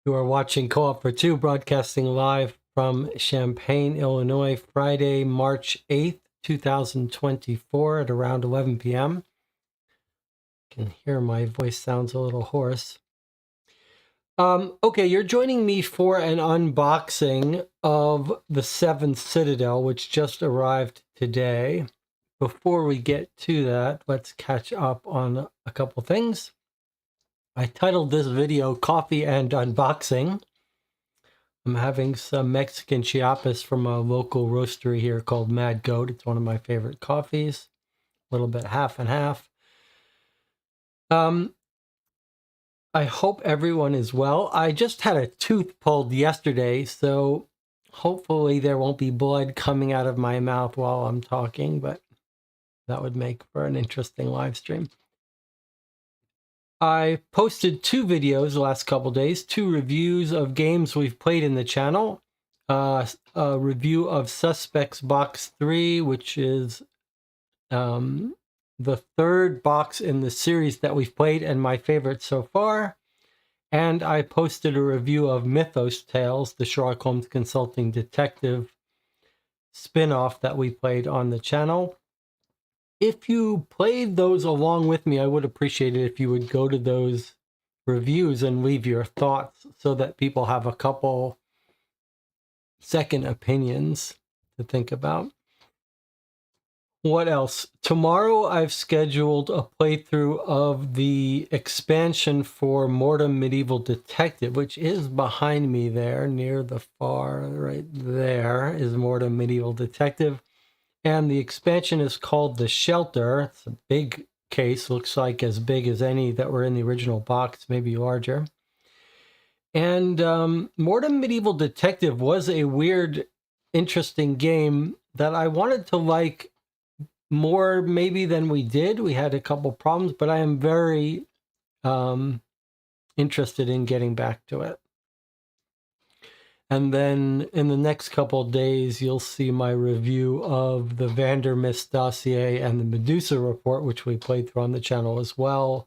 You are watching Co-op for Two, broadcasting live from Champaign, Illinois, Friday, March 8th, 2024 at around 11 p.m. You can hear my voice sounds a little hoarse. Okay, you're joining me for an unboxing of the 7th Citadel, which just arrived today. Before we get to that, let's catch up on a couple things. I titled this video Coffee and Unboxing. I'm having some Mexican chiapas from a local roastery here called Mad Goat. It's one of my favorite coffees. A little bit half and half. I hope everyone is well. I just had a tooth pulled yesterday, so hopefully there won't be blood coming out of my mouth while I'm talking, but that would make for an interesting live stream. I posted 2 videos the last couple days, 2 reviews of games we've played in the channel. A review of Suspects Box 3, which is the 3rd box in the series that we've played and my favorite so far. And I posted a review of Mythos Tales, the Sherlock Holmes Consulting Detective spin-off that we played on the channel. If you played those along with me, I would appreciate it if you would go to those reviews and leave your thoughts so that people have a couple second opinions to think about. What else? Tomorrow I've scheduled a playthrough of the expansion for Mortem Medieval Detective, which is behind me there, near the far right there is Mortem Medieval Detective. And the expansion is called The Shelter. It's a big case, looks like as big as any that were in the original box, maybe larger. And Mortem Medieval Detective was a weird, interesting game that I wanted to like more maybe than we did. We had a couple problems, but I am very interested in getting back to it. And then in the next couple of days, you'll see my review of the Vandermist dossier and the Medusa report, which we played through on the channel as well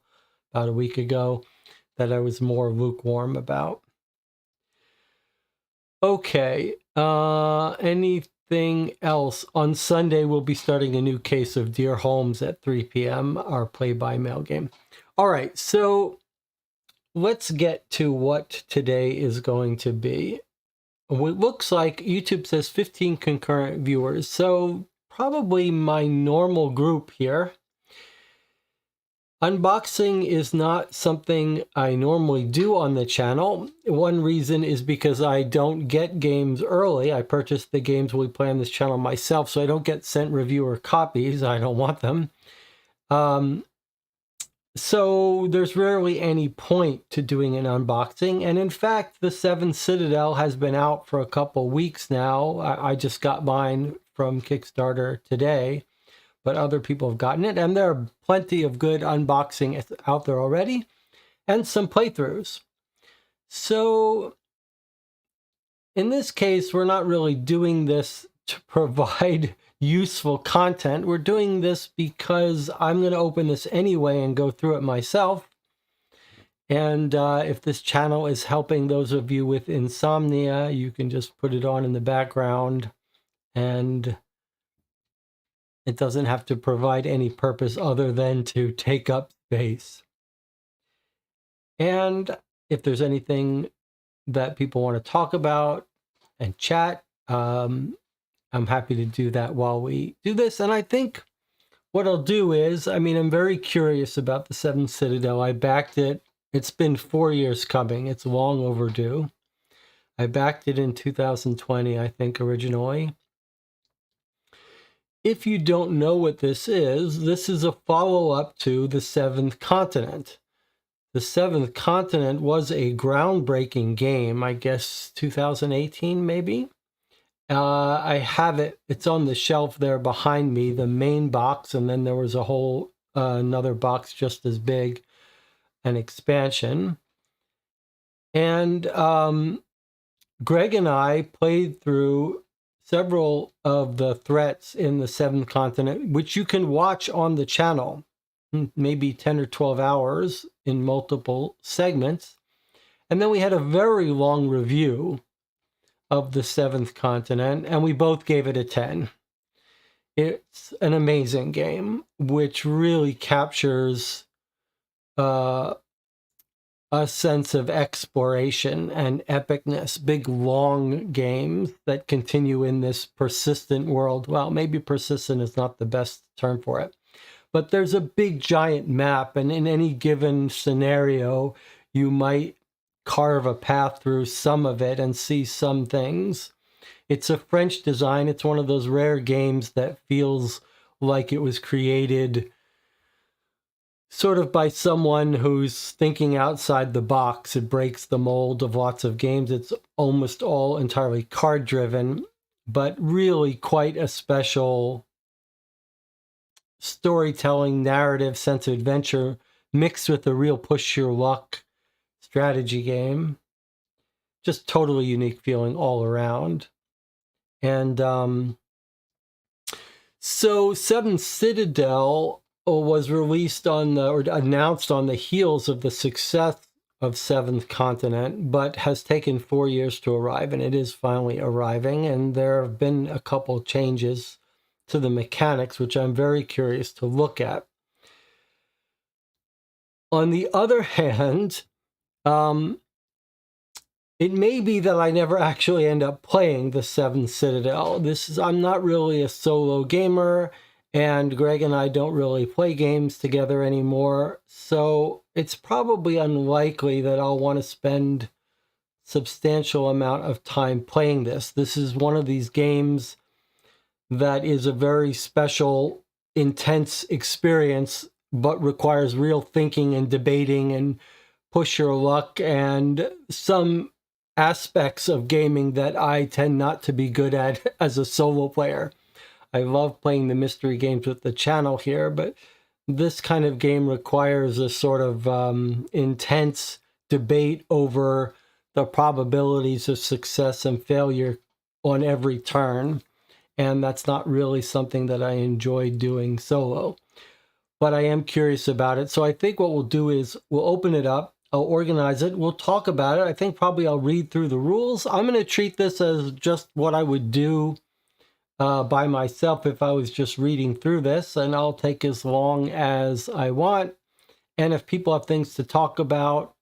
about a week ago, that I was more lukewarm about. Okay, anything else? On Sunday, we'll be starting a new case of Dear Holmes at 3 p.m., our play-by-mail game. All right, so let's get to what today is going to be. It looks like YouTube says 15 concurrent viewers, so probably my normal group here. Unboxing is not something I normally do on the channel. One reason is because I don't get games early. I purchase the games we play on this channel myself, so I don't get sent reviewer copies. I don't want them. So there's rarely any point to doing an unboxing. And in fact, the 7th Citadel has been out for a couple weeks now. I just got mine from Kickstarter today, but other people have gotten it. And there are plenty of good unboxing out there already and some playthroughs. So in this case, we're not really doing this to provide useful content. We're doing this because I'm going to open this anyway and go through it myself. And if this channel is helping those of you with insomnia, you can just put it on in the background and it doesn't have to provide any purpose other than to take up space. And if there's anything that people want to talk about and chat, I'm happy to do that while we do this. And I think what I'll do is, I'm very curious about the 7th Citadel. I backed it. It's been 4 years coming. It's long overdue. I backed it in 2020, I think, originally. If you don't know what this is a follow-up to The 7th Continent. The 7th Continent was a groundbreaking game, I guess 2018 maybe. I have it. It's on the shelf there behind me, the main box, and then there was a whole another box just as big, an expansion. And Greg and I played through several of the threats in the 7th Continent, which you can watch on the channel, maybe 10 or 12 hours in multiple segments. And then we had a very long review of The Seventh Continent, and we both gave it a 10. It's an amazing game, which really captures a sense of exploration and epicness. Big, long games that continue in this persistent world. Well, maybe persistent is not the best term for it. But there's a big, giant map, and in any given scenario, you might carve a path through some of it and see some things. It's a French design. It's one of those rare games that feels like it was created sort of by someone who's thinking outside the box. It breaks the mold of lots of games. It's almost all entirely card-driven, but really quite a special storytelling, narrative, sense of adventure mixed with a real push-your-luck strategy game. Just totally unique feeling all around. And so Seven Citadel was released or announced on the heels of the success of Seventh Continent, but has taken 4 years to arrive, and it is finally arriving. And there have been a couple changes to the mechanics, which I'm very curious to look at. On the other hand, it may be that I never actually end up playing the Seven Citadel. I'm not really a solo gamer, and Greg and I don't really play games together anymore, so it's probably unlikely that I'll want to spend substantial amount of time playing this. This is one of these games that is a very special, intense experience, but requires real thinking and debating and push your luck and some aspects of gaming that I tend not to be good at as a solo player. I love playing the mystery games with the channel here, but this kind of game requires a sort of intense debate over the probabilities of success and failure on every turn, and that's not really something that I enjoy doing solo. But I am curious about it, so I think what we'll do is we'll open it up, I'll organize it, we'll talk about it. I think probably I'll read through the rules. I'm going to treat this as just what I would do by myself if I was just reading through this, and I'll take as long as I want. And if people have things to talk about,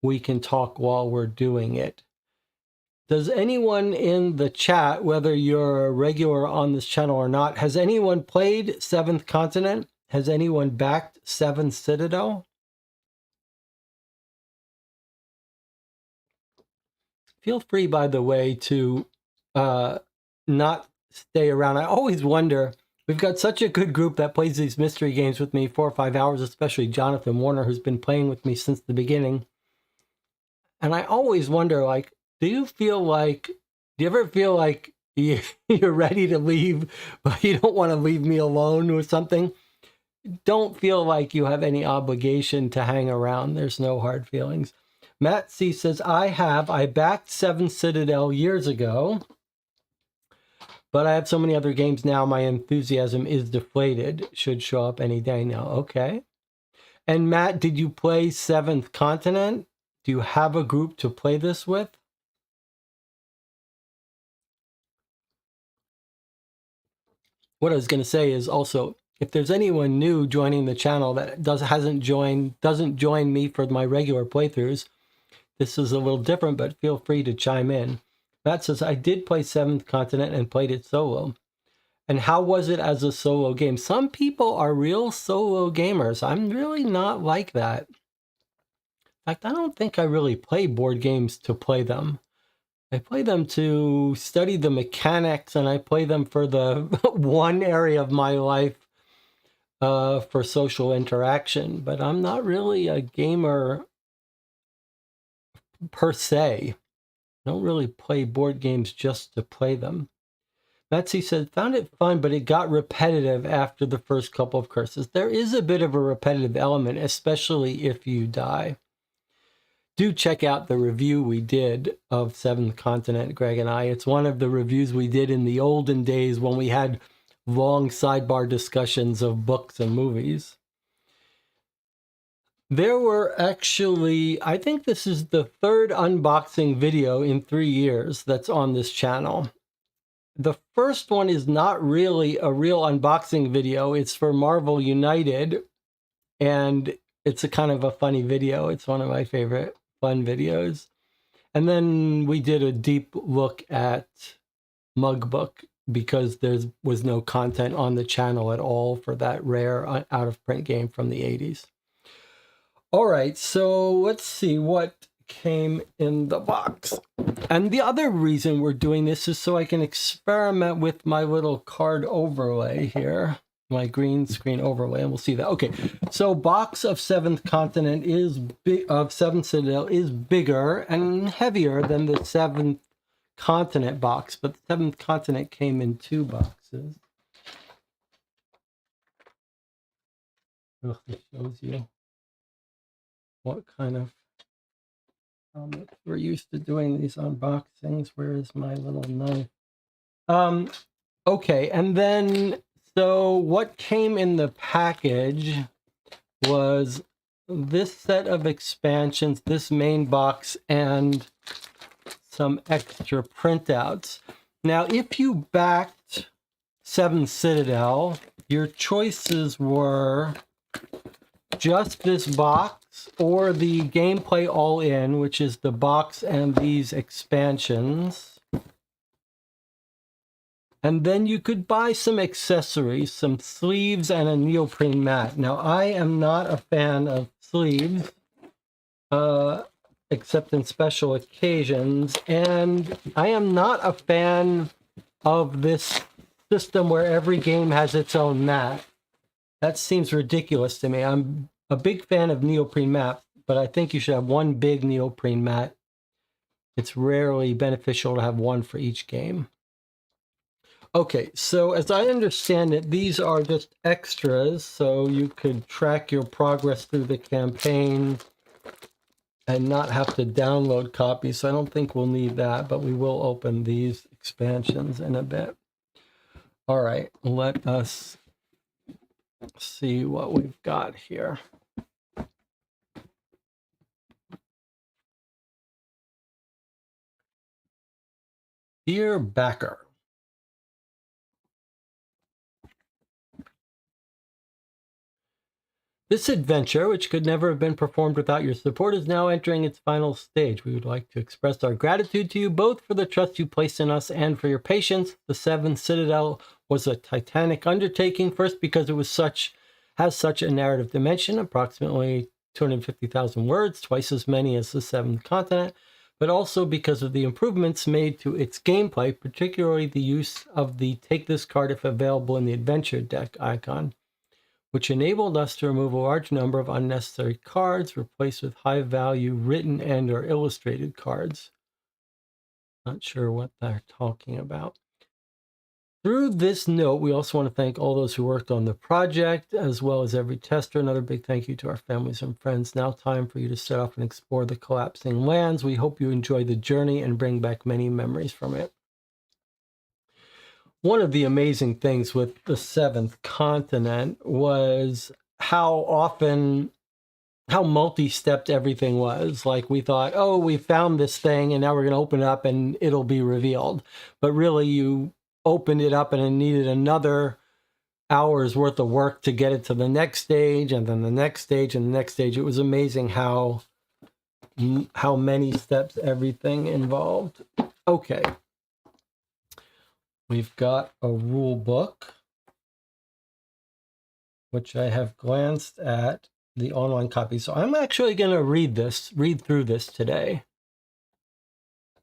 we can talk while we're doing it. Does anyone in the chat, whether you're a regular on this channel or not, has anyone played Seventh Continent? Has anyone backed Seven Citadel? Feel free, by the way, to not stay around. I always wonder, we've got such a good group that plays these mystery games with me 4 or 5 hours, especially Jonathan Warner, who's been playing with me since the beginning. And I always wonder, like, do you ever feel like you're ready to leave, but you don't want to leave me alone or something? Don't feel like you have any obligation to hang around. There's no hard feelings. Matt C. says, I backed Seven Citadel years ago, but I have so many other games now, my enthusiasm is deflated. Should show up any day now. Okay. And Matt, did you play Seventh Continent? Do you have a group to play this with? What I was going to say is also, if there's anyone new joining the channel that doesn't join me for my regular playthroughs, this is a little different, but feel free to chime in. Matt says, I did play Seventh Continent and played it solo. And how was it as a solo game? Some people are real solo gamers. I'm really not like that. In fact, I don't think I really play board games to play them. I play them to study the mechanics, and I play them for the one area of my life for social interaction. But I'm not really a gamer per se. I don't really play board games just to play them. Betsy said, found it fun, but it got repetitive after the first couple of curses. There is a bit of a repetitive element, especially if you die. Do check out the review we did of Seventh Continent, Greg and I. It's one of the reviews we did in the olden days when we had long sidebar discussions of books and movies. There were actually, I think this is the third unboxing video in 3 years that's on this channel. The first one is not really a real unboxing video. It's for Marvel United, and it's a kind of a funny video. It's one of my favorite fun videos. And then we did a deep look at Mugbook because there was no content on the channel at all for that rare out-of-print game from the 80s. All right, so let's see what came in the box. And the other reason we're doing this is so I can experiment with my little card overlay here, my green screen overlay, and we'll see that. Okay, so box of Seventh Continent is of Seventh Citadel is bigger and heavier than the Seventh Continent box, but the Seventh Continent came in 2 boxes. Ugh, this shows you what kind of we're used to doing these unboxings. Where is my little knife? Okay, and then so what came in the package was this set of expansions, this main box, and some extra printouts. Now, if you backed 7 Citadel, your choices were just this box or the gameplay all-in, which is the box and these expansions. And then you could buy some accessories, some sleeves and a neoprene mat. Now, I am not a fan of sleeves, except in special occasions. And I am not a fan of this system where every game has its own mat. That seems ridiculous to me. I'm a big fan of neoprene mat, but I think you should have one big neoprene mat. It's rarely beneficial to have one for each game. Okay, so as I understand it, these are just extras, so you could track your progress through the campaign and not have to download copies. So I don't think we'll need that, but we will open these expansions in a bit. All right, let us see what we've got here. Dear backer, this adventure, which could never have been performed without your support, is now entering its final stage. We would like to express our gratitude to you both for the trust you placed in us and for your patience. The Seventh Citadel was a titanic undertaking, first because it has such a narrative dimension, approximately 250,000 words, twice as many as the Seventh Continent, but also because of the improvements made to its gameplay, particularly the use of the take this card if available in the adventure deck icon, which enabled us to remove a large number of unnecessary cards, replaced with high-value written and or illustrated cards. Not sure what they're talking about. Through this note, we also want to thank all those who worked on the project, as well as every tester. Another big thank you to our families and friends. Now time for you to set off and explore the collapsing lands. We hope you enjoy the journey and bring back many memories from it. One of the amazing things with the Seventh Continent was how multi-stepped everything was. Like we thought, oh, we found this thing and now we're going to open it up and it'll be revealed. But really you opened it up and it needed another hour's worth of work to get it to the next stage and then the next stage and the next stage. It was amazing how many steps everything involved. Okay. We've got a rule book, which I have glanced at the online copy. So I'm actually going to read through this today.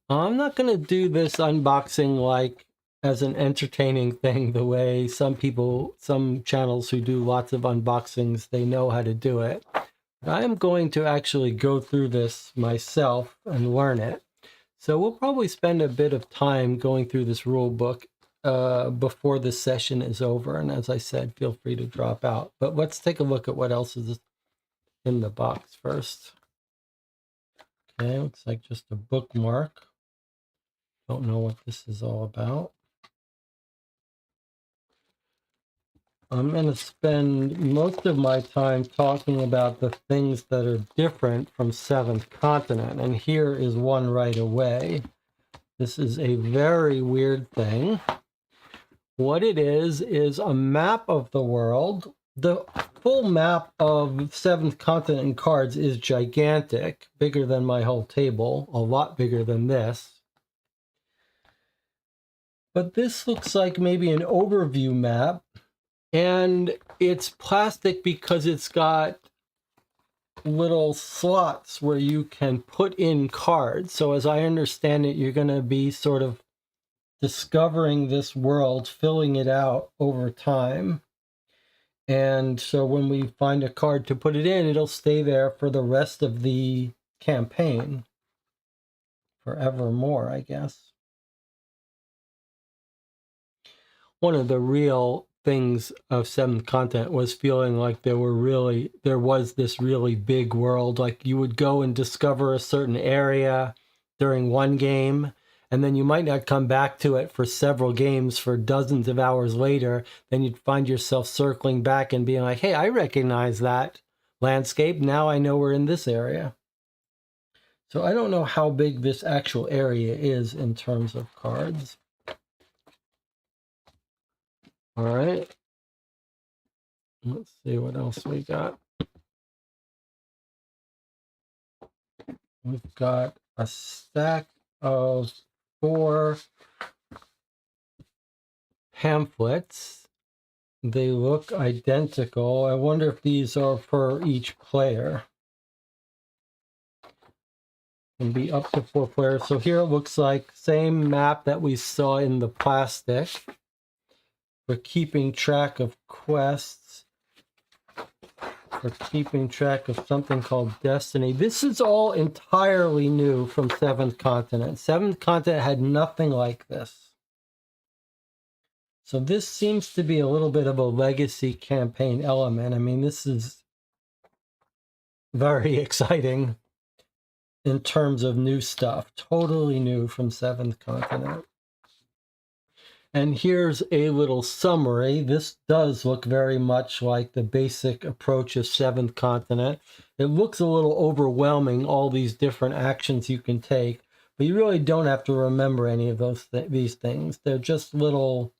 I'm not going to do this unboxing like as an entertaining thing, the way some channels who do lots of unboxings, they know how to do it. I am going to actually go through this myself and learn it. So we'll probably spend a bit of time going through this rule book before the session is over. And as I said, feel free to drop out. But let's take a look at what else is in the box first. Okay, looks like just a bookmark. Don't know what this is all about. I'm going to spend most of my time talking about the things that are different from Seventh Continent, and here is one right away. This is a very weird thing. What it is a map of the world. The full map of Seventh Continent cards is gigantic, bigger than my whole table, a lot bigger than this. But this looks like maybe an overview map, and it's plastic because it's got little slots where you can put in cards. So as I understand it, you're going to be sort of discovering this world, filling it out over time. And so when we find a card to put it in, it'll stay there for the rest of the campaign. Forevermore, I guess. One of the real things of Seventh Continent was feeling like there was this really big world. Like you would go and discover a certain area during one game, and then you might not come back to it for several games for dozens of hours later. Then you'd find yourself circling back and being like, hey, I recognize that landscape. Now I know we're in this area. So I don't know how big this actual area is in terms of cards. All right. Let's see what else we got. We've got a stack of 4 pamphlets. They look identical. I wonder if these are for each player. Can be up to 4 players. So here it looks like same map that we saw in the plastic for keeping track of quests, for keeping track of something called Destiny. This is all entirely new from Seventh Continent. Seventh Continent had nothing like this. So this seems to be a little bit of a legacy campaign element. I mean, this is very exciting in terms of new stuff. Totally new from Seventh Continent. And here's a little summary. This does look very much like the basic approach of Seventh Continent. It looks a little overwhelming, all these different actions you can take, but you really don't have to remember any of these things. They're just little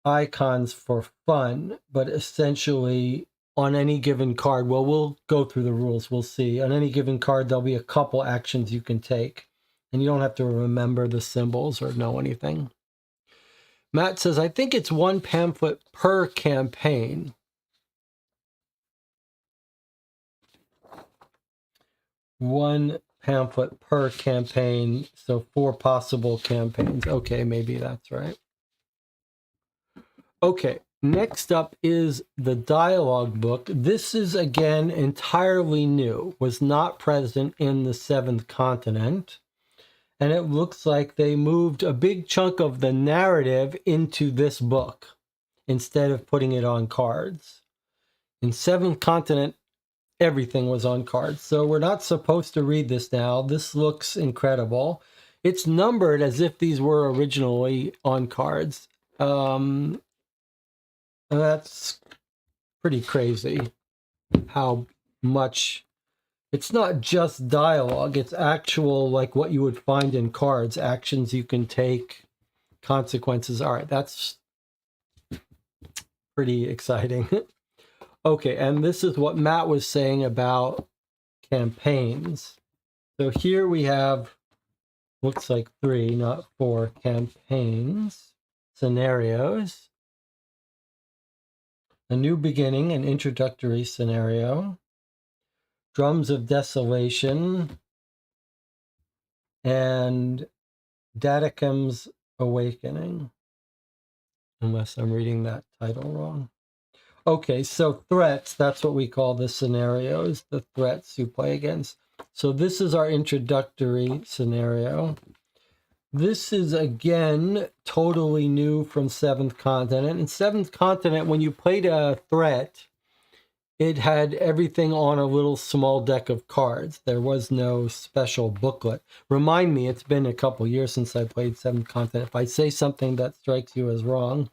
icons for fun, but essentially on any given card, well, we'll go through the rules, we'll see. On any given card, there'll be a couple actions you can take, and you don't have to remember the symbols or know anything. Matt says, I think it's 1 pamphlet per campaign. One pamphlet per campaign, so 4 possible campaigns. Okay, maybe that's right. Okay, next up is the dialogue book. This is, again, entirely new, was not present in the Seventh Continent. And it looks like they moved a big chunk of the narrative into this book instead of putting it on cards. In Seventh Continent, everything was on cards. So we're not supposed to read this now. This looks incredible. It's numbered as if these were originally on cards. That's pretty crazy how much. It's not just dialogue, it's actual, like what you would find in cards, actions you can take, consequences. All right, that's pretty exciting. Okay, and this is what Matt was saying about campaigns. So here we have, looks like 3, not 4 campaigns, scenarios, a new beginning, an introductory scenario, Drums of Desolation, and Daticum's Awakening, unless I'm reading that title wrong. Okay, so threats, that's what we call the scenarios, the threats you play against. So this is our introductory scenario. This is, again, totally new from Seventh Continent. In Seventh Continent, when you played a threat, it had everything on a little small deck of cards. There was no special booklet. Remind me, it's been a couple years since I played Seventh Continent. If I say something that strikes you as wrong.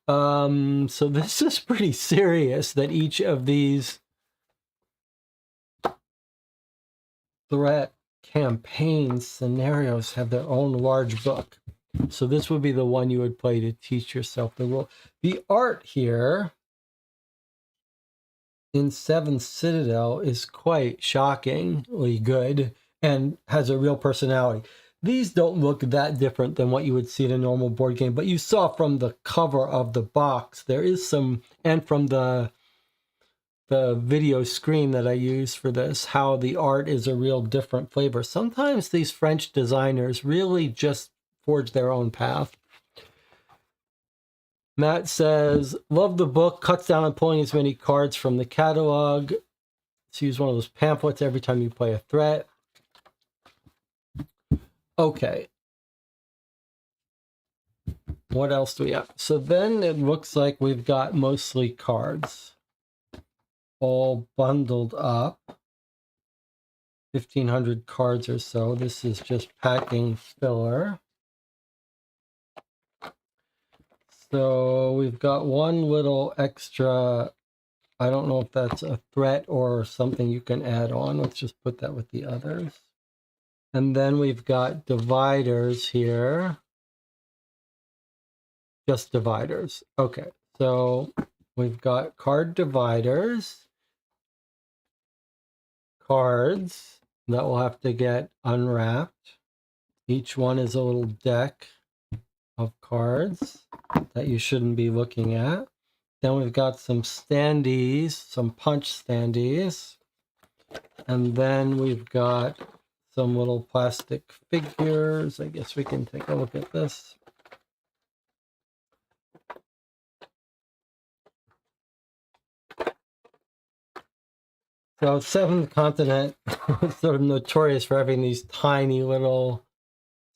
So this is pretty serious that each of these threat campaign scenarios have their own large book. So this would be the one you would play to teach yourself the rule. The art here in 7th Citadel is quite shockingly good and has a real personality. These don't look that different than what you would see in a normal board game, but you saw from the cover of the box, there is some, and from the video screen that I use for this, how the art is a real different flavor. Sometimes these French designers really just forge their own path. Matt says, love the book, cuts down on pulling as many cards from the catalog. So use one of those pamphlets every time you play a threat. Okay. What else do we have? So then it looks like we've got mostly cards all bundled up. 1,500 cards or so. This is just packing filler. So we've got one little extra, I don't know if that's a threat or something you can add on. Let's just put that with the others. And then we've got dividers here. Just dividers. Okay, so we've got card dividers. Cards that will have to get unwrapped. Each one is a little deck of cards that you shouldn't be looking at. Then we've got some standees, some punch standees. And then we've got some little plastic figures. I guess we can take a look at this. So 7th Continent is sort of notorious for having these tiny little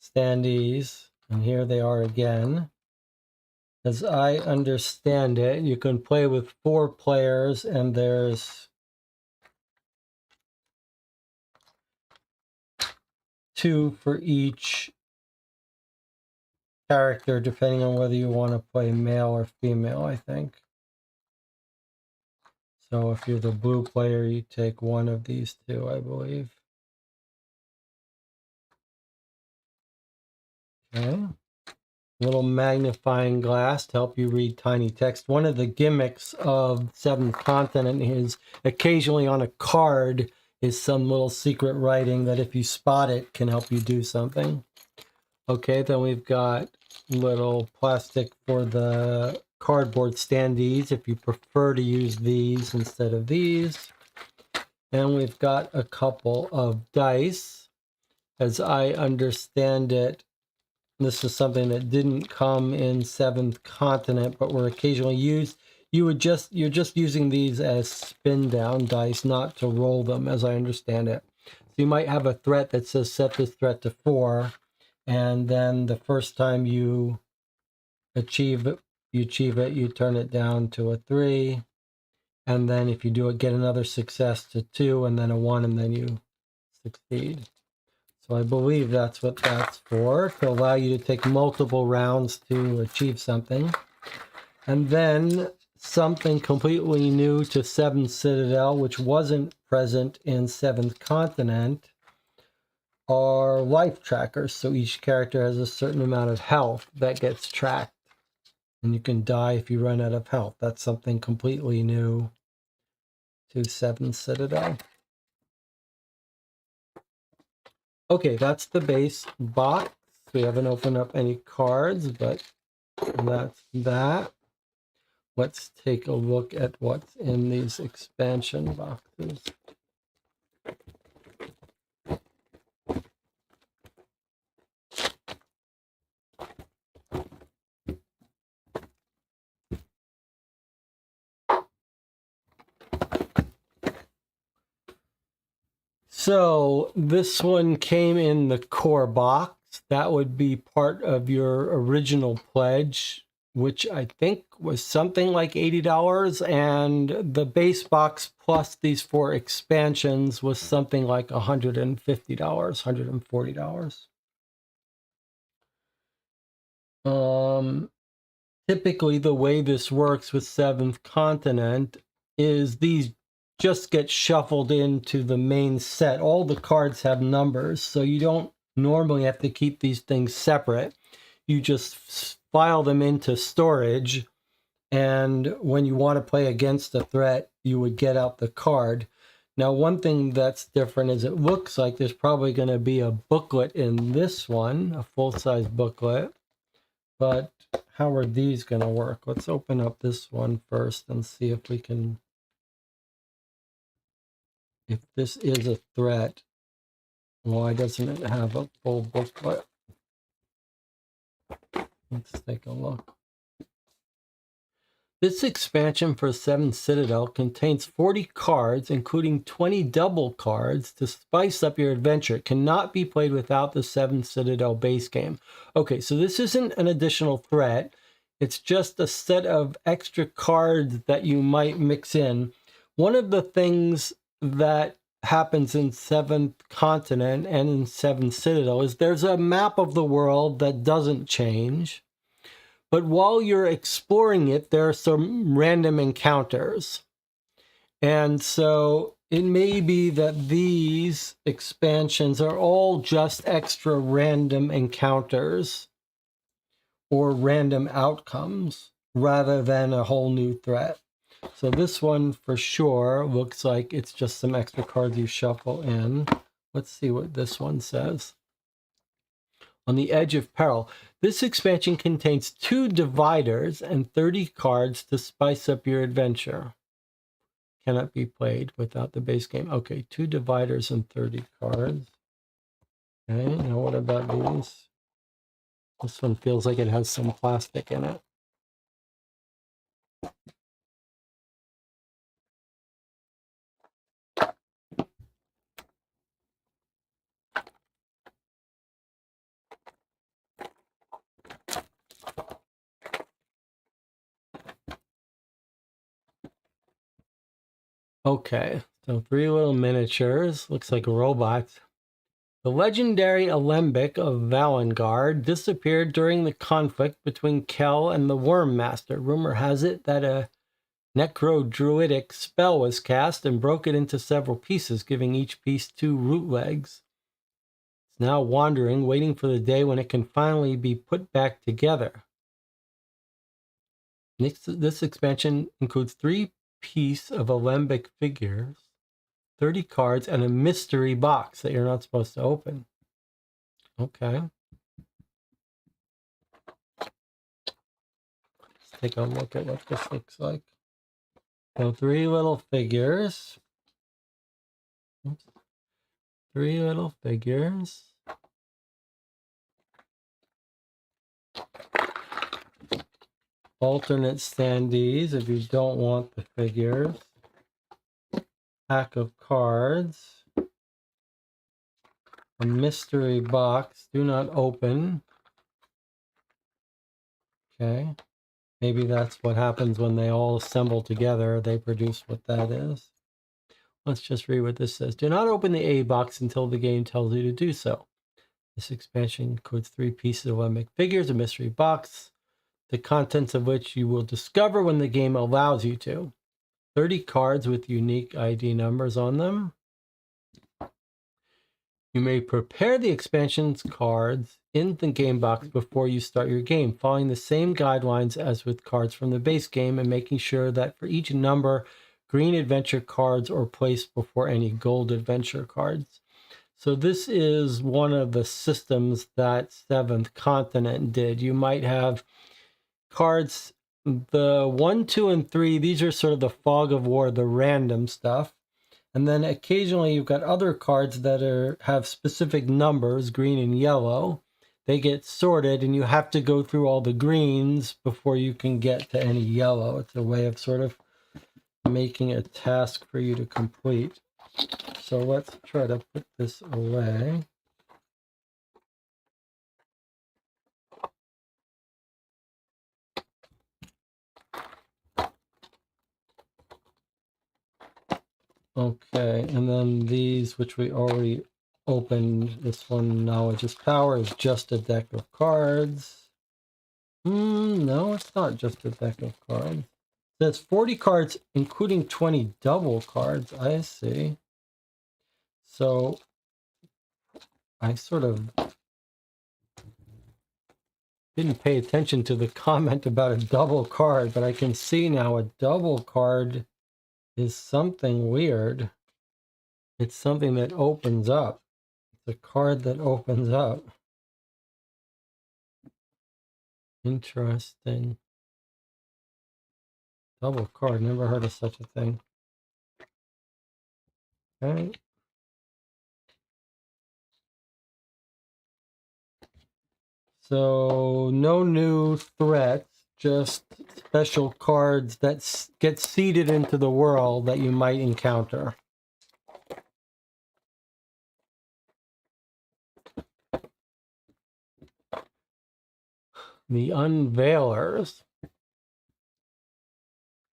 standees. And here they are again. As I understand it, you can play with 4 players, and there's 2 for each character, depending on whether you want to play male or female, I think. So if you're the blue player, you take one of these 2, I believe. Okay. Little magnifying glass to help you read tiny text. One of the gimmicks of 7th Continent is occasionally on a card is some little secret writing that if you spot it can help you do something. Okay, then we've got little plastic for the cardboard standees if you prefer to use these instead of these. And we've got a couple of dice. As I understand it, this is something that didn't come in 7th Continent, but were occasionally used. You're just using these as spin down dice, not to roll them, as I understand it. So you might have a threat that says set this threat to 4, and then the first time you achieve it, you turn it down to a 3, and then if you do it, get another success to 2, and then a 1, and then you succeed. So I believe that's what that's for, to allow you to take multiple rounds to achieve something. And then something completely new to 7th Citadel, which wasn't present in 7th Continent, are life trackers. So each character has a certain amount of health that gets tracked. And you can die if you run out of health. That's something completely new to 7th Citadel. Okay, that's the base box. We haven't opened up any cards, but that's that. Let's take a look at what's in these expansion boxes. So this one came in the core box. That would be part of your original pledge, which I think was something like $80. And the base box plus these 4 expansions was something like $150, $140. typically the way this works with Seventh Continent is these just get shuffled into the main set. All the cards have numbers, so you don't normally have to keep these things separate. You just file them into storage, and when you want to play against a threat, you would get out the card. Now, one thing that's different is it looks like there's probably going to be a booklet in this one, a full-size booklet. But how are these going to work? Let's open up this one first and see if we can... If this is a threat, why doesn't it have a full booklet? Let's take a look. This expansion for 7 Citadel contains 40 cards, including 20 double cards, to spice up your adventure. It cannot be played without the 7 Citadel base game. Okay, so this isn't an additional threat. It's just a set of extra cards that you might mix in. One of the things that happens in 7th Continent and in 7 Citadel is there's a map of the world that doesn't change. But while you're exploring it, there are some random encounters. And so it may be that these expansions are all just extra random encounters or random outcomes rather than a whole new threat. So this one for sure looks like it's just some extra cards you shuffle in. Let's see what this one says. On the Edge of Peril. This expansion contains 2 dividers and 30 cards to spice up your adventure. Cannot be played without the base game. Okay, 2 dividers and 30 cards. Okay, now what about these? This one feels like it has some plastic in it. Okay, so 3 little miniatures. Looks like robots. The legendary alembic of Valengard disappeared during the conflict between Kel and the Worm Master. Rumor has it that a necro-druidic spell was cast and broke it into several pieces, giving each piece 2 root legs. It's now wandering, waiting for the day when it can finally be put back together. This expansion includes 3 pieces of alembic figures, 30 cards, and a mystery box that you're not supposed to open. Okay. Let's take a look at what this looks like. So 3 little figures. Oops. 3 little figures. Alternate standees if you don't want the figures. Pack of cards. A mystery box. Do not open. Okay. Maybe that's what happens when they all assemble together. They produce what that is. Let's just read what this says. Do not open the A box until the game tells you to do so. This expansion includes 3 pieces of alembic figures, a mystery box, the contents of which you will discover when the game allows you to. 30 cards with unique ID numbers on them. You may prepare the expansion's cards in the game box before you start your game, following the same guidelines as with cards from the base game and making sure that for each number, green adventure cards are placed before any gold adventure cards. So this is one of the systems that 7th Continent did. You might have cards, the 1, 2, and 3, these are sort of the fog of war, the random stuff. And then occasionally you've got other cards that have specific numbers, green and yellow. They get sorted and you have to go through all the greens before you can get to any yellow. It's a way of sort of making a task for you to complete. So let's try to put this away. Okay, and then these, which we already opened, this one, Knowledge is Power, is just a deck of cards. No, it's not just a deck of cards. It says 40 cards, including 20 double cards. I see. So I sort of didn't pay attention to the comment about a double card, but I can see now a double card is something weird. It's something that opens up. It's a card that opens up. Interesting. Double card, never heard of such a thing. Okay. So no new threats, just special cards that get seeded into the world that you might encounter. The Unveilers.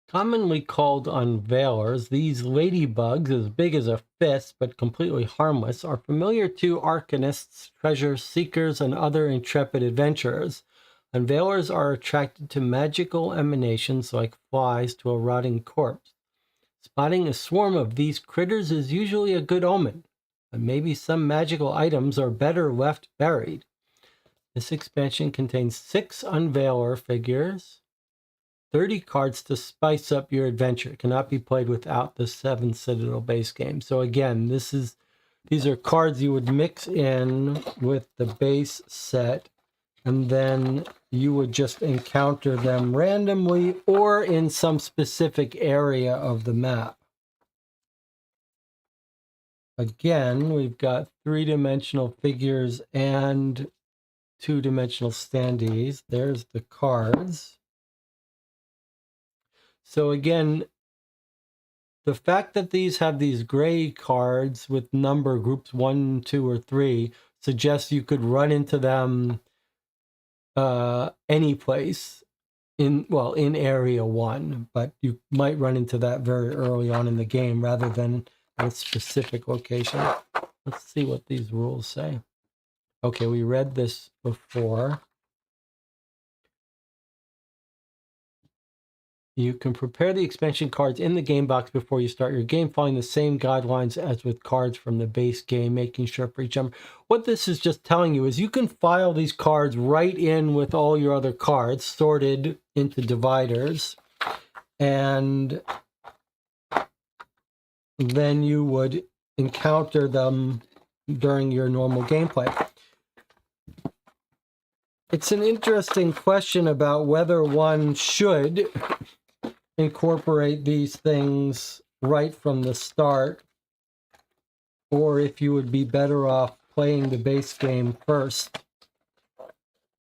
Commonly called unveilers, these ladybugs, as big as a fist but completely harmless, are familiar to arcanists, treasure seekers, and other intrepid adventurers. Unveilers are attracted to magical emanations like flies to a rotting corpse. Spotting a swarm of these critters is usually a good omen, but maybe some magical items are better left buried. This expansion contains 6 Unveiler figures, 30 cards to spice up your adventure. It cannot be played without the 7 Citadel base game. So again, these are cards you would mix in with the base set, and then you would just encounter them randomly or in some specific area of the map. Again, we've got 3-dimensional figures and 2-dimensional standees. There's the cards. So again, the fact that these have these gray cards with number groups 1, 2, or 3 suggests you could run into them any place in area 1, but you might run into that very early on in the game rather than a specific location. Let's see what these rules say. Okay, we read this before. You can prepare the expansion cards in the game box before you start your game, following the same guidelines as with cards from the base game, making sure for each number. What this is just telling you is you can file these cards right in with all your other cards, sorted into dividers, and then you would encounter them during your normal gameplay. It's an interesting question about whether one should incorporate these things right from the start, or if you would be better off playing the base game first.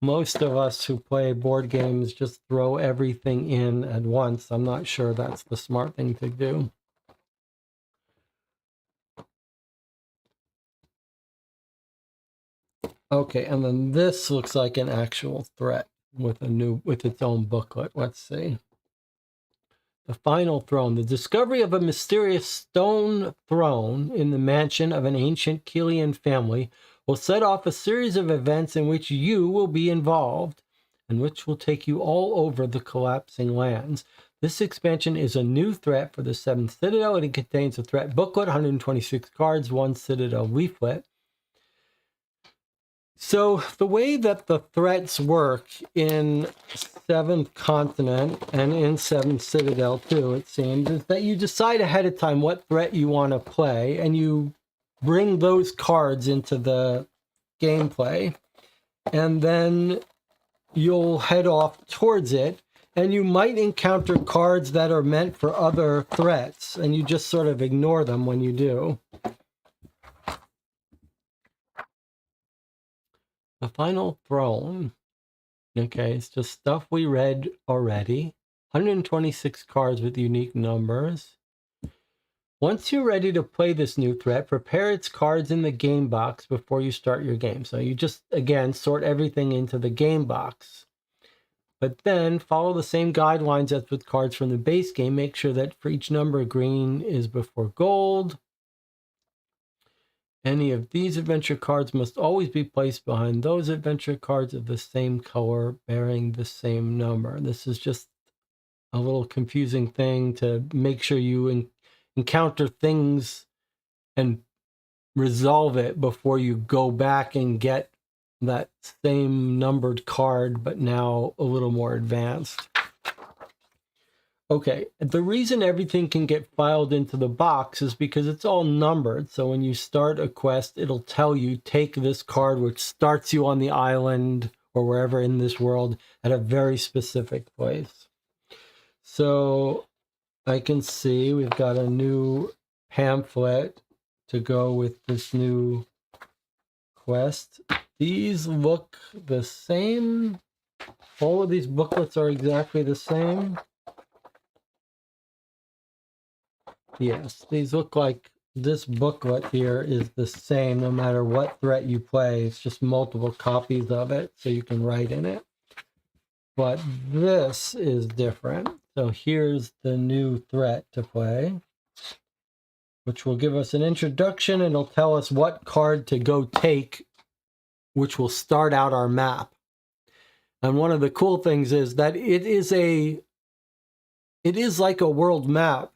Most of us who play board games just throw everything in at once. I'm not sure that's the smart thing to do. Okay, and then this looks like an actual threat with its own booklet. Let's see. The Final Throne. The discovery of a mysterious stone throne in the mansion of an ancient Kilian family will set off a series of events in which you will be involved and which will take you all over the collapsing lands. This expansion is a new threat for the 7th Citadel, and it contains a threat booklet, 126 cards, 1 Citadel leaflet. So the way that the threats work in 7th Continent and in 7th Citadel too, it seems, is that you decide ahead of time what threat you want to play, and you bring those cards into the gameplay, and then you'll head off towards it, and you might encounter cards that are meant for other threats, and you just sort of ignore them when you do. The Final Throne. Okay, it's just stuff we read already. 126 cards with unique numbers. Once you're ready to play this new threat, prepare its cards in the game box before you start your game. So you just, again, sort everything into the game box. But then follow the same guidelines as with cards from the base game. Make sure that for each number, green is before gold. Any of these adventure cards must always be placed behind those adventure cards of the same color bearing the same number. This is just a little confusing thing to make sure you encounter things and resolve it before you go back and get that same numbered card, but now a little more advanced. Okay, the reason everything can get filed into the box is because it's all numbered. So when you start a quest, it'll tell you take this card, which starts you on the island or wherever in this world at a very specific place. So I can see we've got a new pamphlet to go with this new quest. These look the same. All of these booklets are exactly the same. Yes, these look like this booklet here is the same no matter what threat you play. It's just multiple copies of it so you can write in it. But this is different. So here's the new threat to play, which will give us an introduction and it'll tell us what card to go take, which will start out our map. And one of the cool things is that it is like a world map.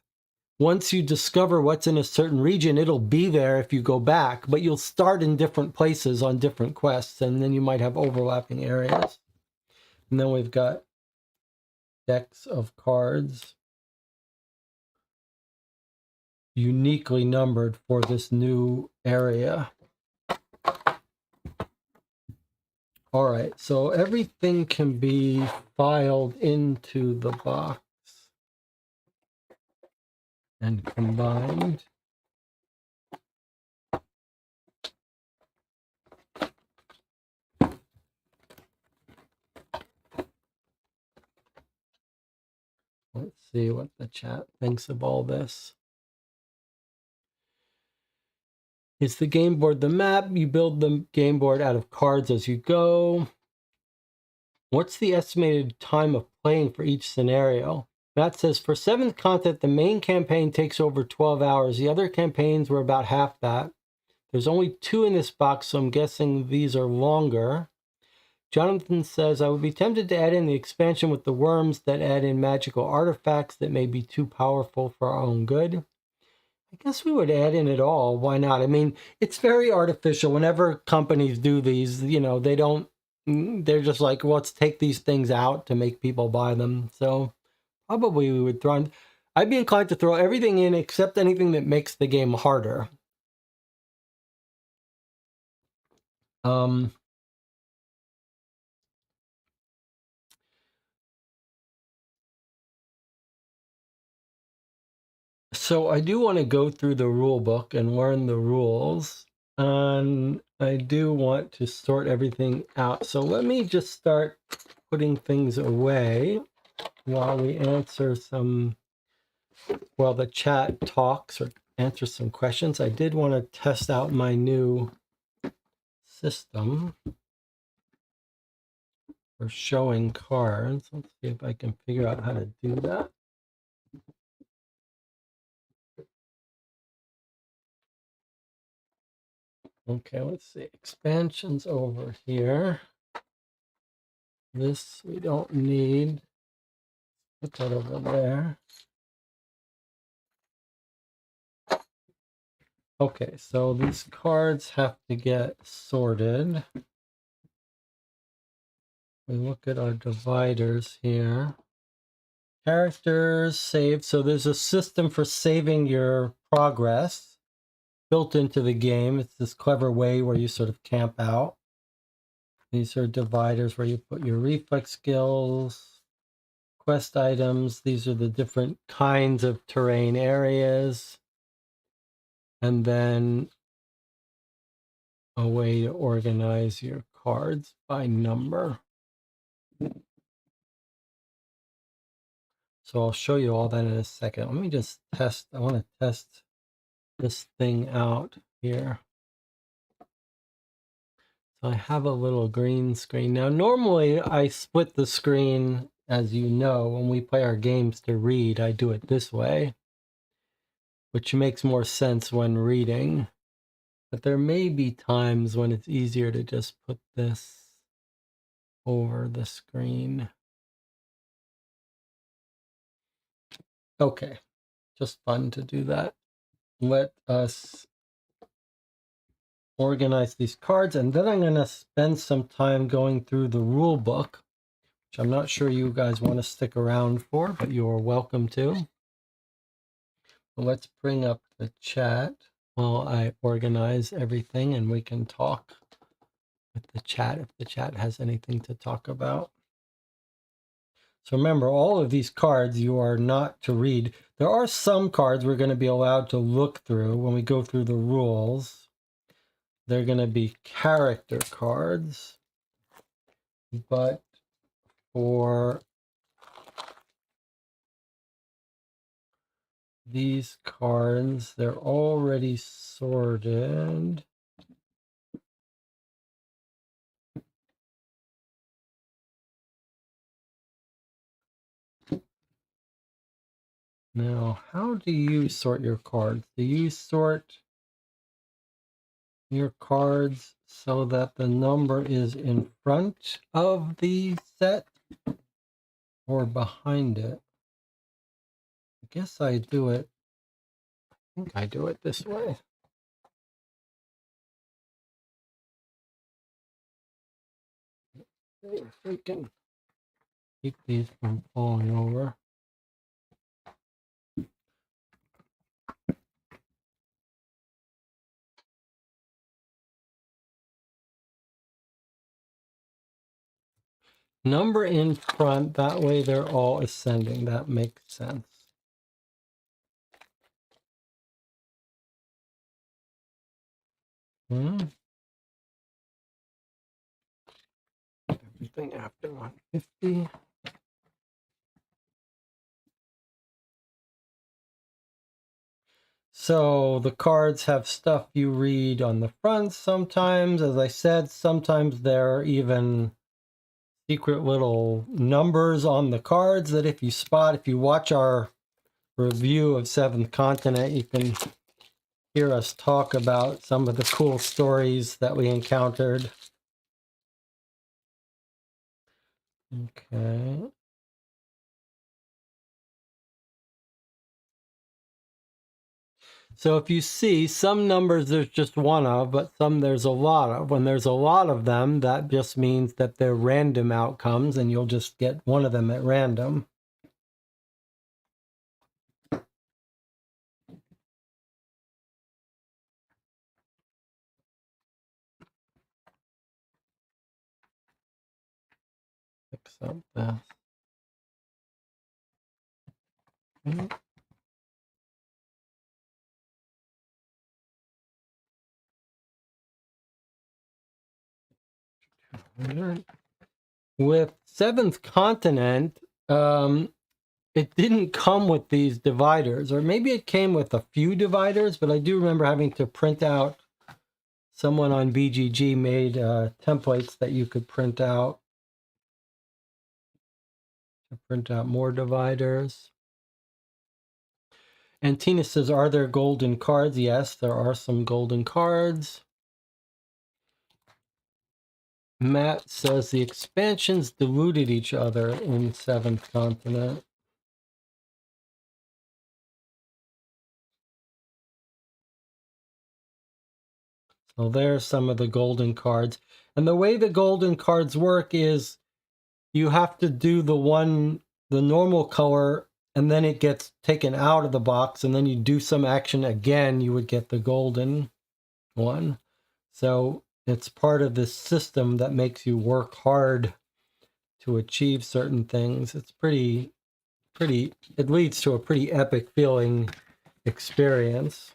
Once you discover what's in a certain region, it'll be there if you go back, but you'll start in different places on different quests, and then you might have overlapping areas. And then we've got decks of cards uniquely numbered for this new area. All right, so everything can be filed into the box and combined. Let's see what the chat thinks of all this. Is the game board the map? You build the game board out of cards as you go. What's the estimated time of playing for each scenario? Matt says, for 7th content, the main campaign takes over 12 hours. The other campaigns were about half that. There's only 2 in this box, so I'm guessing these are longer. Jonathan says, I would be tempted to add in the expansion with the worms that add in magical artifacts that may be too powerful for our own good. I guess we would add in it all. Why not? I mean, it's very artificial. Whenever companies do these, you know, they're just like, well, let's take these things out to make people buy them. So probably we would throw in, I'd be inclined to throw everything in except anything that makes the game harder. So I do want to go through the rule book and learn the rules, and I do want to sort everything out. So let me just start putting things away while we answer while the chat talks or answers some questions. I did want to test out my new system for showing cards. Let's see if I can figure out how to do that. Okay, let's see. Expansions over here. This we don't need. Put that over there. Okay, so these cards have to get sorted. We look at our dividers here. Characters saved. So there's a system for saving your progress built into the game. It's this clever way where you sort of camp out. These are dividers where you put your reflex skills, quest items. These are the different kinds of terrain areas. And then a way to organize your cards by number. So I'll show you all that in a second. Let me just test. I want to test this thing out here. So I have a little green screen. Now, normally I split the screen, as you know, when we play our games to read, I do it this way, which makes more sense when reading. But there may be times when it's easier to just put this over the screen. Okay, just fun to do that. Let us organize these cards, and then I'm going to spend some time going through the rule book, which I'm not sure you guys want to stick around for, but you are welcome to. So let's bring up the chat while I organize everything, and we can talk with the chat if the chat has anything to talk about. So remember, all of these cards you are not to read. There are some cards we're going to be allowed to look through when we go through the rules. They're going to be character cards, but for these cards, they're already sorted. Now, how do you sort your cards? Do you sort your cards so that the number is in front of the set or behind it? I guess I do it. I think I do it this way. If we can keep these from falling over. Number in front, that way they're all ascending. That makes sense. Everything after 150. So the cards have stuff you read on the front sometimes. As I said, sometimes there are even secret little numbers on the cards that if you spot, if you watch our review of Seventh Continent, you can hear us talk about some of the cool stories that we encountered. Okay. So if you see some numbers there's just one of, but some there's a lot of. When there's a lot of them, that just means that they're random outcomes and you'll just get one of them at random. Fix up this. With Seventh Continent, it didn't come with these dividers, or maybe it came with a few dividers, but I do remember having to print out. Someone on BGG made templates that you could print out to print out more dividers. And Tina says, are there golden cards? Yes, there are some golden cards. Matt says the expansions diluted each other in Seventh Continent. So there's some of the golden cards. And the way the golden cards work is you have to do the normal color, and then it gets taken out of the box, and then you do some action again, you would get the golden one. So it's part of this system that makes you work hard to achieve certain things. It's pretty, it leads to a pretty epic feeling experience.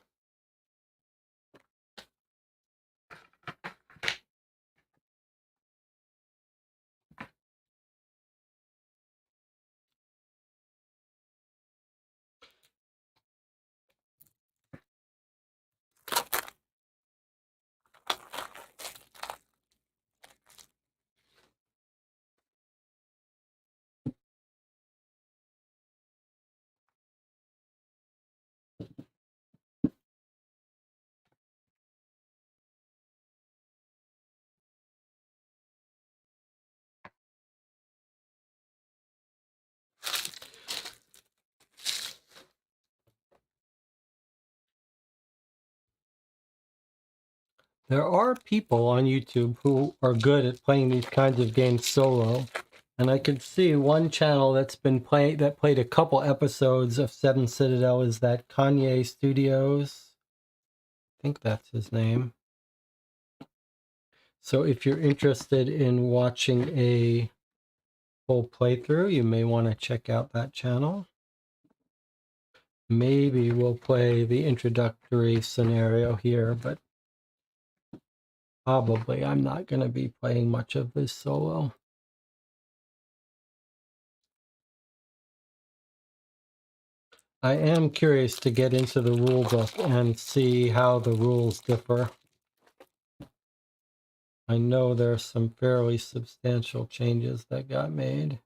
There are people on YouTube who are good at playing these kinds of games solo. And I could see one channel that played a couple episodes of Seven Citadel is that Kanye Studios. I think that's his name. So if you're interested in watching a full playthrough, you may want to check out that channel. Maybe we'll play the introductory scenario here, but probably I'm not going to be playing much of this solo. I am curious to get into the rulebook and see how the rules differ. I know there's some fairly substantial changes that got made.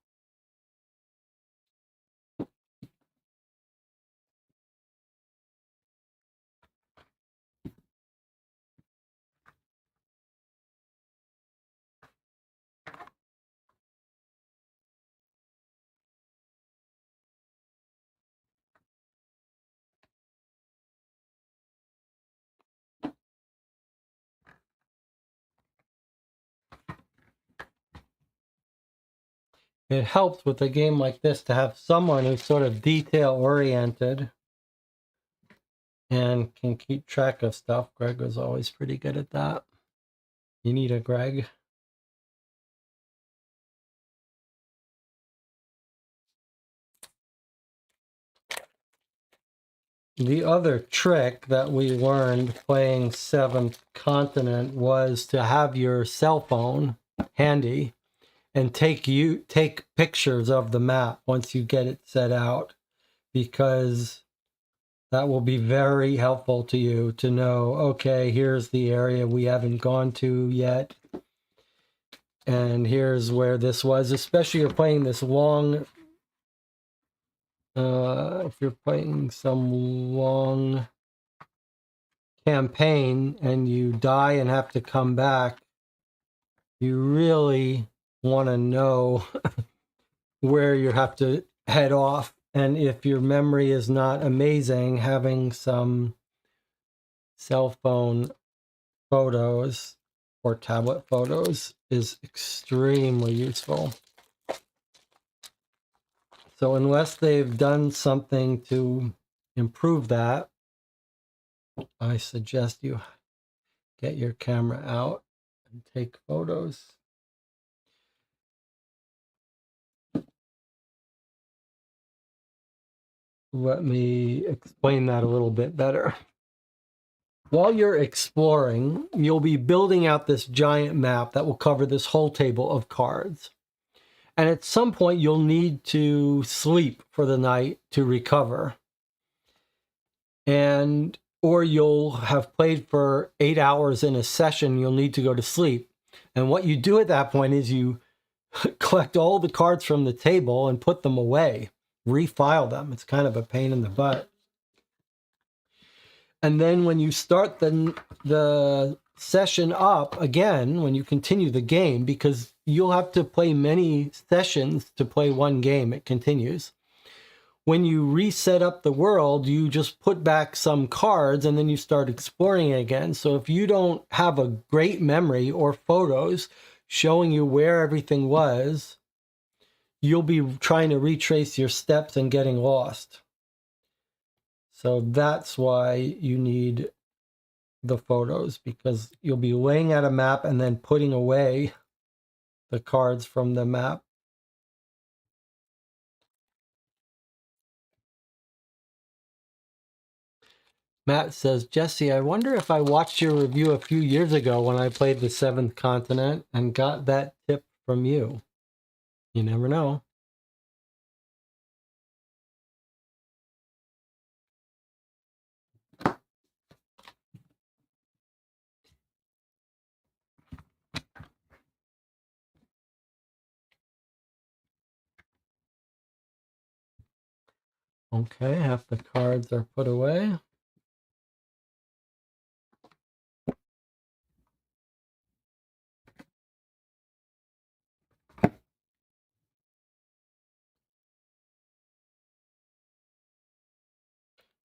It helps with a game like this to have someone who's sort of detail-oriented and can keep track of stuff. Greg was always pretty good at that. You need a Greg. The other trick that we learned playing Seventh Continent was to have your cell phone handy and take pictures of the map once you get it set out, because that will be very helpful to you to know, okay, here's the area we haven't gone to yet, and here's where this was, especially if you're playing this long, if you're playing some long campaign and you die and have to come back, you really want to know where you have to head off. And if your memory is not amazing, having some cell phone photos or tablet photos is extremely useful. So unless they've done something to improve that, I suggest you get your camera out and take photos. Let me explain that a little bit better. While you're exploring, you'll be building out this giant map that will cover this whole table of cards. And at some point, you'll need to sleep for the night to recover. Or you'll have played for 8 hours in a session, you'll need to go to sleep. And what you do at that point is you collect all the cards from the table and put them away, refile them. It's kind of a pain in the butt. And then when you start the session up again, when you continue the game, because you'll have to play many sessions to play one game, it continues. When you reset up the world, you just put back some cards and then you start exploring again. So if you don't have a great memory or photos showing you where everything was, you'll be trying to retrace your steps and getting lost. So that's why you need the photos, because you'll be laying out a map and then putting away the cards from the map. Matt says, Jesse, I wonder if I watched your review a few years ago when I played the Seventh Continent and got that tip from you. You never know. Okay, half the cards are put away.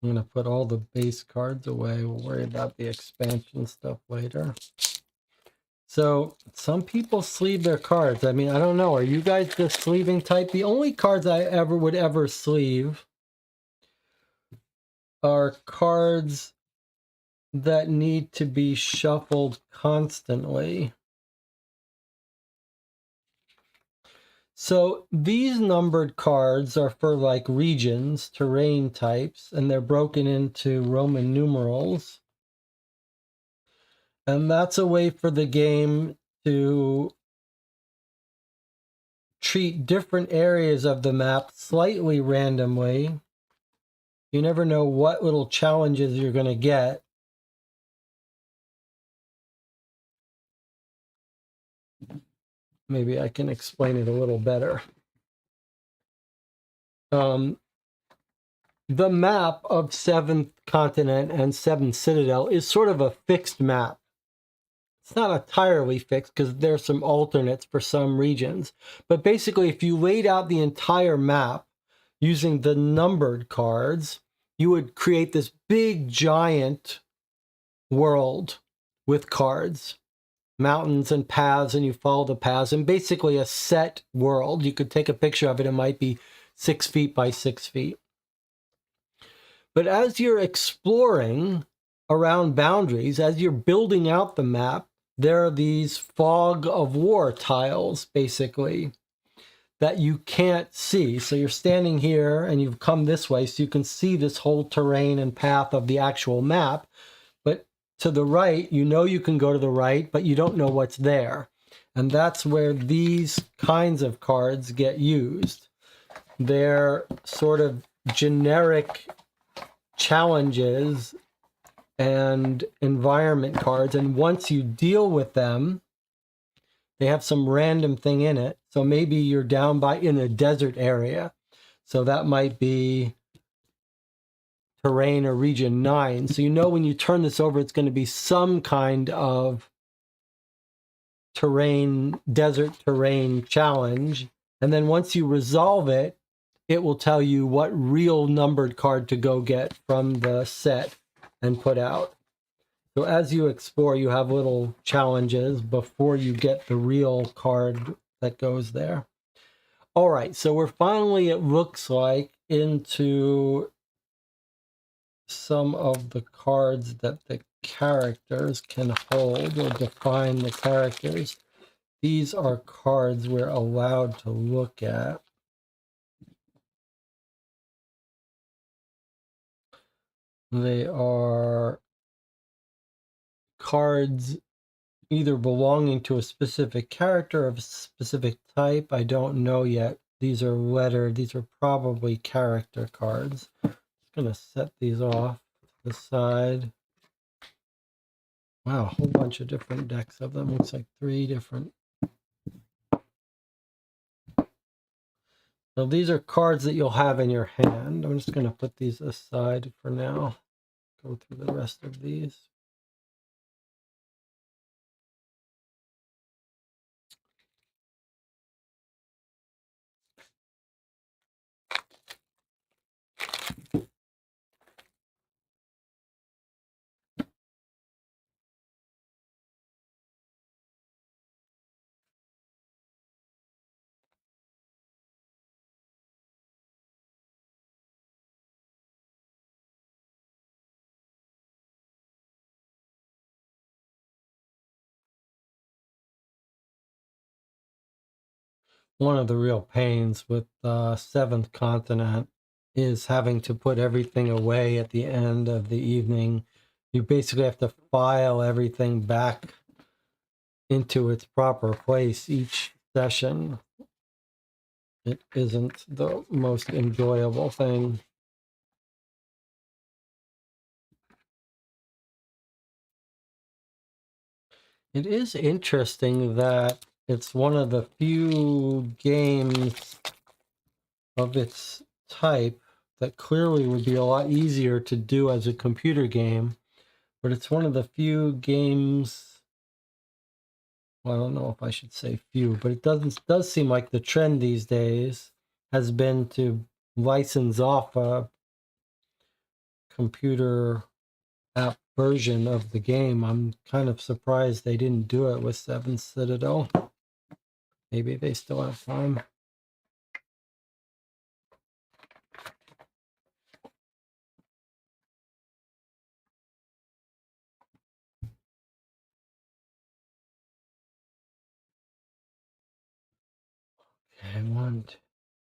I'm going to put all the base cards away. We'll worry about the expansion stuff later. So some people sleeve their cards. I mean, I don't know. Are you guys the sleeving type? The only cards I would ever sleeve are cards that need to be shuffled constantly. So these numbered cards are for like regions, terrain types, and they're broken into Roman numerals. And that's a way for the game to treat different areas of the map slightly randomly. You never know what little challenges you're going to get. Maybe I can explain it a little better. The map of Seventh Continent and Seventh Citadel is sort of a fixed map. It's not entirely fixed because there's some alternates for some regions. But basically, if you laid out the entire map using the numbered cards, you would create this big, giant world with cards, mountains and paths, and you follow the paths, and basically a set world. You could take a picture of it. It might be 6 feet by 6 feet. But as you're exploring around boundaries, as you're building out the map, there are these fog of war tiles, basically, that you can't see. So you're standing here and you've come this way, so you can see this whole terrain and path of the actual map. But to the right, you know you can go to the right, but you don't know what's there. And that's where these kinds of cards get used. They're sort of generic challenges and environment cards, and once you deal with them, they have some random thing in it. So maybe you're down by in a desert area, so that might be terrain or region 9. So you know when you turn this over, it's going to be some kind of terrain, desert terrain challenge, and then once you resolve it, it will tell you what real numbered card to go get from the set and put out. So as you explore, you have little challenges before you get the real card that goes there. All right, so we're finally, it looks like, into some of the cards that the characters can hold or define the characters. These are cards we're allowed to look at. They are cards either belonging to a specific character of a specific type. I don't know yet. These are lettered. These are probably character cards. I'm just going to set these off to the side. Wow, a whole bunch of different decks of them. Looks like 3 different. So these are cards that you'll have in your hand. I'm just going to put these aside for now. Go through the rest of these. One of the real pains with Seventh Continent is having to put everything away at the end of the evening. You basically have to file everything back into its proper place each session. It isn't the most enjoyable thing. It is interesting that it's one of the few games of its type that clearly would be a lot easier to do as a computer game, but it's one of the few games, well, I don't know if I should say few, but it does seem like the trend these days has been to license off a computer app version of the game. I'm kind of surprised they didn't do it with 7 Citadel. Maybe they still have time. Okay, 1, 2,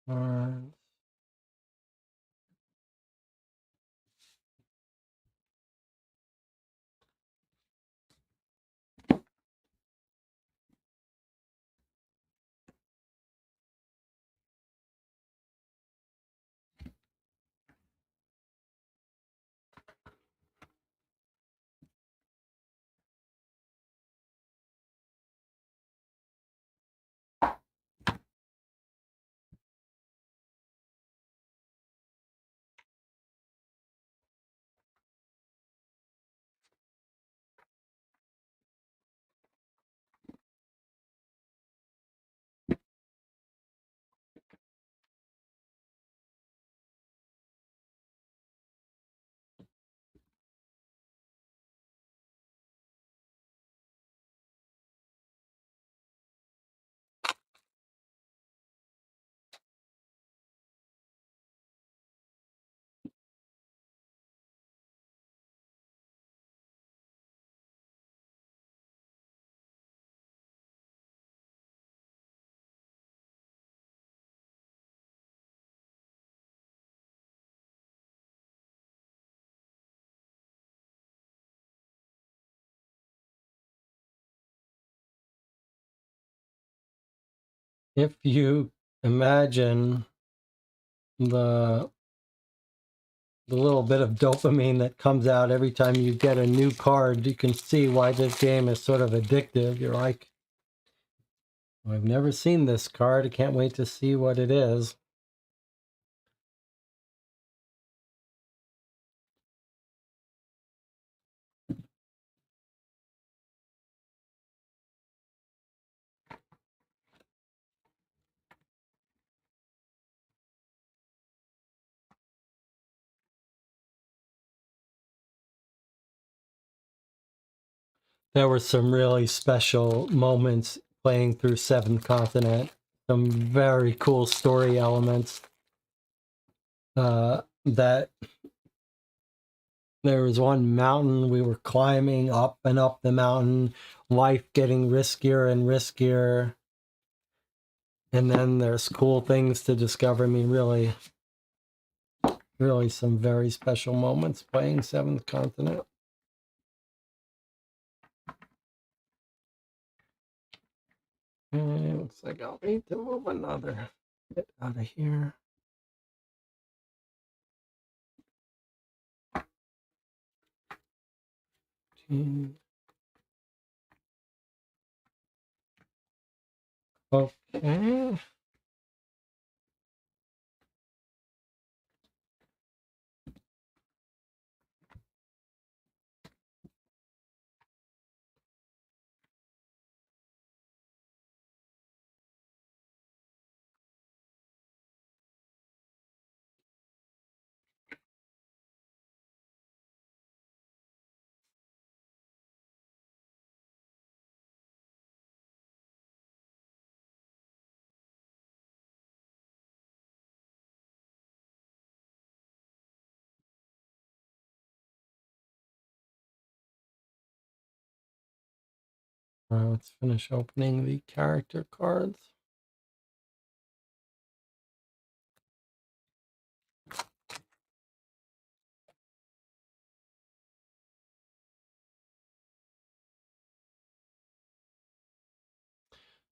4. If you imagine the little bit of dopamine that comes out every time you get a new card, you can see why this game is sort of addictive. You're like, I've never seen this card. I can't wait to see what it is. There were some really special moments playing through Seventh Continent. Some very cool story elements. That there was one mountain we were climbing up and up the mountain, life getting riskier and riskier. And then there's cool things to discover. I mean, really, really some very special moments playing Seventh Continent. And looks like I'll need to move another bit out of here. Okay. Let's finish opening the character cards.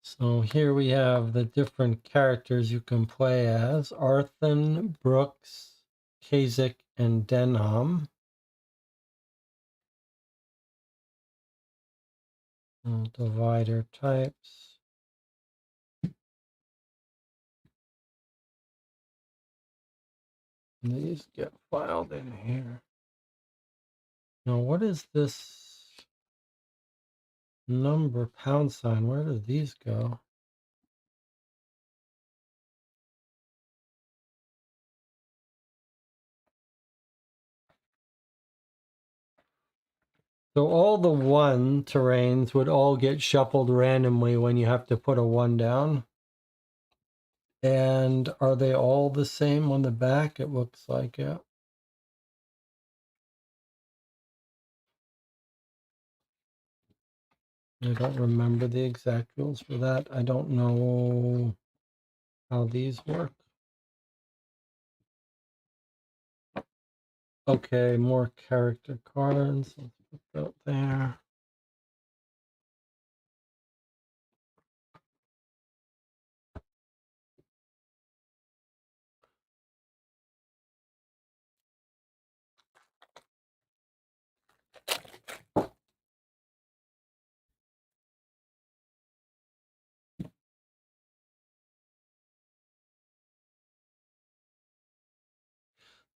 So here we have the different characters you can play as: Arthur, Brooks, Kasich, and Denham. Divider types. And these get filed in here. Now, what is this number £? Where do these go? So all the 1 terrains would all get shuffled randomly when you have to put a 1 down. And are they all the same on the back? It looks like it. I don't remember the exact rules for that. I don't know how these work. Okay, more character cards. Let's put that there.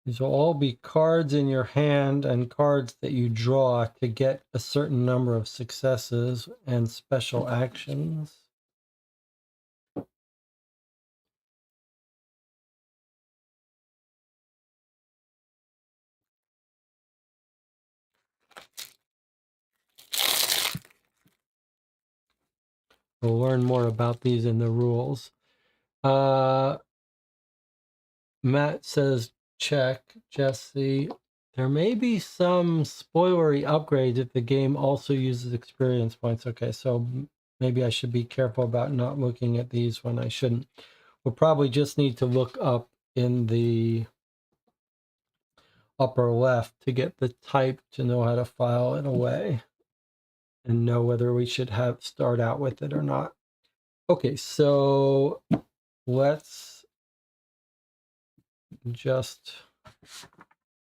These will all be cards in your hand and cards that you draw to get a certain number of successes and special actions. We'll learn more about these in the rules. Matt says, check. Jesse, there may be some spoilery upgrades if the game also uses experience points. Okay, so maybe I should be careful about not looking at these when I shouldn't. We'll probably just need to look up in the upper left to get the type to know how to file it away and know whether we should start out with it or not. Okay, so let's just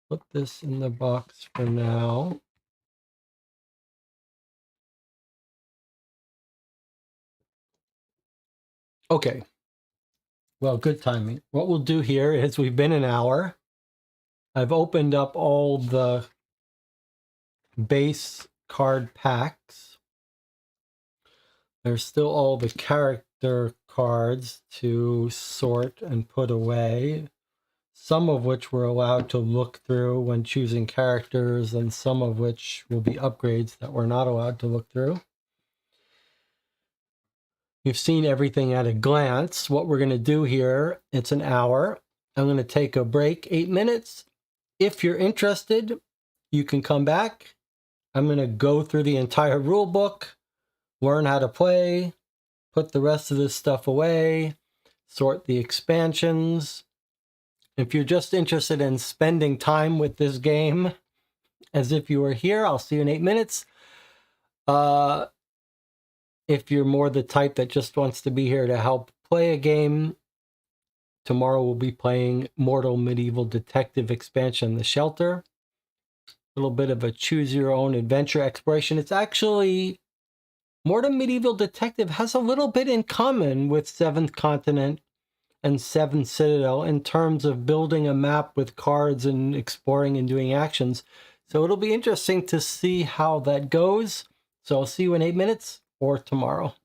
put this in the box for now. Okay. Well, good timing. What we'll do here is we've been an hour. I've opened up all the base card packs. There's still all the character cards to sort and put away, some of which we're allowed to look through when choosing characters, and some of which will be upgrades that we're not allowed to look through. You've seen everything at a glance. What we're going to do here, it's an hour. I'm going to take a break, 8 minutes. If you're interested, you can come back. I'm going to go through the entire rule book, learn how to play, put the rest of this stuff away, sort the expansions. If you're just interested in spending time with this game as if you were here, I'll see you in 8 minutes. If you're more the type that just wants to be here to help play a game, tomorrow we'll be playing Mortal Medieval Detective Expansion, The Shelter. A little bit of a choose your own adventure exploration. It's actually, Mortal Medieval Detective has a little bit in common with Seventh Continent and Seventh Citadel in terms of building a map with cards and exploring and doing actions. So it'll be interesting to see how that goes. So I'll see you in 8 minutes or tomorrow.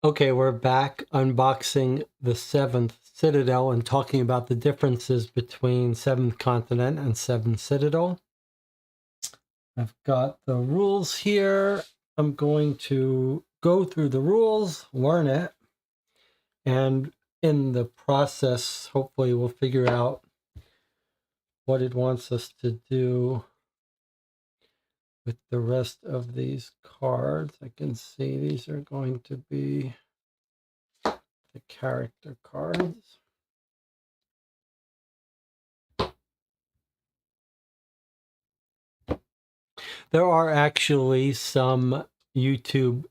Okay, we're back unboxing the 7th Citadel and talking about the differences between 7th Continent and 7th Citadel. I've got the rules here. I'm going to go through the rules, learn it, and in the process, hopefully we'll figure out what it wants us to do with the rest of these cards. I can see these are going to be the character cards. There are actually some YouTube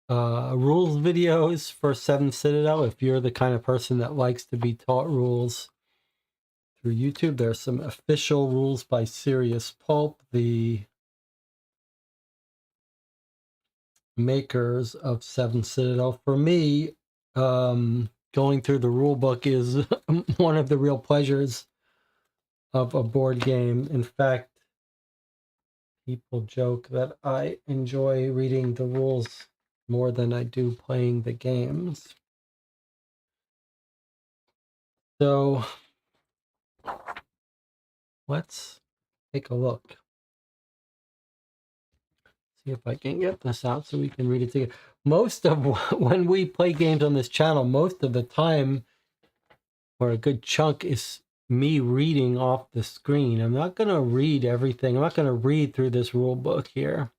rules videos for 7th Citadel. If you're the kind of person that likes to be taught rules through YouTube, there's some official rules by Serious Pulp, the makers of 7th Citadel. For me, going through the rule book is one of the real pleasures of a board game. In fact, people joke that I enjoy reading the rules more than I do playing the games. So let's take a look. See if I can get this out so we can read it together. Most of when we play games on this channel, most of the time, or a good chunk, is me reading off the screen. I'm not going to read everything. I'm not going to read through this rule book here,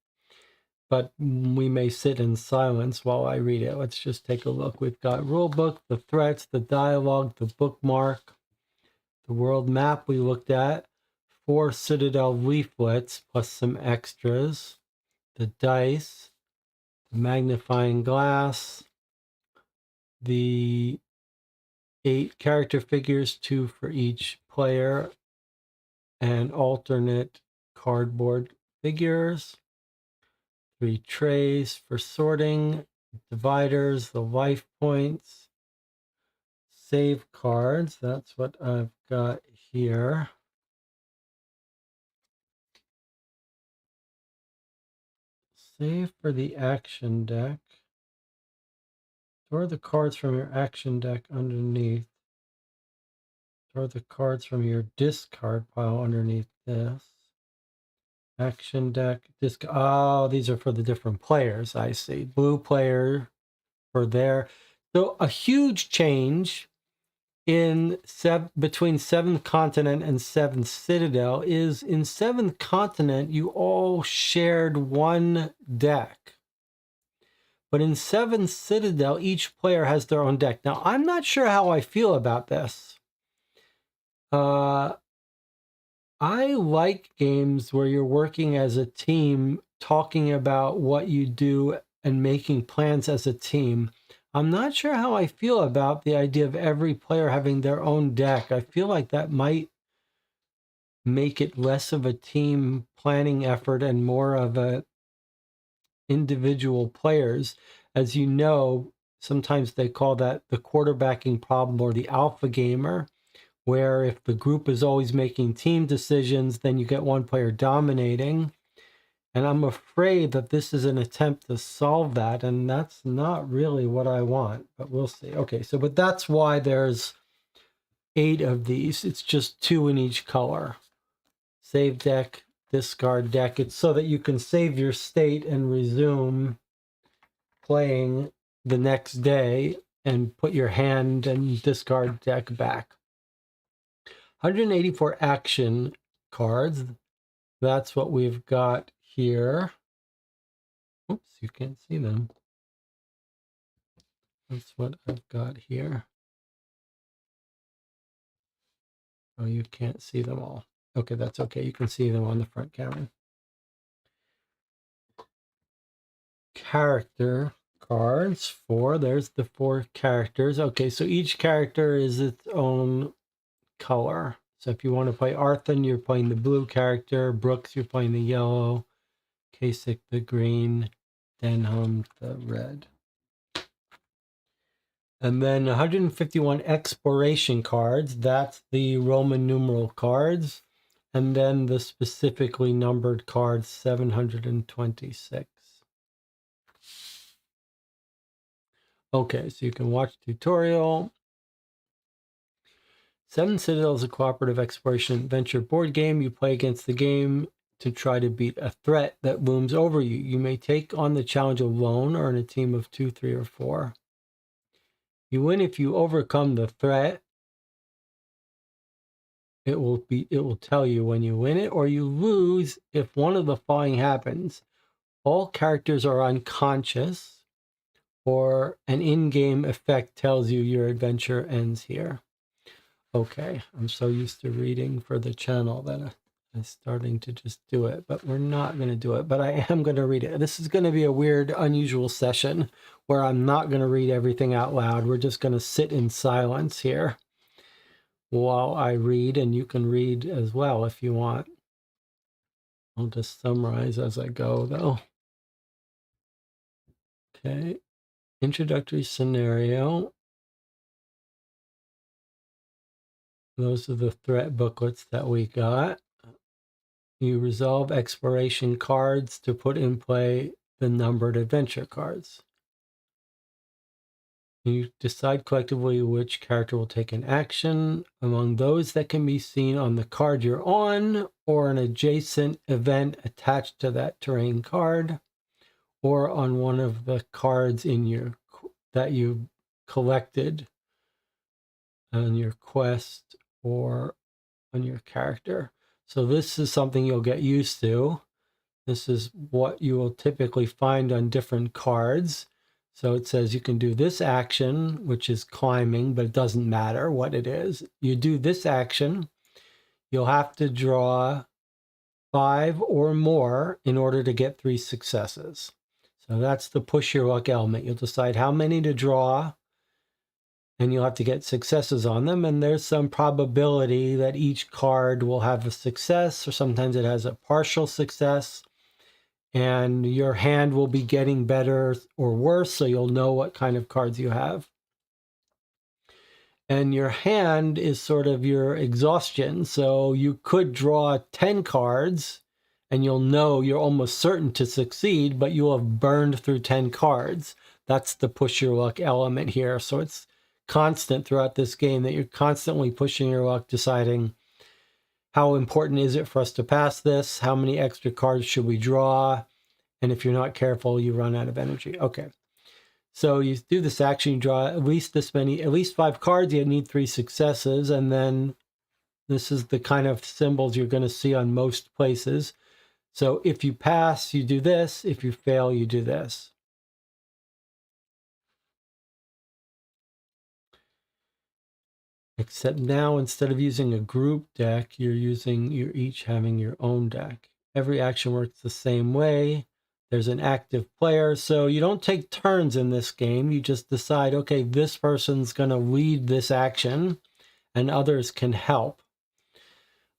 but we may sit in silence while I read it. Let's just take a look. We've got rule book, the threats, the dialogue, the bookmark, the world map we looked at, 4 Citadel leaflets plus some extras, the dice, the magnifying glass, the 8 character figures, 2 for each player, and alternate cardboard figures, 3 trays for sorting, dividers, the life points, save cards. That's what I've got here. Save for the action deck. Store the cards from your action deck underneath. Store the cards from your discard pile underneath this. Action deck, disc. Oh, these are for the different players. I see. Blue player for there. So a huge change in between 7th Continent and 7th Citadel is in 7th Continent, you all shared one deck. But in 7th Citadel, each player has their own deck. Now, I'm not sure how I feel about this. I like games where you're working as a team, talking about what you do and making plans as a team. I'm not sure how I feel about the idea of every player having their own deck. I feel like that might make it less of a team planning effort and more of a individual players. As you know, sometimes they call that the quarterbacking problem or the alpha gamer, where if the group is always making team decisions, then you get one player dominating. And I'm afraid that this is an attempt to solve that, and that's not really what I want, but we'll see. Okay, so but that's why there's 8 of these. It's just 2 in each color. Save deck, discard deck. It's so that you can save your state and resume playing the next day and put your hand and discard deck back. 184 action cards. That's what we've got here. Oops, you can't see them. That's what I've got here. Oh, you can't see them all. Okay, that's okay. You can see them on the front camera. Character cards, 4. There's the 4 characters. Okay, so each character is its own color. So if you want to play Arthur, you're playing the blue character. Brooks, you're playing the yellow. Kasich, the green. Denham, the red. And then 151 exploration cards. That's the Roman numeral cards. And then the specifically numbered cards, 726. Okay, so you can watch tutorial. Seven Citadel is a cooperative exploration adventure board game. You play against the game to try to beat a threat that looms over you. You may take on the challenge alone or in a team of 2, 3, or 4. You win if you overcome the threat. It will tell you when you win it, or you lose if one of the following happens. All characters are unconscious, or an in-game effect tells you your adventure ends here. Okay, I'm so used to reading for the channel that I'm starting to just do it, but we're not going to do it, but I am going to read it. This is going to be a weird, unusual session where I'm not going to read everything out loud. We're just going to sit in silence here while I read, and you can read as well if you want. I'll just summarize as I go, though. Okay, introductory scenario. Those are the threat booklets that we got. You resolve exploration cards to put in play the numbered adventure cards. You decide collectively which character will take an action among those that can be seen on the card you're on, or an adjacent event attached to that terrain card, or on one of the cards in your that you collected on your quest or on your character. So this is something you'll get used to. This is what you will typically find on different cards. So it says you can do this action, which is climbing, but it doesn't matter what it is. You do this action, you'll have to draw 5 or more in order to get 3 successes. So that's the push your luck element. You'll decide how many to draw, and you'll have to get successes on them. And there's some probability that each card will have a success, or sometimes it has a partial success. And your hand will be getting better or worse, so you'll know what kind of cards you have. And your hand is sort of your exhaustion. So you could draw 10 cards, and you'll know you're almost certain to succeed, but you'll have burned through 10 cards. That's the push your luck element here. So it's constant throughout this game that you're constantly pushing your luck, deciding how important is it for us to pass this? How many extra cards should we draw? And if you're not careful, you run out of energy. Okay. So you do this action, you draw at least 5 cards, you need 3 successes, and then this is the kind of symbols you're going to see on most places. So if you pass, you do this. If you fail, you do this. Except now, instead of using a group deck, you're each having your own deck. Every action works the same way. There's an active player, so you don't take turns in this game. You just decide, okay, this person's going to lead this action, and others can help.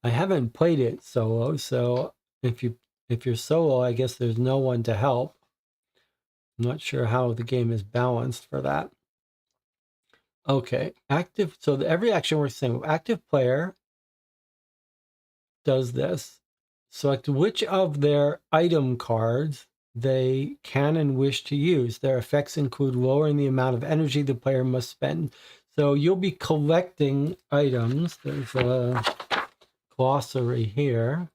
I haven't played it solo, so if you're solo, I guess there's no one to help. I'm not sure how the game is balanced for that. Okay, active. So every action works the same. Active player does this. Select which of their item cards they can and wish to use. Their effects include lowering the amount of energy the player must spend. So you'll be collecting items. There's a glossary here.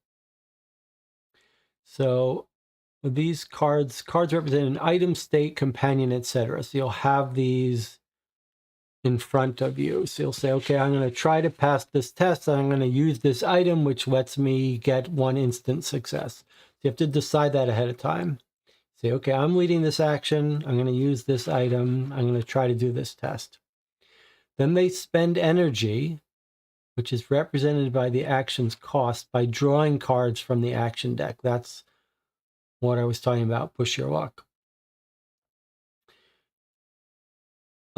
So these cards represent an item, state, companion, etc. So you'll have these in front of you. So you'll say, okay, I'm going to try to pass this test, and I'm going to use this item, which lets me get 1 instant success. So you have to decide that ahead of time. Say, okay, I'm leading this action. I'm going to use this item. I'm going to try to do this test. Then they spend energy, which is represented by the action's cost, by drawing cards from the action deck. That's what I was talking about, push your luck.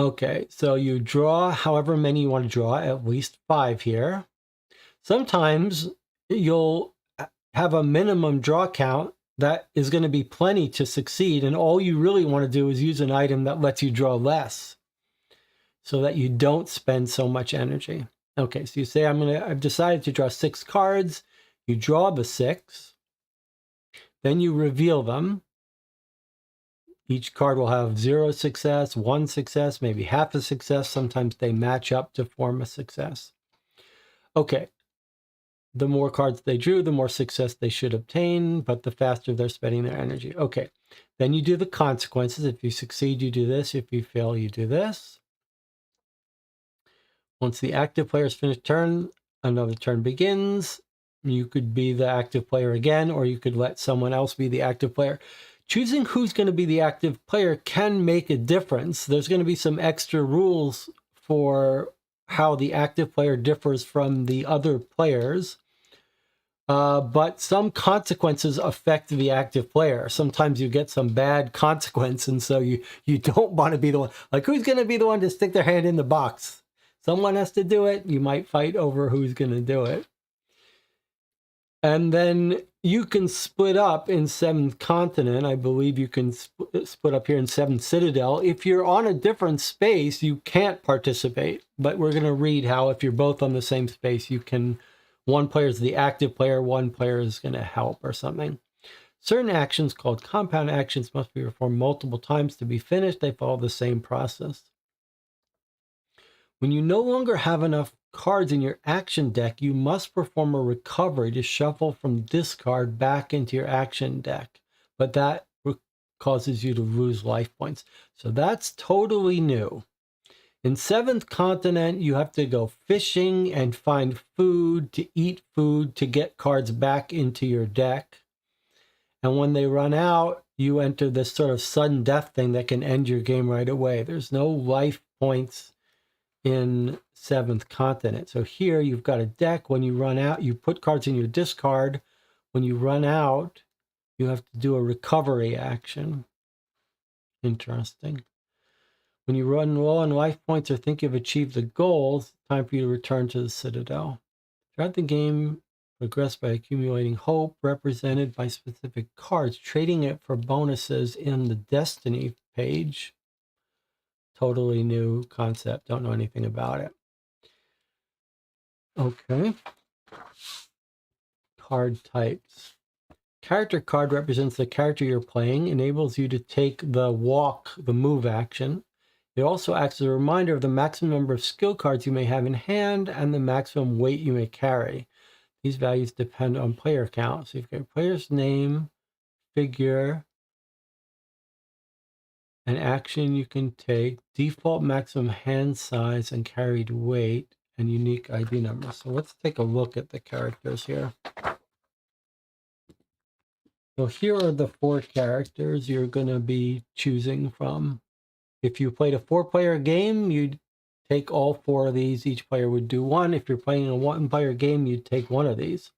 Okay, so you draw however many you want to draw, at least 5 here. Sometimes you'll have a minimum draw count that is going to be plenty to succeed, and all you really want to do is use an item that lets you draw less so that you don't spend so much energy. Okay, so you say, I've decided to draw 6 cards. You draw the 6, then you reveal them. Each card will have 0 success, 1 success, maybe half a success. Sometimes they match up to form a success. Okay. The more cards they drew, the more success they should obtain, but the faster they're spending their energy. Okay. Then you do the consequences. If you succeed, you do this. If you fail, you do this. Once the active player's finished turn, another turn begins. You could be the active player again, or you could let someone else be the active player. Choosing who's going to be the active player can make a difference. There's going to be some extra rules for how the active player differs from the other players. But some consequences affect the active player. Sometimes you get some bad consequence, and so you don't want to be the one. Like, who's going to be the one to stick their hand in the box? Someone has to do it. You might fight over who's going to do it. And then you can split up in 7th Continent. I believe you can split up here in 7th Citadel. If you're on a different space, you can't participate. But we're going to read how if you're both on the same space, you can... One player is the active player, one player is going to help or something. Certain actions called compound actions must be performed multiple times to be finished. They follow the same process. When you no longer have enough cards in your action deck, you must perform a recovery to shuffle from discard back into your action deck. But that causes you to lose life points. So that's totally new. In 7th Continent, you have to go fishing and find food, to eat food, to get cards back into your deck. And when they run out, you enter this sort of sudden death thing that can end your game right away. There's no life points in 7th Continent. So here you've got a deck. When you run out, you put cards in your discard. When you run out, you have to do a recovery action. Interesting. When you run low on life points or think you've achieved the goals, time for you to return to the Citadel. Throughout the game, progress by accumulating hope represented by specific cards, trading it for bonuses in the Destiny page. Totally new concept. Don't know anything about it. Okay. Card types. Character card represents the character you're playing, enables you to take the walk, the move action. It also acts as a reminder of the maximum number of skill cards you may have in hand and the maximum weight you may carry. These values depend on player count. So you've got a player's name, figure, an action you can take, default maximum hand size and carried weight, and unique ID number. So let's take a look at the characters here. So here are the 4 characters you're going to be choosing from. If you played a 4-player game, you'd take all 4 of these. Each player would do 1. If you're playing a 1-player game, you'd take 1 of these.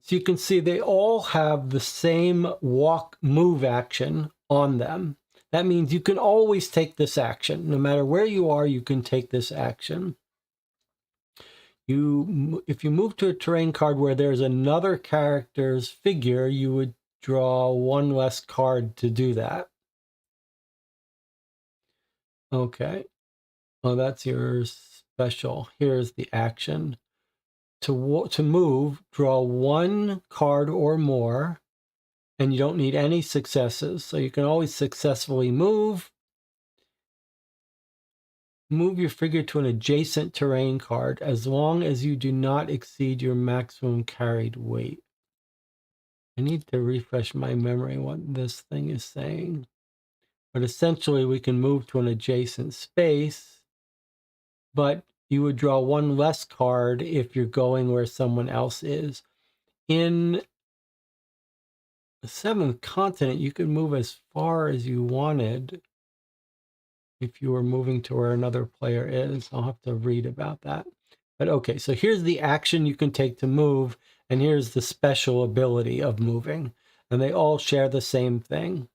So you can see they all have the same walk move action on them. That means you can always take this action. No matter where you are, you can take this action. If you move to a terrain card where there's another character's figure, you would draw 1 less card to do that. Okay. Oh, that's your special. Here's the action. To move, draw 1 card or more, and you don't need any successes. So you can always successfully move. Move your figure to an adjacent terrain card as long as you do not exceed your maximum carried weight. I need to refresh my memory what this thing is saying. But essentially, we can move to an adjacent space, but you would draw 1 less card if you're going where someone else is. In the 7th Continent, you could move as far as you wanted if you were moving to where another player is. I'll have to read about that. But okay, so here's the action you can take to move, and here's the special ability of moving. And they all share the same thing.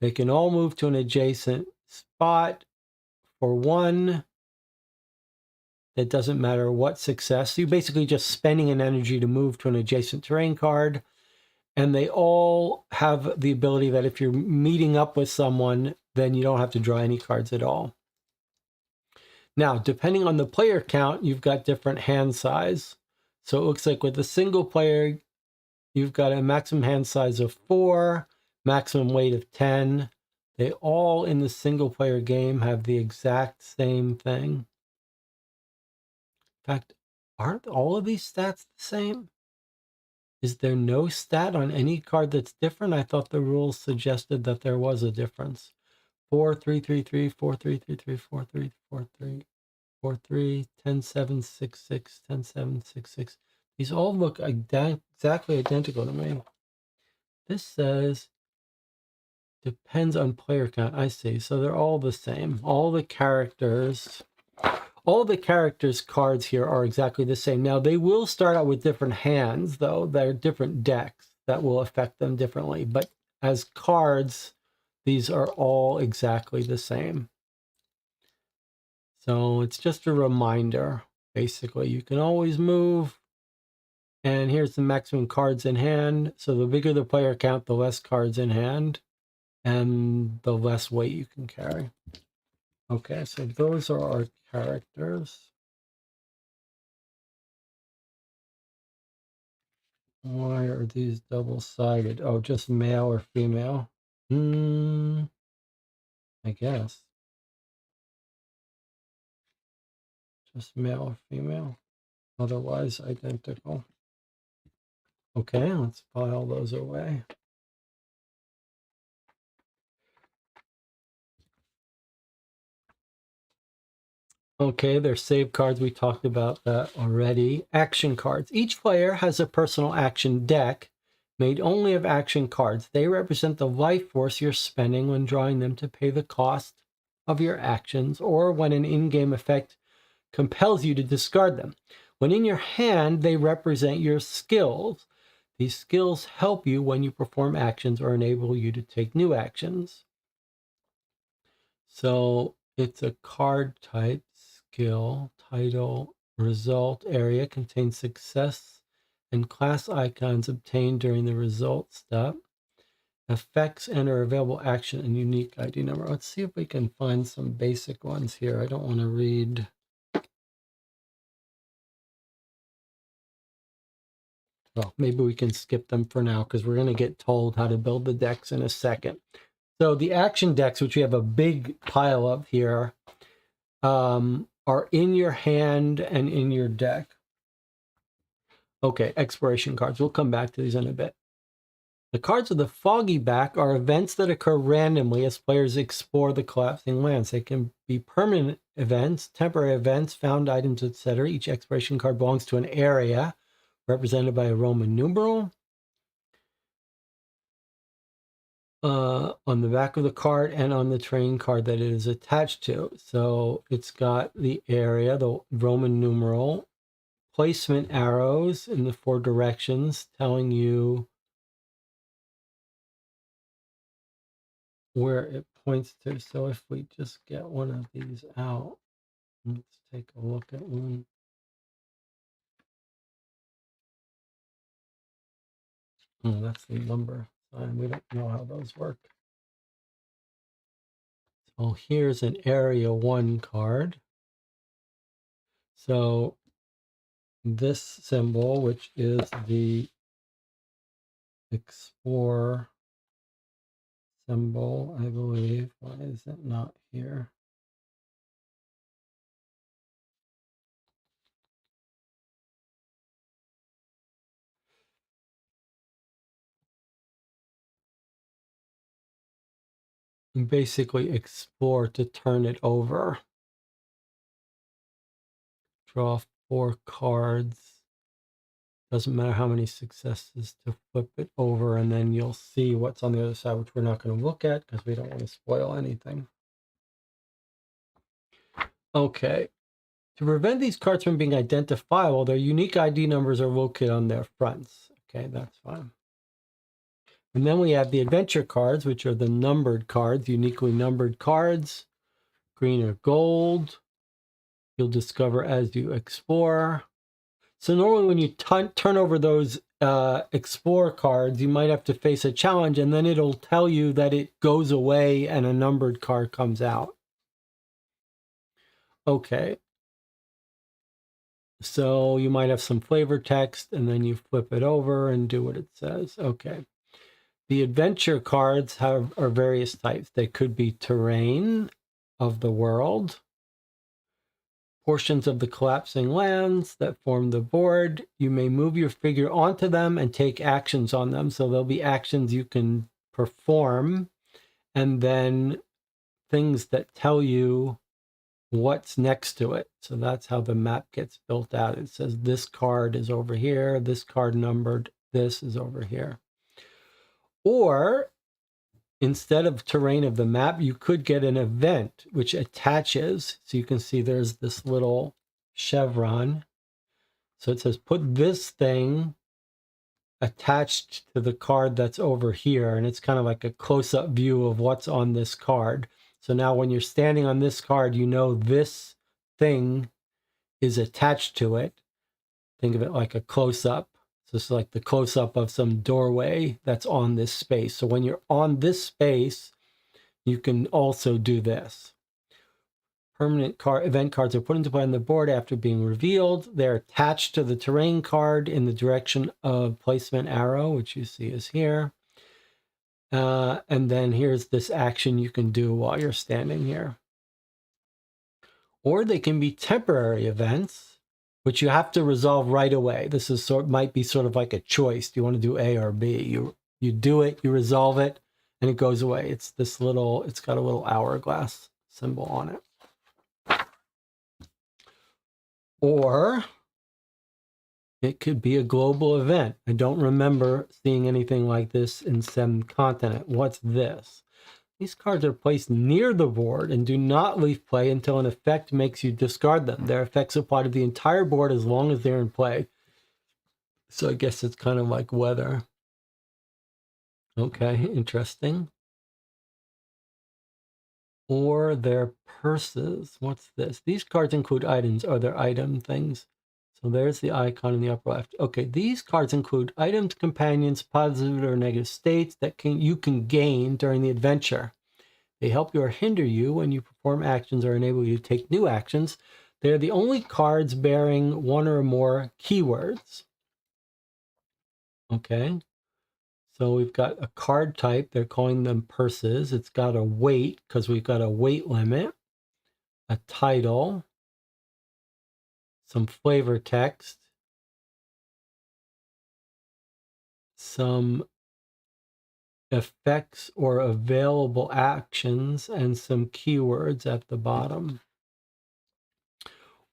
They can all move to an adjacent spot for 1. It doesn't matter what success. You're basically just spending an energy to move to an adjacent terrain card. And they all have the ability that if you're meeting up with someone, then you don't have to draw any cards at all. Now, depending on the player count, you've got different hand size. So it looks like with a single player, you've got a maximum hand size of 4. maximum weight of 10. They all in the single player game have the exact same thing. In fact, aren't all of these stats the same? Is there no stat on any card that's different? I thought the rules suggested that there was a difference. 4-3-3-3, 4-3-3-3, 4-3-4-3, 4-3, 10-7, 6-6, 10-7, 6-6. These all look exactly identical to me. This says depends on player count. I see. So they're all the same. All the characters cards here are exactly the same. Now they will start out with different hands, though. They're different decks that will affect them differently. But as cards, these are all exactly the same. So it's just a reminder. Basically, you can always move. And here's the maximum cards in hand. So the bigger the player count, the less cards in hand, and the less weight you can carry. Okay, so those are our characters. Why are these double-sided? Oh, just male or female? I guess. Just male or female. Otherwise identical. Okay, let's file those away. Okay, they're save cards. We talked about that already. Action cards. Each player has a personal action deck made only of action cards. They represent the life force you're spending when drawing them to pay the cost of your actions or when an in-game effect compels you to discard them. When in your hand, they represent your skills. These skills help you when you perform actions or enable you to take new actions. So it's a card type, skill, title, result area contains success and class icons obtained during the result step. Effects enter available action and unique ID number. Let's see if we can find some basic ones here. I don't want to read. Well, maybe we can skip them for now because we're going to get told how to build the decks in a second. So the action decks, which we have a big pile of here, are in your hand and in your deck. Okay, exploration cards. We'll come back to these in a bit. The cards with the foggy back are events that occur randomly as players explore the collapsing lands. They can be permanent events, temporary events, found items, etc. Each exploration card belongs to an area represented by a Roman numeral. On the back of the card and on the train card that it is attached to. So it's got the area, the Roman numeral, placement arrows in the 4 directions telling you where it points to. So if we just get one of these out, let's take a look at one. Oh, that's the number sign. We don't know how those work. So here's an area 1 card. So this symbol, which is the explore symbol, I believe. Why is it not here? You basically explore to turn it over. Draw 4 cards. Doesn't matter how many successes to flip it over, and then you'll see what's on the other side, which we're not going to look at because we don't want to spoil anything. Okay. To prevent these cards from being identifiable, their unique ID numbers are located on their fronts. Okay, that's fine. And then we have the adventure cards, which are the numbered cards, uniquely numbered cards, green or gold. You'll discover as you explore. So normally when you turn over those explore cards, you might have to face a challenge, and then it'll tell you that it goes away and a numbered card comes out. Okay. So you might have some flavor text, and then you flip it over and do what it says. Okay. The adventure cards are various types. They could be terrain of the world, portions of the collapsing lands that form the board. You may move your figure onto them and take actions on them. So there'll be actions you can perform, and then things that tell you what's next to it. So that's how the map gets built out. It says this card is over here, this card numbered, this is over here. Or instead of terrain of the map, you could get an event which attaches. So you can see there's this little chevron. So it says put this thing attached to the card that's over here. And it's kind of like a close-up view of what's on this card. So now when you're standing on this card, you know this thing is attached to it. Think of it like a close-up. So it's like the close-up of some doorway that's on this space. So when you're on this space, you can also do this. Permanent event cards are put into play on the board after being revealed. They're attached to the terrain card in the direction of placement arrow, which you see is here. And then here's this action you can do while you're standing here. Or they can be temporary events, which you have to resolve right away. This is might be sort of like a choice. Do you want to do A or B? You do it, you resolve it, and it goes away. It's this little, it's got a little hourglass symbol on it. Or it could be a global event. I don't remember seeing anything like this in some continent. What's this? These cards are placed near the board and do not leave play until an effect makes you discard them. Their effects apply to the entire board as long as they're in play. So I guess it's kind of like weather. Okay, interesting. Or their purses. What's this? These cards include items. Are there item things? So there's the icon in the upper left. Okay, these cards include items, companions, positive or negative states that you can gain during the adventure. They help you or hinder you when you perform actions or enable you to take new actions. They're the only cards bearing one or more keywords. Okay, so we've got a card type. They're calling them purses. It's got a weight because we've got a weight limit, a title, some flavor text, some effects or available actions, and some keywords at the bottom.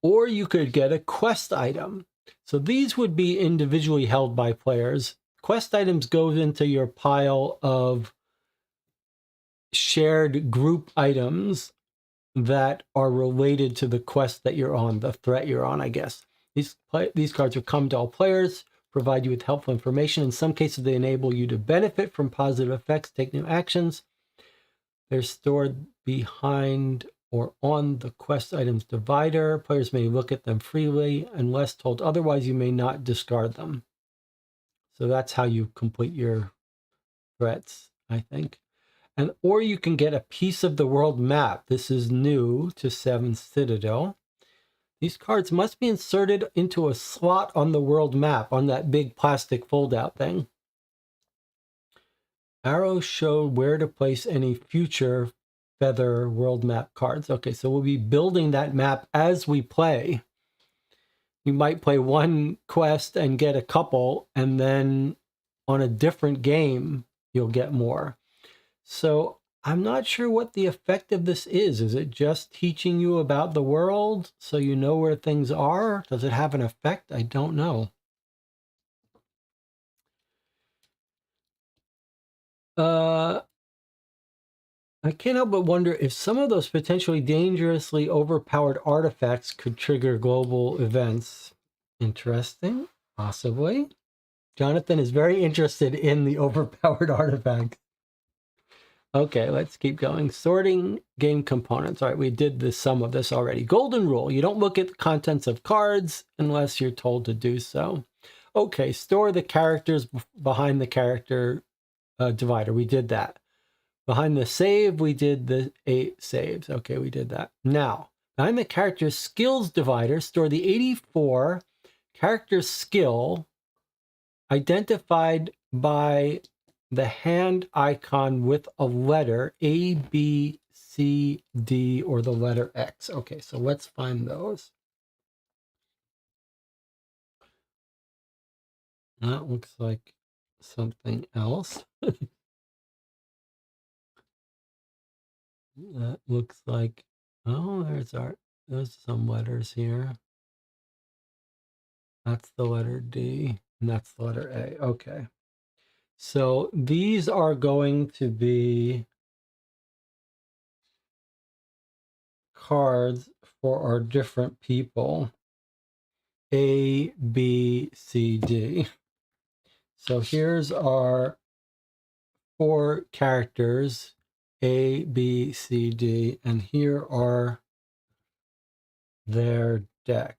Or you could get a quest item. So these would be individually held by players. Quest items goes into your pile of shared group items that are related to the quest that you're on, the threat you're on, I guess. These cards will come to all players, provide you with helpful information. In some cases, they enable you to benefit from positive effects, take new actions. They're stored behind or on the quest items divider. Players may look at them freely. Unless told otherwise, you may not discard them. So that's how you complete your threats, I think. Or you can get a piece of the world map. This is new to 7 Citadel. These cards must be inserted into a slot on the world map, on that big plastic fold-out thing. Arrows show where to place any future feather world map cards. Okay, so we'll be building that map as we play. You might play one quest and get a couple, and then on a different game, you'll get more. So I'm not sure what the effect of this is. Is it just teaching you about the world so you know where things are? Does it have an effect? I don't know. I can't help but wonder if some of those potentially dangerously overpowered artifacts could trigger global events. Interesting, possibly. Jonathan is very interested in the overpowered artifact. Okay, let's keep going. Sorting game components. All right, we did some of this already. Golden rule. You don't look at the contents of cards unless you're told to do so. Okay, store the characters behind the character divider. We did that. Behind the save, we did the 8 saves. Okay, we did that. Now, behind the character skills divider, store the 84 character skill identified by the hand icon with a letter A, B, C, D, or the letter X. Okay, so let's find those. That looks like something else. That looks like, oh, there's some letters here. That's the letter D, and that's the letter A. Okay. So these are going to be cards for our different people. A, B, C, D. So here's our 4 characters, A, B, C, D, and here are their decks.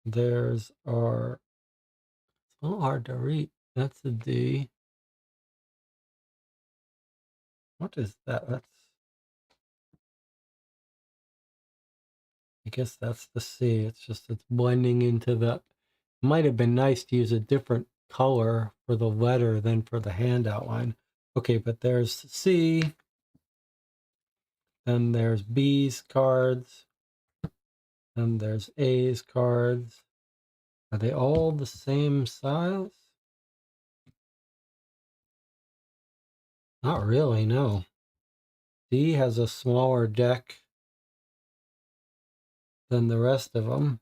There's our, it's a little hard to read. That's a D. What is that? I guess that's the C. It's just, it's blending into the, might have been nice to use a different color for the letter than for the hand outline. Okay, but there's C, then there's B's cards, then there's A's cards. Are they all the same size? Not really, no. D has a smaller deck than the rest of them.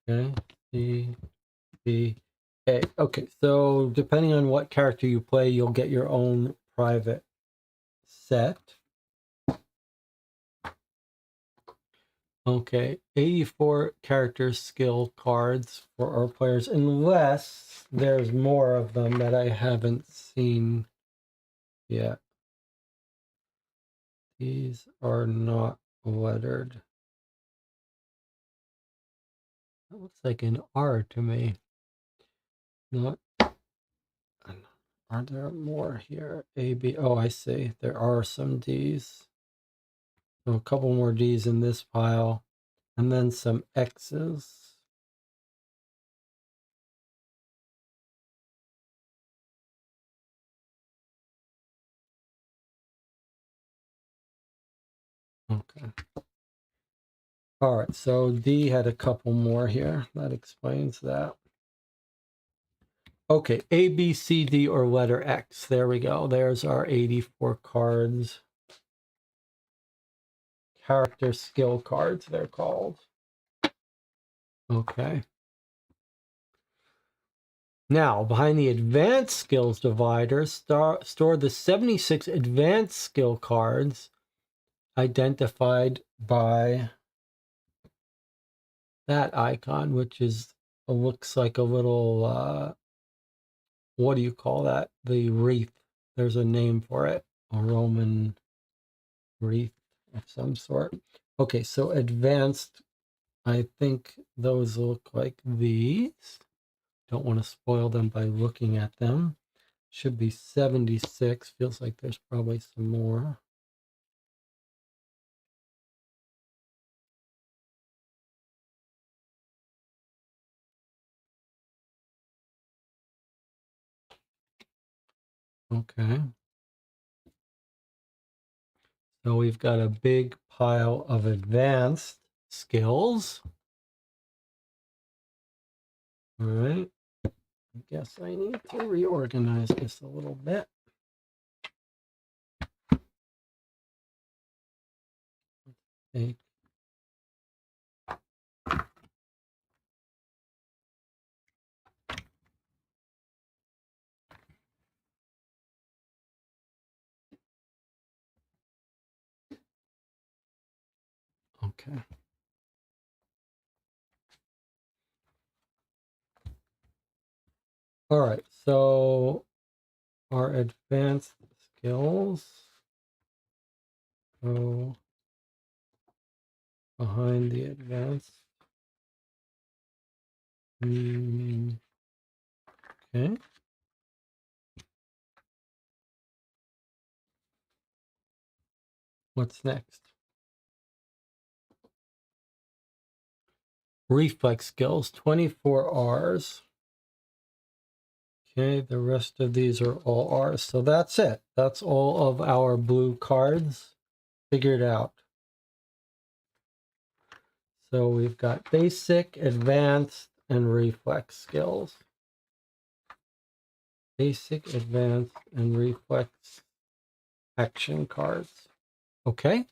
Okay, C, B, A. Okay, so depending on what character you play, you'll get your own private set. Okay, 84 character skill cards for our players, unless there's more of them that I haven't seen yet. These are not lettered. That looks like an R to me. Not. Are there more here? A, B. Oh, I see. There are some D's. So a couple more D's in this pile, and then some X's. Okay. All right, so D had a couple more here. That explains that. Okay, A, B, C, D, or letter X. There we go. There's our 84 cards. Character skill cards, they're called. Okay. Now, behind the advanced skills divider, store the 76 advanced skill cards identified by that icon, which is looks like a little, what do you call that? The wreath. There's a name for it. A Roman wreath of some sort. Okay, so advanced, I think those look like these. Don't want to spoil them by looking at them. Should be 76. Feels like there's probably some more. Okay. So we've got a big pile of advanced skills. All right. I guess I need to reorganize this a little bit. Okay. Okay. All right. So our advanced skills go behind the advanced. Okay. What's next? Reflex skills, 24 R's. Okay, the rest of these are all R's. So that's it. That's all of our blue cards figured out. So we've got basic, advanced, and reflex skills. Basic, advanced, and reflex action cards. Okay.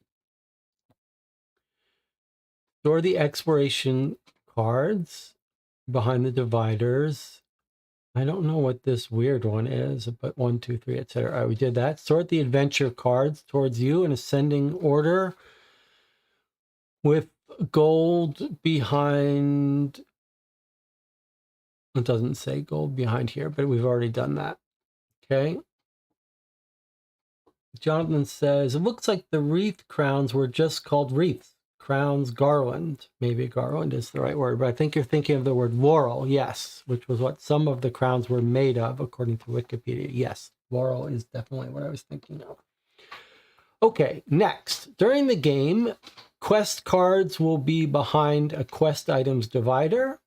Store the exploration cards behind the dividers. I don't know what this weird one is, but 1, 2, 3, etc. All right, we did that. Sort the adventure cards towards you in ascending order with gold behind. It doesn't say gold behind here, but we've already done that. Okay. Jonathan says, it looks like the wreath crowns were just called wreaths. Crowns, garland. Maybe garland is the right word, but I think you're thinking of the word laurel, yes, which was what some of the crowns were made of, according to Wikipedia. Yes, laurel is definitely what I was thinking of. Okay, next. During the game, quest cards will be behind a quest items divider.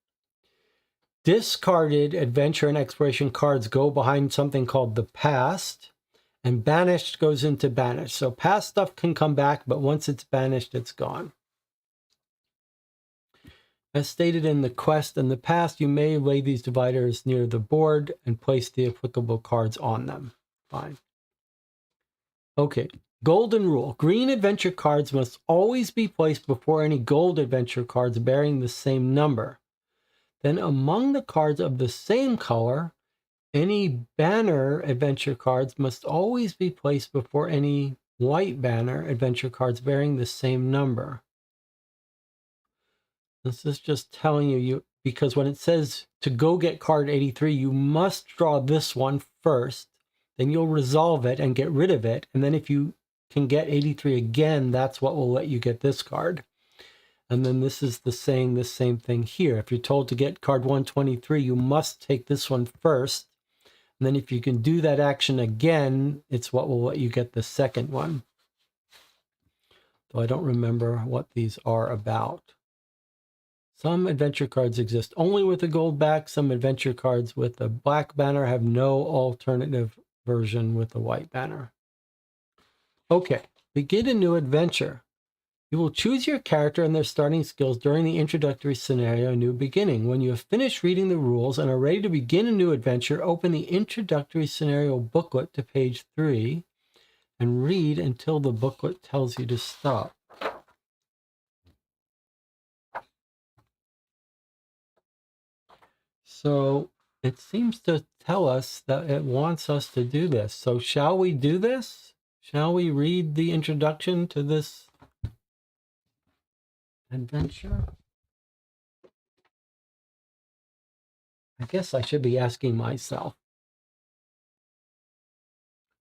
Discarded adventure and exploration cards go behind something called the past. And banished goes into banished. So past stuff can come back, but once it's banished, it's gone. As stated in the quest in the past, you may lay these dividers near the board and place the applicable cards on them. Fine. Okay, golden rule. Green adventure cards must always be placed before any gold adventure cards bearing the same number. Then among the cards of the same color, any banner adventure cards must always be placed before any white banner adventure cards bearing the same number. This is just telling you, because when it says to go get card 83, you must draw this one first, then you'll resolve it and get rid of it. And then if you can get 83 again, that's what will let you get this card. And then this is saying the same thing here. If you're told to get card 123, you must take this one first. And then if you can do that action again, it's what will let you get the second one. Though I don't remember what these are about. Some adventure cards exist only with a gold back. Some adventure cards with a black banner have no alternative version with a white banner. Okay, begin a new adventure. You will choose your character and their starting skills during the introductory scenario New Beginning. When you have finished reading the rules and are ready to begin a new adventure, open the introductory scenario booklet to page 3 and read until the booklet tells you to stop. So it seems to tell us that it wants us to do this. So shall we do this? Shall we read the introduction to this adventure? I guess I should be asking myself.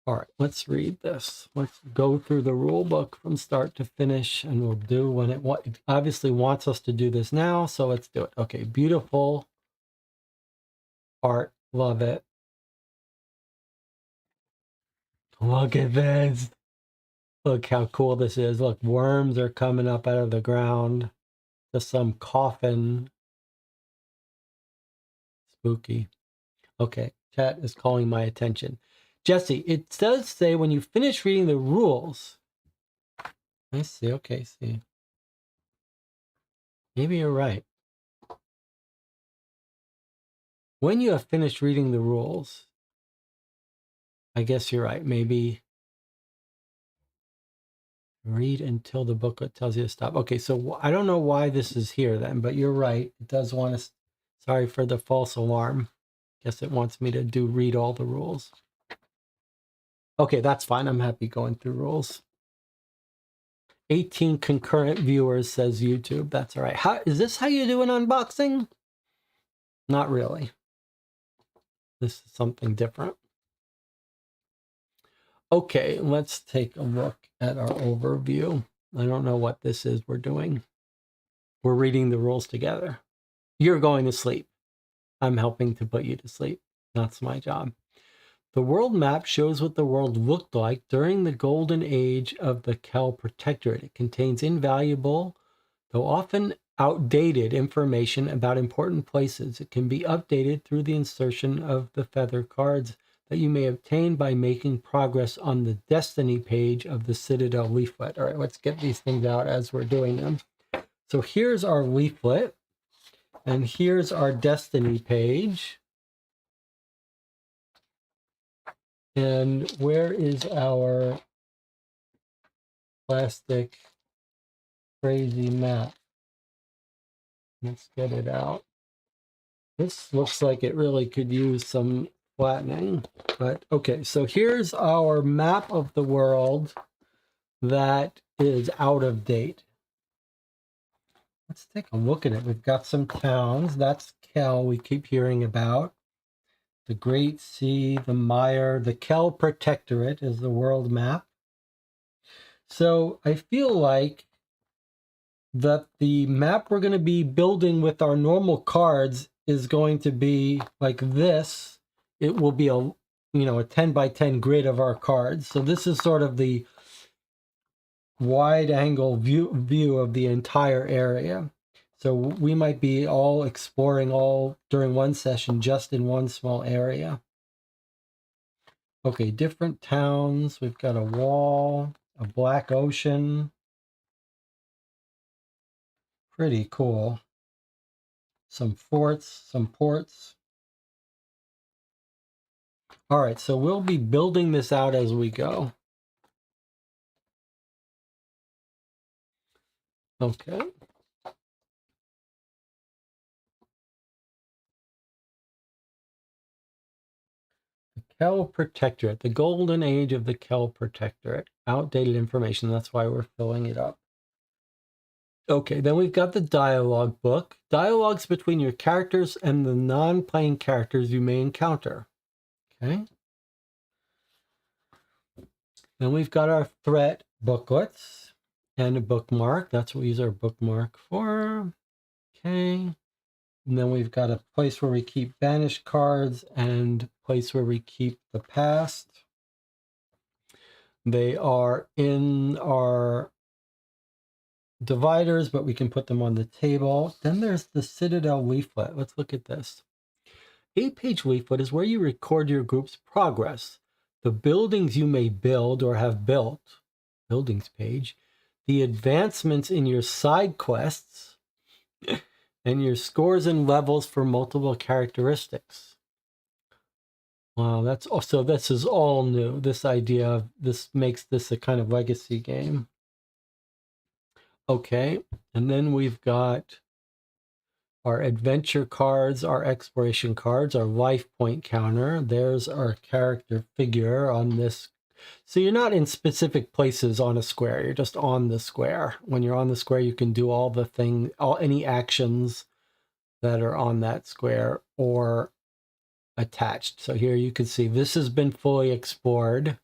All right, let's read this. Let's go through the rule book from start to finish, and we'll do when it obviously wants us to do this now, so let's do it. Okay, beautiful art, love it. Look at this. Look how cool this is. Look, worms are coming up out of the ground. Just some coffin. Spooky. Okay, chat is calling my attention. Jesse, it does say when you finish reading the rules. I see, okay, see. Maybe you're right. When you have finished reading the rules, I guess you're right. Maybe read until the booklet tells you to stop. Okay, so I don't know why this is here then, but you're right. It does want us. Sorry for the false alarm. Guess it wants me to read all the rules. Okay, that's fine. I'm happy going through rules. 18 concurrent viewers, says YouTube. That's all right. Is this how you do an unboxing? Not really. This is something different. Okay, let's take a look at our overview. I don't know what this is we're doing. We're reading the rules together. You're going to sleep. I'm helping to put you to sleep. That's my job. The world map shows what the world looked like during the golden age of the Kel Protectorate. It contains invaluable, though often outdated information about important places. It can be updated through the insertion of the feather cards that you may obtain by making progress on the Destiny page of the Citadel leaflet. All right, let's get these things out as we're doing them. So here's our leaflet, and here's our Destiny page. And where is our plastic crazy map? Let's get it out. This looks like it really could use some flattening, but okay. So here's our map of the world that is out of date. Let's take a look at it. We've got some towns. That's Kel we keep hearing about. The Great Sea, the Mire, the Kel Protectorate is the world map. So I feel like that the map we're going to be building with our normal cards is going to be like this. It will be a 10 by 10 grid of our cards. So this is sort of the wide angle view of the entire area. So we might be all exploring all during one session just in one small area. Okay, different towns. We've got a wall, a black ocean. Pretty cool. Some forts, some ports. All right, so we'll be building this out as we go. Okay. The Kel Protectorate, the golden age of the Kel Protectorate. Outdated information, that's why we're filling it up. Okay, then we've got the dialogue book. Dialogues between your characters and the non-playing characters you may encounter. Okay. Then we've got our threat booklets and a bookmark. That's what we use our bookmark for. Okay. And then we've got a place where we keep banished cards and a place where we keep the past. They are in our dividers, but we can put them on the table. Then there's the Citadel leaflet. Let's look at this. 8-page leaflet is where you record your group's progress, the buildings you may build or have built, buildings page, the advancements in your side quests, and your scores and levels for multiple characteristics. Wow, that's also, this is all new. This idea of this makes this a kind of legacy game. Okay, and then we've got our adventure cards, our exploration cards, our life point counter. There's our character figure on this. So you're not in specific places on a square. You're just on the square. When you're on the square, you can do all the thing, any actions that are on that square or attached. So here you can see this has been fully explored.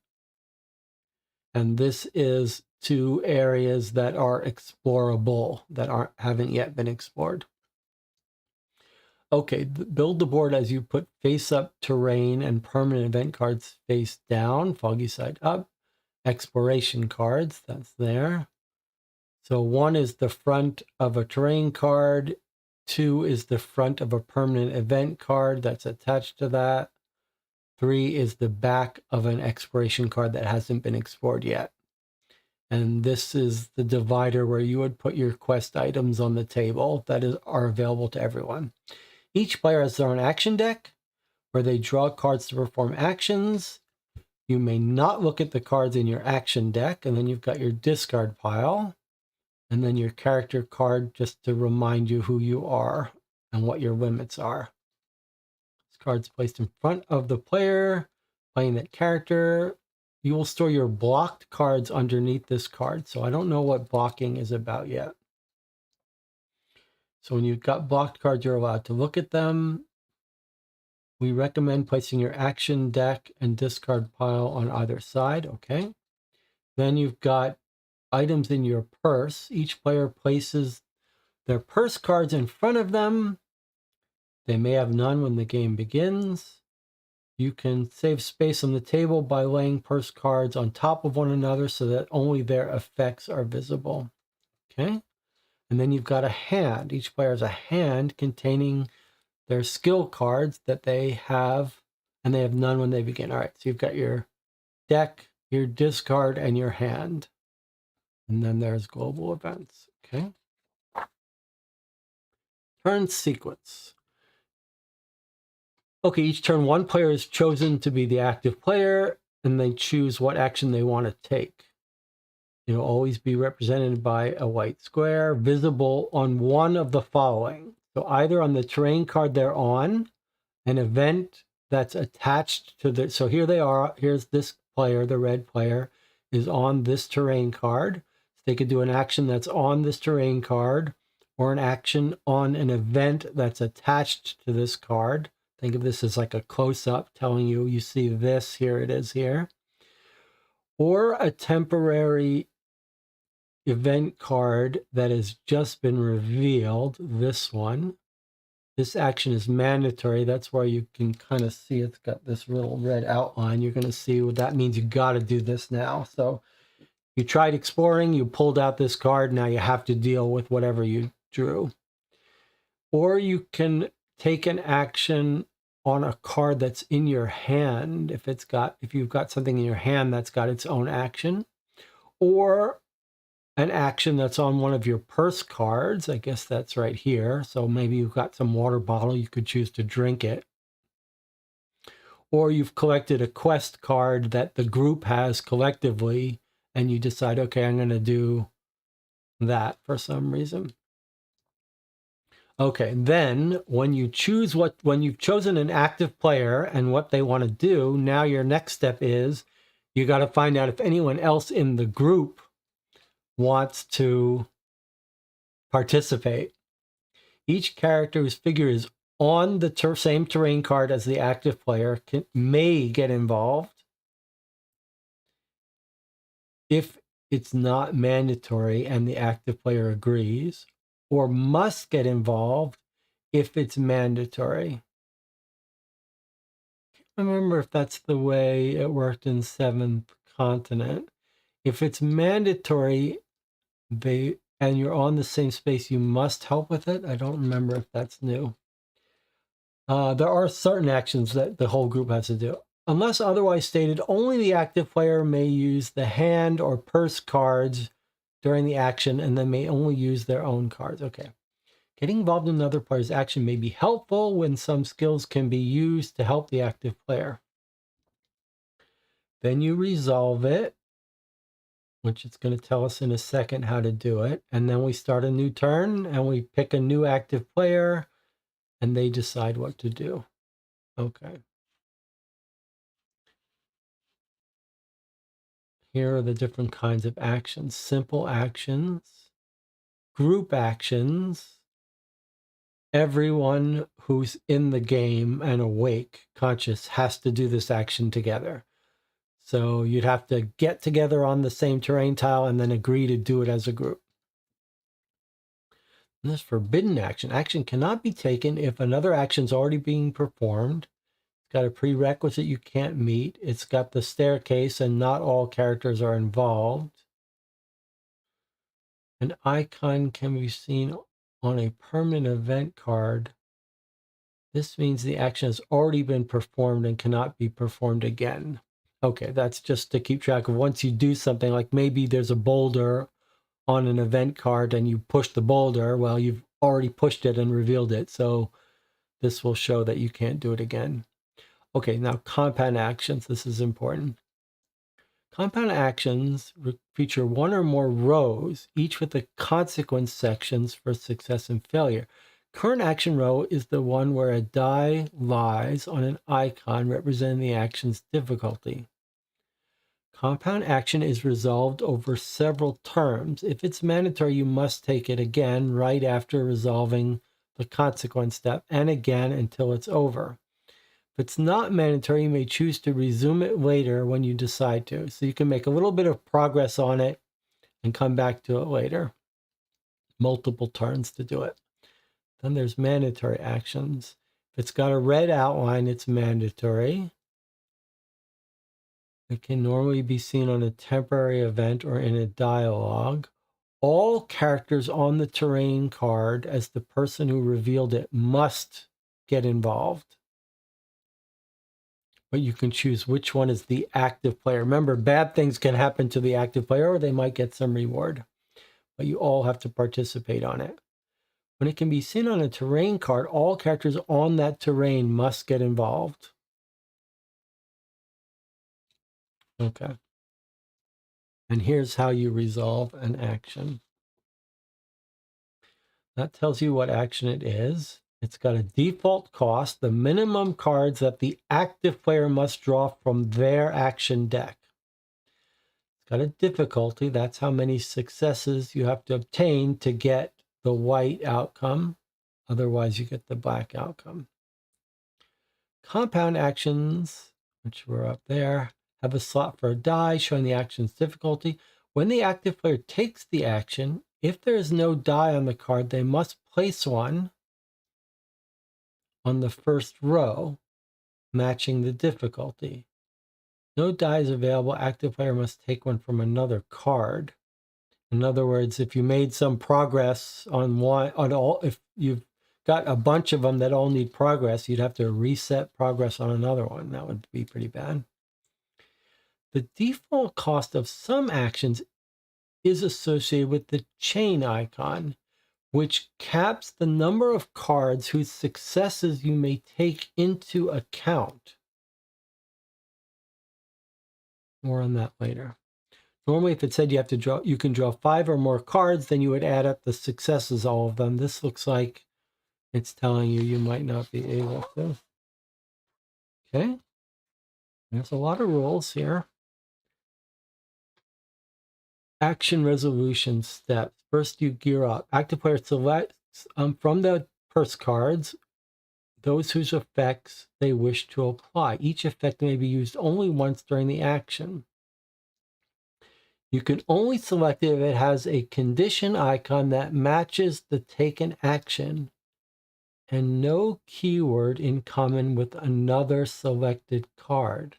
And this is 2 areas that are explorable that haven't yet been explored. Okay, build the board as you put face-up terrain and permanent event cards face down, foggy side up. Exploration cards, that's there. So 1 is the front of a terrain card. 2 is the front of a permanent event card that's attached to that. 3 is the back of an exploration card that hasn't been explored yet. And this is the divider where you would put your quest items on the table that are available to everyone. Each player has their own action deck where they draw cards to perform actions. You may not look at the cards in your action deck, and then you've got your discard pile, and then your character card just to remind you who you are and what your limits are. This card's placed in front of the player playing that character. You will store your blocked cards underneath this card. So I don't know what blocking is about yet. So when you've got blocked cards, you're allowed to look at them. We recommend placing your action deck and discard pile on either side. Okay. Then you've got items in your purse. Each player places their purse cards in front of them. They may have none when the game begins. You can save space on the table by laying purse cards on top of one another so that only their effects are visible. Okay. And then you've got a hand. Each player has a hand containing their skill cards that they have, and they have none when they begin. All right, so you've got your deck, your discard, and your hand. And then there's global events. Okay. Turn sequence. Okay, each turn one player is chosen to be the active player, and they choose what action they want to take. It'll always be represented by a white square visible on one of the following. So either on the terrain card they're on, an event that's attached to the, so here they are, here's this player, the red player, is on this terrain card. So they could do an action that's on this terrain card, or an action on an event that's attached to this card. Think of this as like a close-up telling you, you see this, here it is here. Or a temporary event card that has just been revealed, this one. This action is mandatory. That's why you can kind of see it's got this little red outline. You're going to see what that means. You got to do this now. So you tried exploring, you pulled out this card. Now you have to deal with whatever you drew. Or you can take an action on a card that's in your hand. If you've got something in your hand that's got its own action, or an action that's on one of your purse cards. I guess that's right here. So maybe you've got some water bottle, you could choose to drink it. Or you've collected a quest card that the group has collectively, and you decide, okay, I'm going to do that for some reason. Okay, then when you've chosen an active player and what they want to do, now your next step is you got to find out if anyone else in the group wants to participate. Each character whose figure is on the same terrain card as the active player may get involved. If it's not mandatory and the active player agrees, or must get involved if it's mandatory. I can't remember if that's the way it worked in Seventh Continent. If it's mandatory, and you're on the same space, you must help with it. I don't remember if that's new. There are certain actions that the whole group has to do. Unless otherwise stated, only the active player may use the hand or purse cards during the action, and then may only use their own cards. Okay. Getting involved in another player's action may be helpful when some skills can be used to help the active player. Then you resolve it, which it's going to tell us in a second how to do it. And then we start a new turn and we pick a new active player and they decide what to do. Okay. Here are the different kinds of actions. Simple actions, group actions. Everyone who's in the game and awake, conscious, has to do this action together. So you'd have to get together on the same terrain tile and then agree to do it as a group. And this forbidden action. Action cannot be taken if another action is already being performed. It's got a prerequisite you can't meet. It's got the staircase and not all characters are involved. An icon can be seen on a permanent event card. This means the action has already been performed and cannot be performed again. Okay, that's just to keep track of once you do something, like maybe there's a boulder on an event card and you push the boulder, well, you've already pushed it and revealed it. So this will show that you can't do it again. Okay, now compound actions. This is important. Compound actions feature one or more rows, each with the consequence sections for success and failure. Current action row is the one where a die lies on an icon representing the action's difficulty. Compound action is resolved over several terms. If it's mandatory, you must take it again right after resolving the consequence step, and again until it's over. If it's not mandatory, you may choose to resume it later when you decide to. So you can make a little bit of progress on it and come back to it later. Multiple turns to do it. Then there's mandatory actions. If it's got a red outline, it's mandatory. It can normally be seen on a temporary event or in a dialogue, all characters on the terrain card as the person who revealed it must get involved. But you can choose which one is the active player. Remember, bad things can happen to the active player or they might get some reward. But you all have to participate on it. When it can be seen on a terrain card, all characters on that terrain must get involved. Okay. And here's how you resolve an action. That tells you what action it is. It's got a default cost, the minimum cards that the active player must draw from their action deck. It's got a difficulty. That's how many successes you have to obtain to get the white outcome. Otherwise, you get the black outcome. Compound actions, which were up there, have a slot for a die showing the action's difficulty. When the active player takes the action, if there is no die on the card, they must place one on the first row, matching the difficulty. No die is available. Active player must take one from another card. In other words, if you made some progress on one, if you've got a bunch of them that all need progress, you'd have to reset progress on another one. That would be pretty bad. The default cost of some actions is associated with the chain icon, which caps the number of cards whose successes you may take into account. More on that later. Normally, if it said you have to draw, you can draw 5 or more cards, then you would add up the successes, all of them. This looks like it's telling you you might not be able to. Okay. There's a lot of rules here. Action resolution steps. First, you gear up. Active player selects from the purse cards those whose effects they wish to apply. Each effect may be used only once during the action. You can only select it if it has a condition icon that matches the taken action and no keyword in common with another selected card.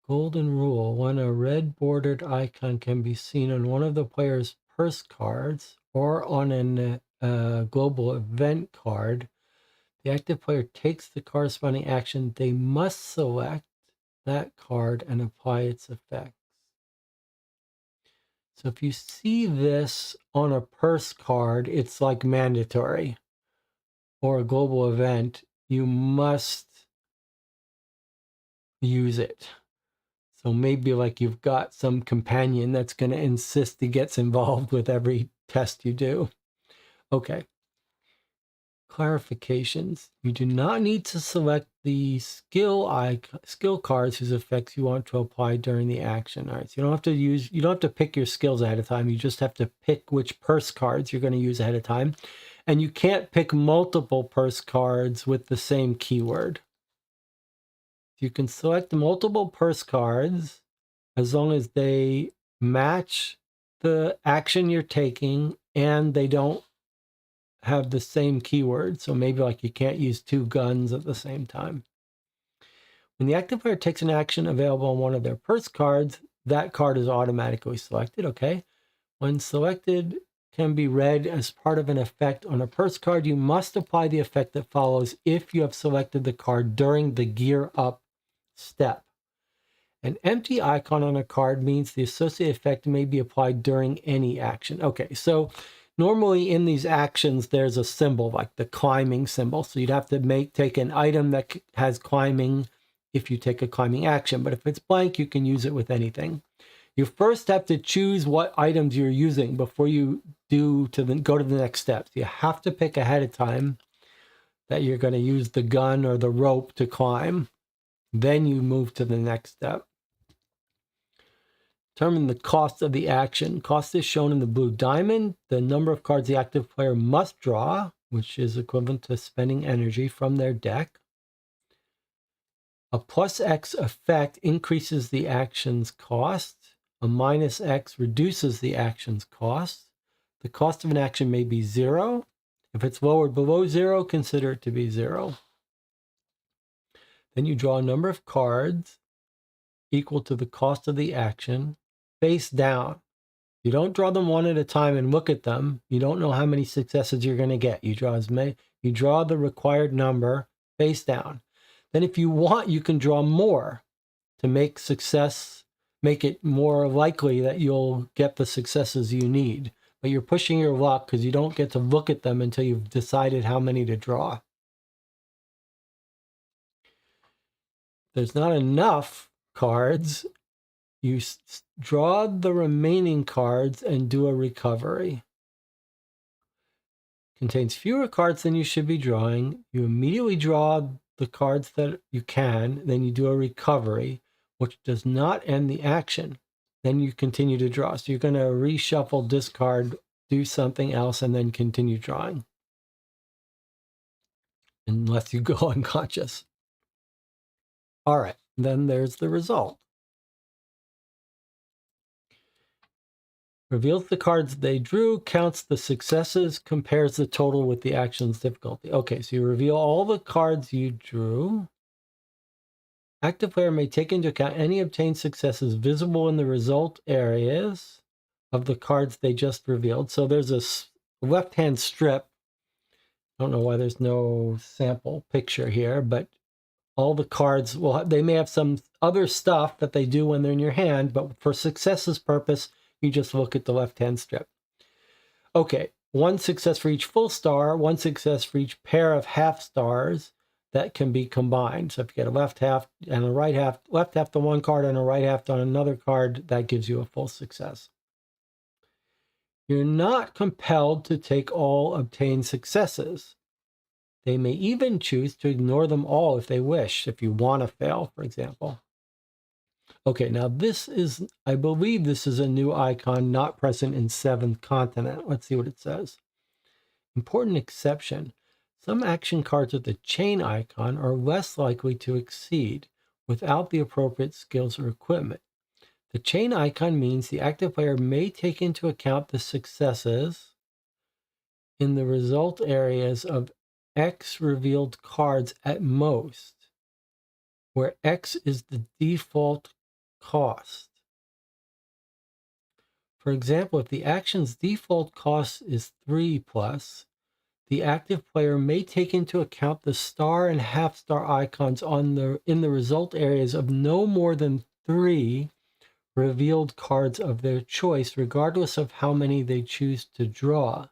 Golden rule: when a red bordered icon can be seen on one of the player's purse cards or on a global event card, the active player takes the corresponding action. They must select that card and apply its effects. So if you see this on a purse card, it's like mandatory. Or a global event, you must use it. So maybe like you've got some companion that's going to insist he gets involved with every test you do. Okay. Clarifications. You do not need to select the skill cards whose effects you want to apply during the action. All right, so you don't have to pick your skills ahead of time. You just have to pick which purse cards you're going to use ahead of time. And you can't pick multiple purse cards with the same keyword. You can select multiple purse cards as long as they match the action you're taking and they don't have the same keyword. So maybe like you can't use 2 guns at the same time. When the active player takes an action available on one of their purse cards, that card is automatically selected. Okay. When selected can be read as part of an effect on a purse card, you must apply the effect that follows if you have selected the card during the gear up step. An empty icon on a card means the associated effect may be applied during any action. Okay, so normally in these actions, there's a symbol like the climbing symbol. So you'd have to take an item that has climbing if you take a climbing action. But if it's blank, you can use it with anything. You first have to choose what items you're using before you go to the next steps. You have to pick ahead of time that you're going to use the gun or the rope to climb. Then you move to the next step. Determine the cost of the action. Cost is shown in the blue diamond. The number of cards the active player must draw, which is equivalent to spending energy from their deck. A plus X effect increases the action's cost. A minus X reduces the action's cost. The cost of an action may be 0. If it's lowered below 0, consider it to be 0. Then you draw a number of cards equal to the cost of the action face down. You don't draw them one at a time and look at them. You don't know how many successes you're going to get. You draw the required number face down. Then if you want, you can draw more to make it more likely that you'll get the successes you need. But you're pushing your luck because you don't get to look at them until you've decided how many to draw. There's not enough cards. You draw the remaining cards and do a recovery. Contains fewer cards than you should be drawing. You immediately draw the cards that you can, then you do a recovery, which does not end the action. Then you continue to draw. So you're going to reshuffle, discard, do something else, and then continue drawing. Unless you go unconscious. All right, then there's the result. Reveals the cards they drew, counts the successes, compares the total with the action's difficulty. Okay, so you reveal all the cards you drew. Active player may take into account any obtained successes visible in the result areas of the cards they just revealed. So there's a left-hand strip. I don't know why there's no sample picture here, but all the cards, well, they may have some other stuff that they do when they're in your hand, but for successes purpose, you just look at the left-hand strip. Okay, one success for each full star, one success for each pair of half stars that can be combined. So if you get a left half and a right half, left half to one card and a right half on another card, that gives you a full success. You're not compelled to take all obtained successes. They may even choose to ignore them all if they wish, if you want to fail, for example. Okay, now this is, I believe this is a new icon not present in 7th Continent. Let's see what it says. Important exception. Some action cards with the chain icon are less likely to exceed without the appropriate skills or equipment. The chain icon means the active player may take into account the successes in the result areas of X revealed cards at most, where X is the default cost. For example, if the action's default cost is 3+, the active player may take into account the star and half star icons in the result areas of no more than 3 revealed cards of their choice, regardless of how many they choose to draw.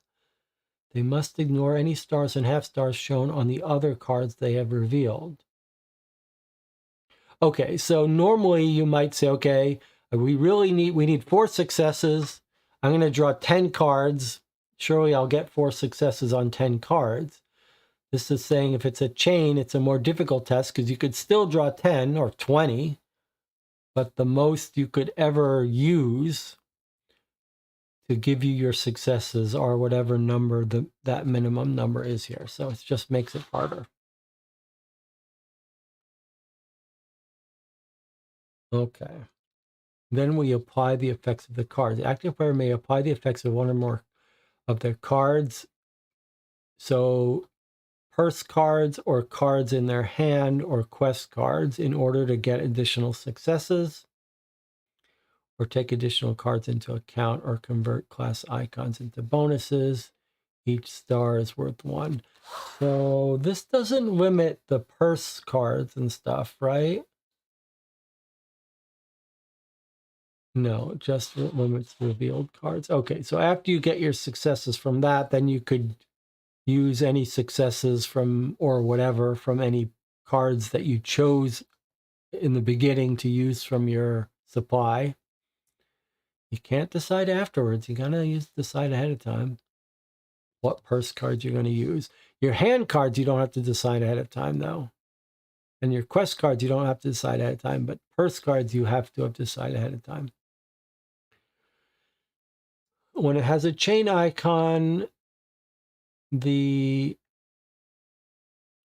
They must ignore any stars and half stars shown on the other cards they have revealed. Okay, so normally you might say, okay, we need 4 successes. I'm going to draw 10 cards. Surely I'll get 4 successes on 10 cards. This is saying if it's a chain, it's a more difficult test because you could still draw 10 or 20, but the most you could ever use to give you your successes are whatever number that minimum number is here. So it just makes it harder. Okay. Then we apply the effects of the cards. The active player may apply the effects of one or more of their cards. So purse cards or cards in their hand or quest cards in order to get additional successes, or take additional cards into account, or convert class icons into bonuses. Each star is worth 1. So this doesn't limit the purse cards and stuff, right? No, just limits revealed cards. Okay, so after you get your successes from that, then you could use any successes from, or whatever, from any cards that you chose in the beginning to use from your supply. You can't decide afterwards. You gotta decide ahead of time what purse cards you're going to use. Your hand cards, you don't have to decide ahead of time, though. And your quest cards, you don't have to decide ahead of time, but purse cards, you have to decide ahead of time. When it has a chain icon, the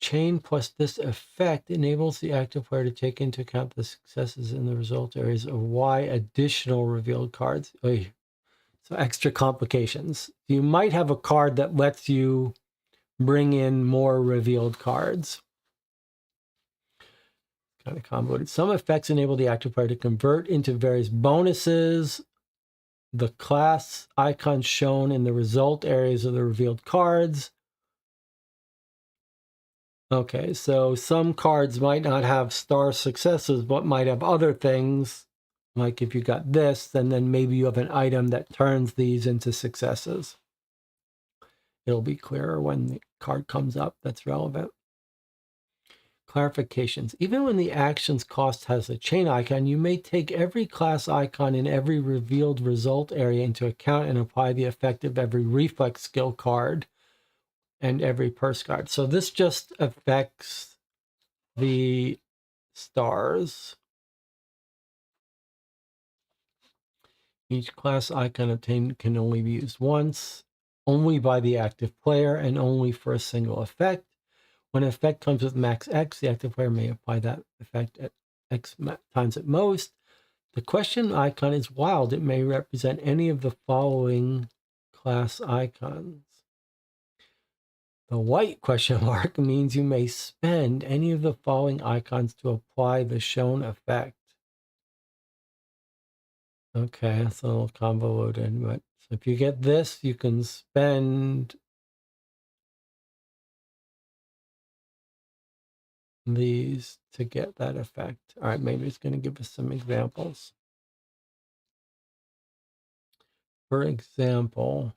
chain plus this effect enables the active player to take into account the successes in the result areas of Y additional revealed cards. Oy. So extra complications. You might have a card that lets you bring in more revealed cards. Kind of convoluted. Some effects enable the active player to convert into various bonuses the class icons shown in the result areas of the revealed cards. Okay, so some cards might not have star successes, but might have other things. Like if you got this, then maybe you have an item that turns these into successes. It'll be clearer when the card comes up that's relevant. Clarifications. Even when the actions cost has a chain icon, you may take every class icon in every revealed result area into account and apply the effect of every reflex skill card and every purse card. So this just affects the stars. Each class icon obtained can only be used once, only by the active player, and only for a single effect. When an effect comes with max X, the active player may apply that effect at X times at most. The question icon is wild. It may represent any of the following class icons. The white question mark means you may spend any of the following icons to apply the shown effect. Okay, that's a little convoluted, but so if you get this, you can spend these to get that effect. All right, maybe it's going to give us some examples. For example,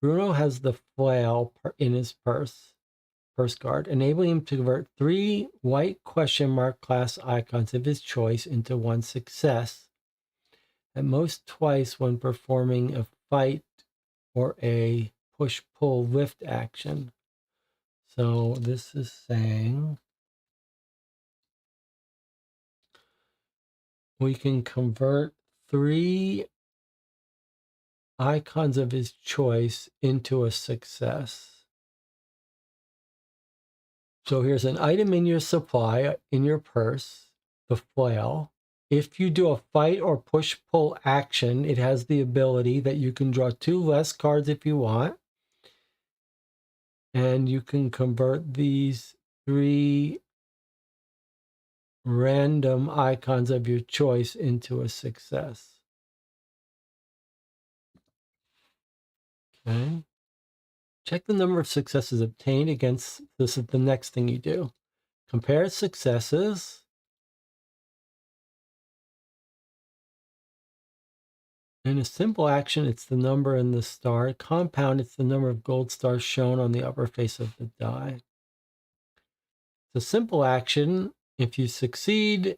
Bruno has the flail in his purse card, enabling him to convert 3 white question mark class icons of his choice into one success, at most twice when performing a fight or a push-pull lift action. So this is saying we can convert 3 icons of his choice into a success. So here's an item in your supply, in your purse, the flail. If you do a fight or push-pull action, it has the ability that you can draw 2 less cards if you want. And you can convert these 3 random icons of your choice into a success. Okay. Check the number of successes obtained against, this is the next thing you do. Compare successes. In a simple action, it's the number in the star. Compound, it's the number of gold stars shown on the upper face of the die. The simple action, if you succeed,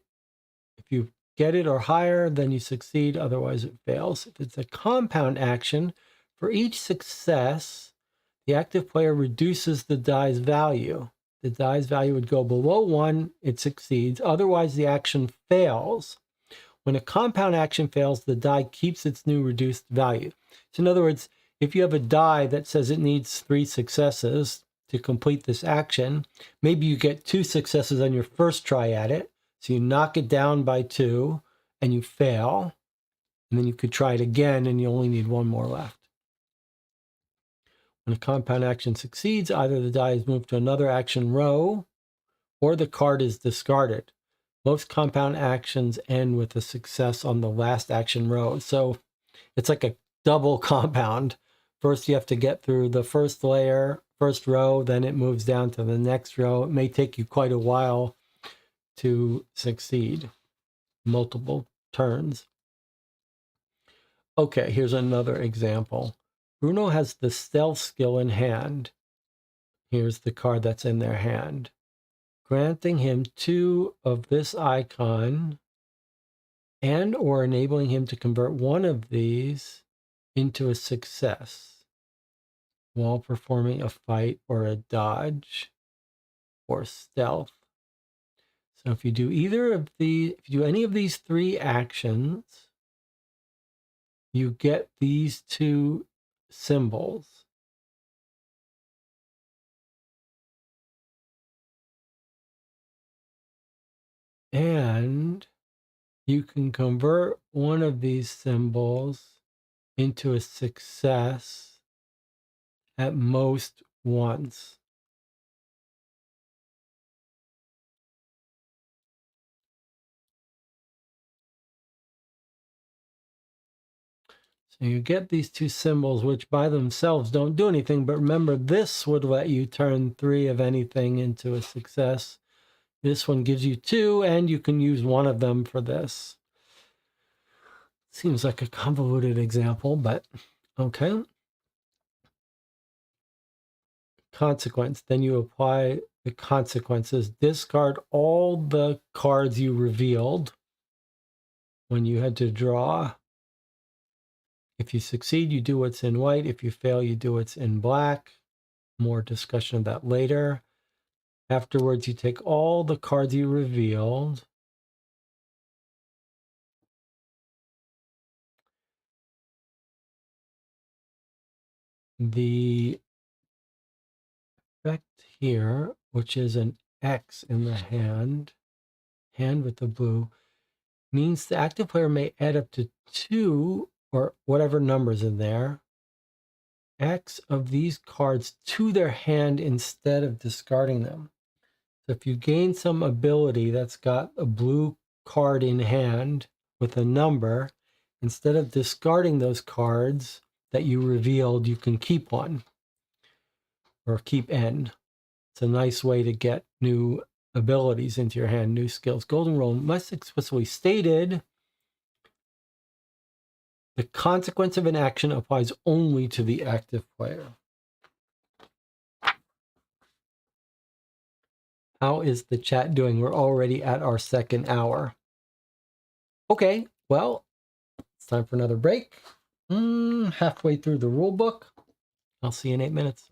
if you get it or higher, then you succeed, otherwise it fails. If it's a compound action, for each success, the active player reduces the die's value. The die's value would go below 1, it succeeds, otherwise the action fails. When a compound action fails, the die keeps its new reduced value. So in other words, if you have a die that says it needs 3 successes to complete this action, maybe you get 2 successes on your first try at it, so you knock it down by 2 and you fail, and then you could try it again and you only need 1 more left. When a compound action succeeds, either the die is moved to another action row or the card is discarded. Most compound actions end with a success on the last action row. So it's like a double compound. First, you have to get through the first layer, first row, then it moves down to the next row. It may take you quite a while to succeed, multiple turns. Okay, here's another example. Bruno has the stealth skill in hand. Here's the card that's in their hand, granting him 2 of this icon and or enabling him to convert 1 of these into a success while performing a fight or a dodge or stealth. So if you do if you do any of these 3 actions, you get these 2 symbols. And you can convert 1 of these symbols into a success at most once. So you get these two symbols, which by themselves don't do anything, but remember this would let you turn 3 of anything into a success. This one gives you 2, and you can use one of them for this. Seems like a convoluted example, but okay. Consequence. Then you apply the consequences. Discard all the cards you revealed when you had to draw. If you succeed, you do what's in white. If you fail, you do what's in black. More discussion of that later. Afterwards, you take all the cards you revealed. The effect here, which is an X in the hand with the blue, means the active player may add up to 2 or whatever numbers in there, X of these cards to their hand instead of discarding them. So if you gain some ability that's got a blue card in hand with a number, instead of discarding those cards that you revealed, you can keep one or keep N. It's a nice way to get new abilities into your hand, new skills. Golden rule, unless explicitly stated, the consequence of an action applies only to the active player. How is the chat doing? We're already at our second hour. Okay, well, it's time for another break. Halfway through the rule book. I'll see you in 8 minutes.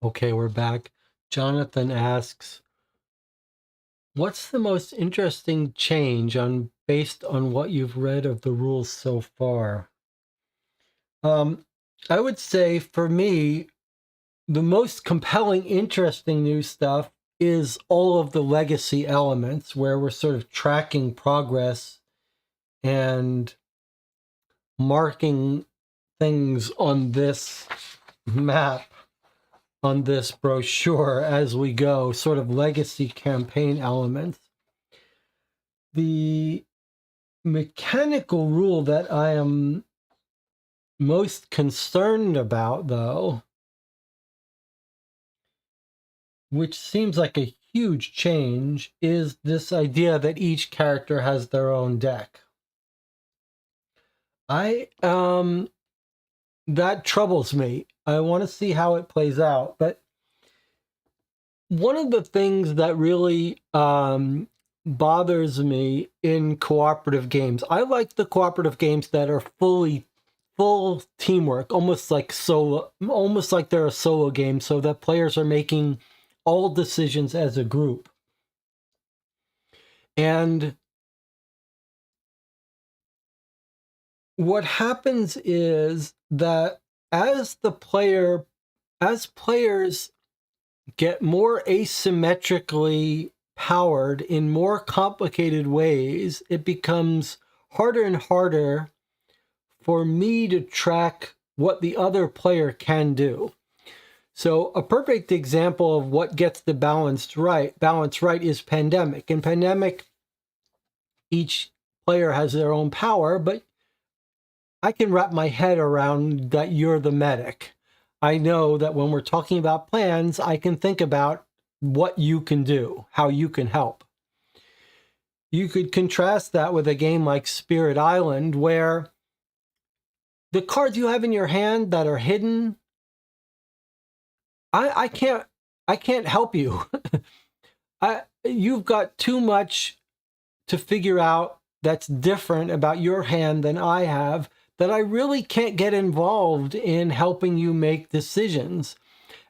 Okay, we're back. Jonathan asks, what's the most interesting change based on what you've read of the rules so far? I would say for me, the most compelling, interesting new stuff is all of the legacy elements where we're sort of tracking progress and marking things on this map, on this brochure as we go, sort of legacy campaign elements. The mechanical rule that I am most concerned about, though, which seems like a huge change, is this idea that each character has their own deck. That troubles me. I want to see how it plays out, but one of the things that really bothers me in cooperative games, I like the cooperative games that are full teamwork, almost like they're a solo game, so that players are making all decisions as a group. And what happens is that as players get more asymmetrically powered in more complicated ways, it becomes harder and harder for me to track what the other player can do. So a perfect example of what gets the balance right is Pandemic. In Pandemic, each player has their own power, but I can wrap my head around that you're the medic. I know that when we're talking about plans, I can think about what you can do, how you can help. You could contrast that with a game like Spirit Island, where the cards you have in your hand that are hidden, I can't help you. You've got too much to figure out that's different about your hand than I have, that I really can't get involved in helping you make decisions.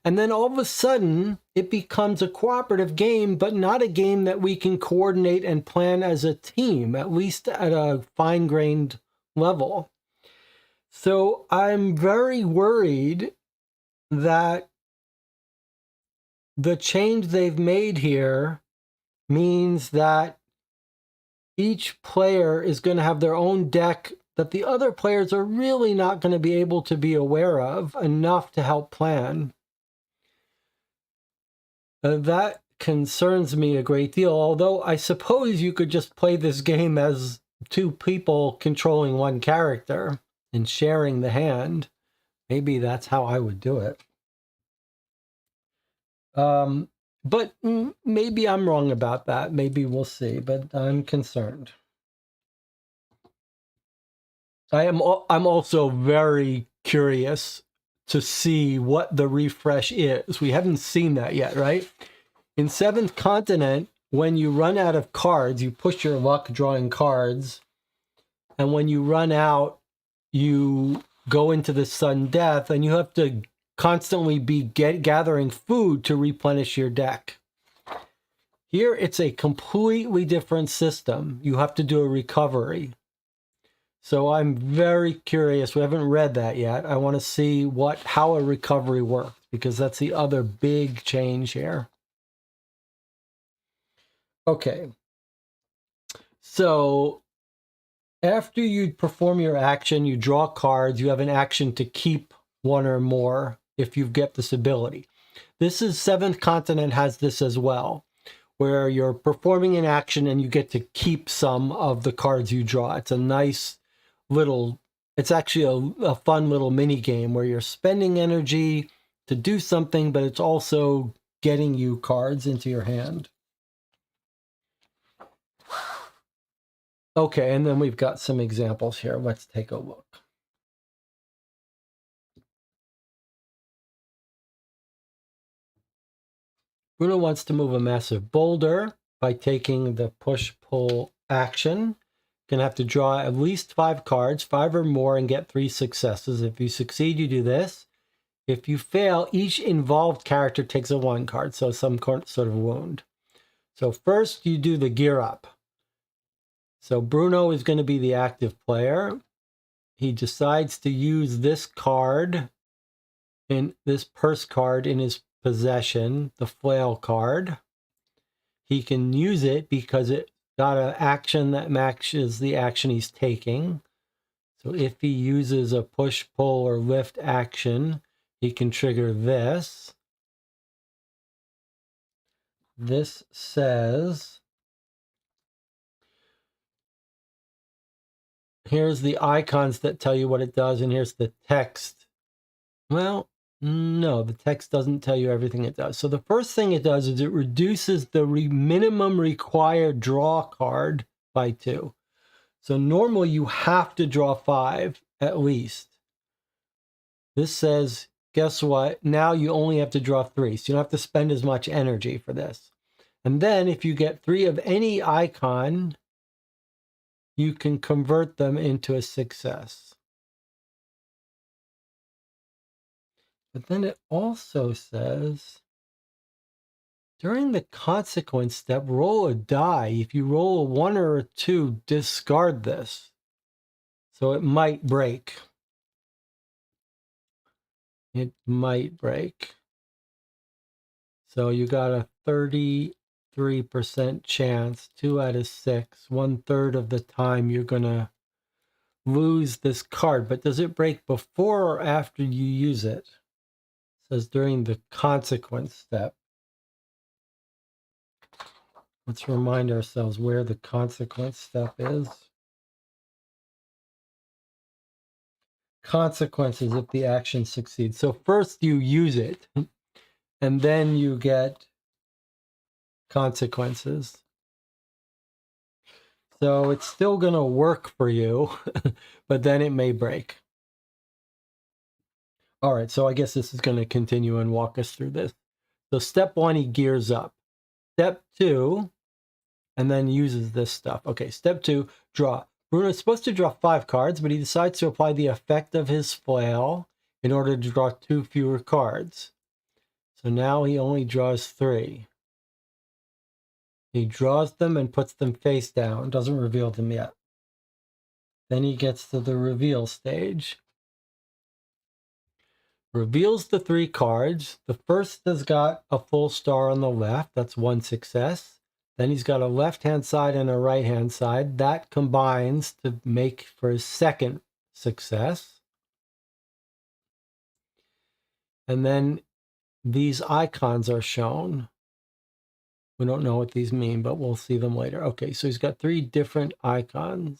And then all of a sudden, it becomes a cooperative game, but not a game that we can coordinate and plan as a team, at least at a fine-grained level. So I'm very worried that the change they've made here means that each player is going to have their own deck that the other players are really not going to be able to be aware of enough to help plan. That concerns me a great deal, although I suppose you could just play this game as two people controlling one character and sharing the hand. Maybe that's how I would do it. But maybe I'm wrong about that. Maybe we'll see, but I'm concerned. I'm also very curious to see what the refresh is. We haven't seen that yet, right? In Seventh Continent, when you run out of cards, you push your luck drawing cards. And when you run out, you go into the sudden death, and you have to constantly be gathering food to replenish your deck. Here, it's a completely different system. You have to do a recovery. So I'm very curious. We haven't read that yet. I want to see how a recovery works, because that's the other big change here. Okay. So after you perform your action, you draw cards, you have an action to keep one or more if you get this ability. This is Seventh Continent has this as well, where you're performing an action and you get to keep some of the cards you draw. It's a nice it's actually a fun little mini game where you're spending energy to do something, but it's also getting you cards into your hand. Okay, and then we've got some examples here. Let's take a look. Bruno wants to move a massive boulder by taking the push-pull action. Gonna have to draw at least 5 cards, 5 or more, and get 3 successes. If you succeed, you do this. If you fail, each involved character takes a 1 card, so some sort of wound. So first you do the gear up. So Bruno is going to be the active player. He decides to use this card, in this purse card in his possession, the flail card. He can use it because it got an action that matches the action he's taking. So if he uses a push, pull, or lift action, he can trigger this. This says, here's the icons that tell you what it does, and here's the text. Well, no, the text doesn't tell you everything it does. So the first thing it does is it reduces the minimum required draw card by 2. So normally you have to draw 5 at least. This says, guess what? Now you only have to draw 3. So you don't have to spend as much energy for this. And then if you get 3 of any icon, you can convert them into a success. But then it also says, during the consequence step, roll a die. If you roll a 1 or a 2, discard this. So it might break. It might break. So you got a 33% chance, 2 out of 6. 1/3 of the time you're going to lose this card. But does it break before or after you use it? It says during the consequence step. Let's remind ourselves where the consequence step is. Consequences if the action succeeds. So first you use it, and then you get consequences. So it's still going to work for you, but then it may break. All right, so I guess this is going to continue and walk us through this. So step 1, he gears up. Step 2, and then uses this stuff. Okay, step 2, draw. Bruno is supposed to draw 5 cards, but he decides to apply the effect of his flail in order to draw 2 fewer cards. So now he only draws 3. He draws them and puts them face down, doesn't reveal them yet. Then he gets to the reveal stage. Reveals the 3 cards. The first has got a full star on the left. That's 1 success. Then he's got a left-hand side and a right-hand side. That combines to make for his second success. And then these icons are shown. We don't know what these mean, but we'll see them later. Okay, so he's got 3 different icons.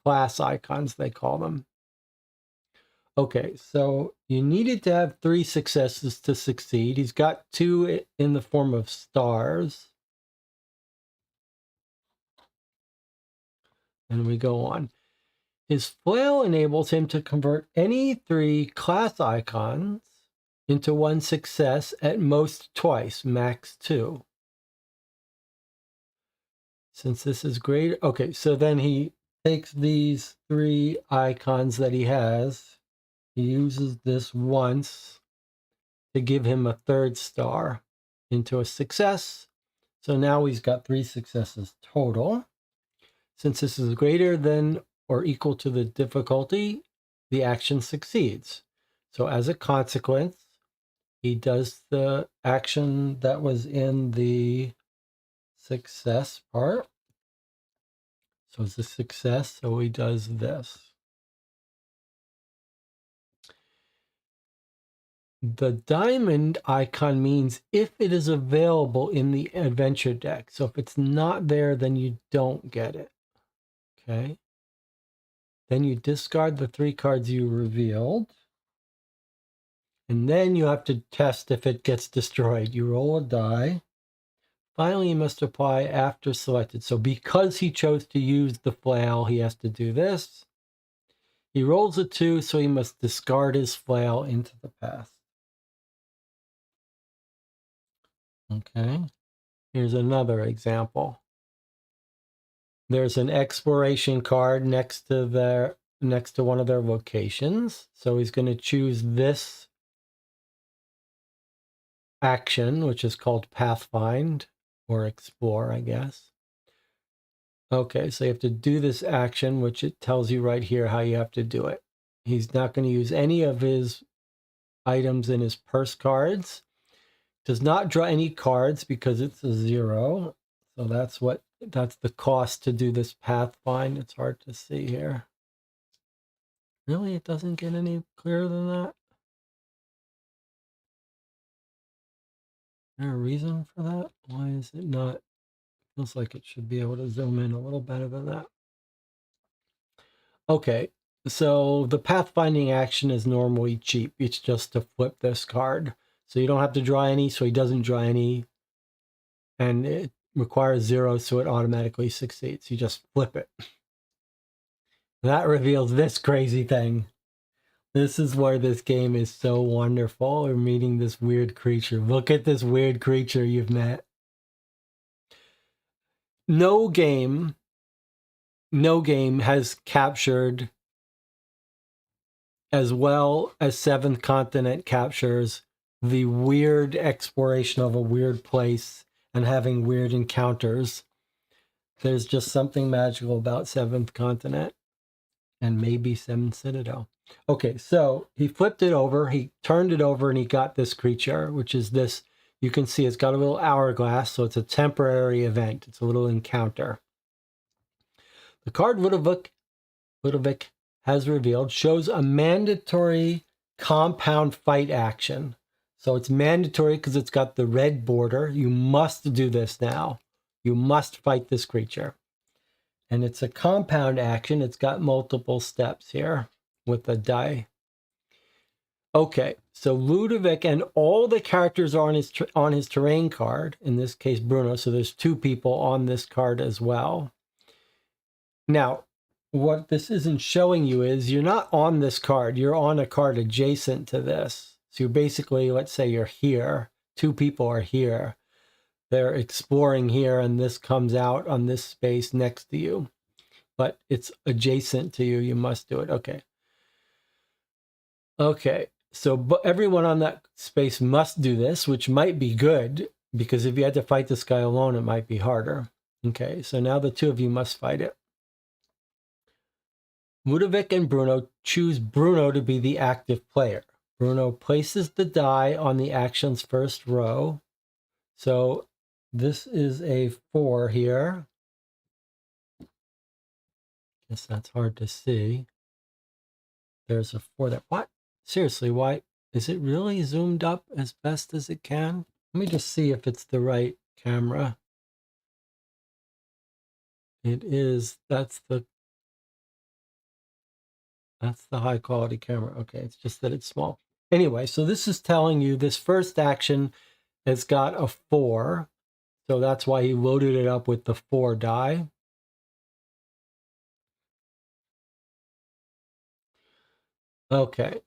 Class icons, they call them. Okay, so you needed to have 3 successes to succeed. He's got 2 in the form of stars. And we go on. His flail enables him to convert any 3 class icons into 1 success, at most twice, max 2. Since this is great, okay, so then he takes these 3 icons that he has. He uses this once to give him a 3rd star into a success. So now he's got 3 successes total. Since this is greater than or equal to the difficulty, the action succeeds. So as a consequence, he does the action that was in the success part. So it's a success, so he does this. The diamond icon means if it is available in the adventure deck. So if it's not there, then you don't get it. Okay. Then you discard the 3 cards you revealed. And then you have to test if it gets destroyed. You roll a die. Finally, you must apply after selected. So because he chose to use the flail, he has to do this. He rolls a 2, so he must discard his flail into the past. Okay, here's another example. There's an exploration card next to one of their locations. So he's going to choose this action, which is called Pathfind or Explore, I guess. Okay, so you have to do this action, which it tells you right here how you have to do it. He's not going to use any of his items in his purse cards. Does not draw any cards because it's a 0. So that's the cost to do this Pathfind. It's hard to see here. Really, it doesn't get any clearer than that? Is there a reason for that? Why is it not? Feels like it should be able to zoom in a little better than that. Okay, so the pathfinding action is normally cheap. It's just to flip this card. So you don't have to draw any, so he doesn't draw any. And it requires 0, so it automatically succeeds. You just flip it. That reveals this crazy thing. This is where this game is so wonderful. We're meeting this weird creature. Look at this weird creature you've met. No game has captured as well as Seventh Continent captures the weird exploration of a weird place and having weird encounters. There's just something magical about Seventh Continent and maybe Seventh Citadel. Okay, so he flipped it over, he turned it over, and he got this creature, which is this. You can see it's got a little hourglass, so it's a temporary event. It's a little encounter. The card Ludovic has revealed shows a mandatory compound fight action. So it's mandatory because it's got the red border. You must do this now. You must fight this creature. And it's a compound action. It's got multiple steps here with a die. Okay, so Ludovic and all the characters are on his terrain card, in this case Bruno, so there's 2 people on this card as well. Now, what this isn't showing you is you're not on this card, you're on a card adjacent to this. So you're basically, let's say you're here, 2 people are here. They're exploring here, and this comes out on this space next to you. But it's adjacent to you, you must do it. Okay. Okay, so everyone on that space must do this, which might be good, because if you had to fight this guy alone, it might be harder. Okay, so now the 2 of you must fight it. Ludovic and Bruno choose Bruno to be the active player. Bruno places the die on the action's first row. So this is a 4 here. Guess that's hard to see. There's a 4 there. What? Seriously, why? Is it really zoomed up as best as it can? Let me just see if it's the right camera. It is. That's the high quality camera. Okay, it's just that it's small. Anyway, so this is telling you this first action has got a 4. So that's why he loaded it up with the 4 die. Okay,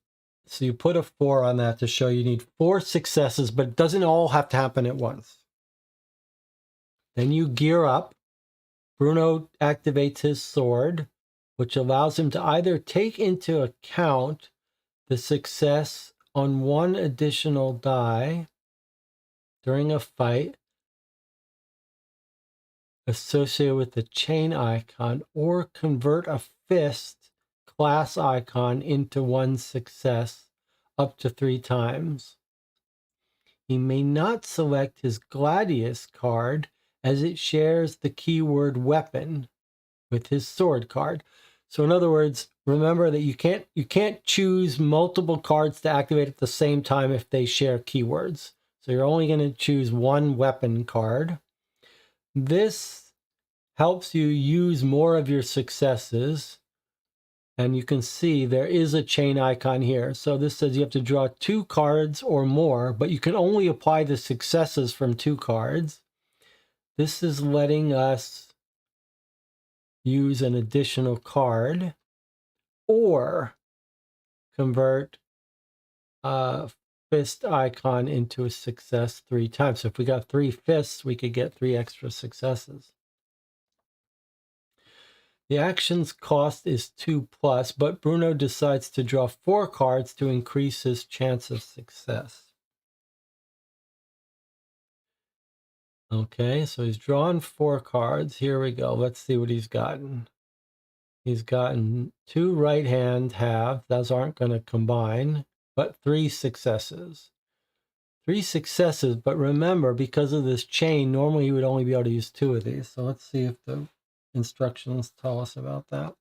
so you put a 4 on that to show you need 4 successes, but it doesn't all have to happen at once. Then you gear up. Bruno activates his sword, which allows him to either take into account the success on 1 additional die during a fight associated with the chain icon, or convert a fist class icon into 1 success up to 3 times. He may not select his Gladius card as it shares the keyword weapon with his sword card. So in other words, remember that you can't choose multiple cards to activate at the same time if they share keywords. So you're only going to choose 1 weapon card. This helps you use more of your successes. And you can see there is a chain icon here. So this says you have to draw 2 cards or more, but you can only apply the successes from 2 cards. This is letting us use an additional card or convert a fist icon into a success 3 times. So if we got 3 fists, we could get 3 extra successes. The action's cost is 2+, but Bruno decides to draw 4 cards to increase his chance of success. Okay, so he's drawn 4 cards. Here we go. Let's see what he's gotten. He's gotten 2 right-hand halves. Those aren't going to combine, but 3 successes. 3 successes, but remember, because of this chain, normally you would only be able to use 2 of these. So let's see if the instructions tell us about that.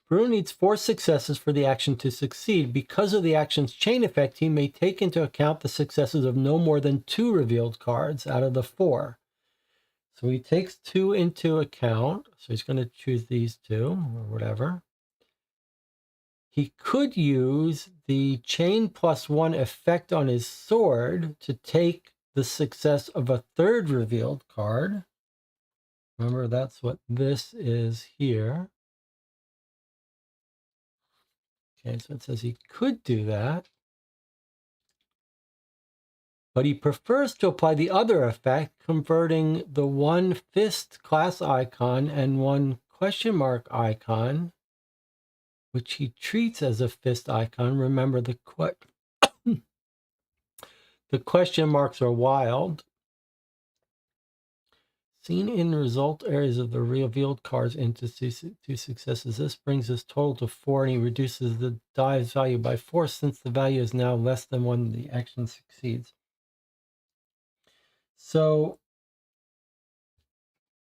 Bruno needs 4 successes for the action to succeed. Because of the action's chain effect, he may take into account the successes of no more than 2 revealed cards out of the 4. So he takes 2 into account. So he's going to choose these 2 or whatever. He could use the chain +1 effect on his sword to take the success of a 3rd revealed card. Remember, that's what this is here. Okay, so it says he could do that. But he prefers to apply the other effect, converting the 1 fist class icon and 1 question mark icon, which he treats as a fist icon. Remember, the question marks are wild. Seen in result areas of the revealed cards into 2 successes. This brings his total to 4, and he reduces the die's value by 4 since the value is now less than when the action succeeds. So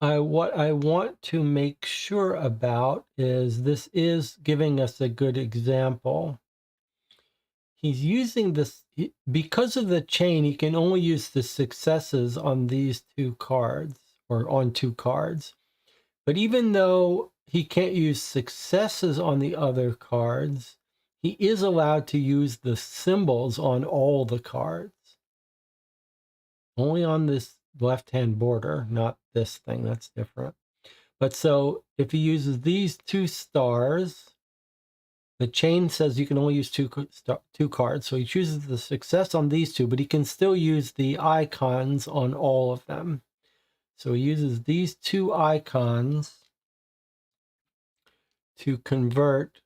what I want to make sure about is this is giving us a good example. He's using this, because of the chain, he can only use the successes on these 2 cards, or on 2 cards. But even though he can't use successes on the other cards, he is allowed to use the symbols on all the cards. Only on this left-hand border, not this thing, that's different. But so if he uses these 2 stars, the chain says you can only use 2 cards. So he chooses the success on these 2, but he can still use the icons on all of them. So he uses these 2 icons to convert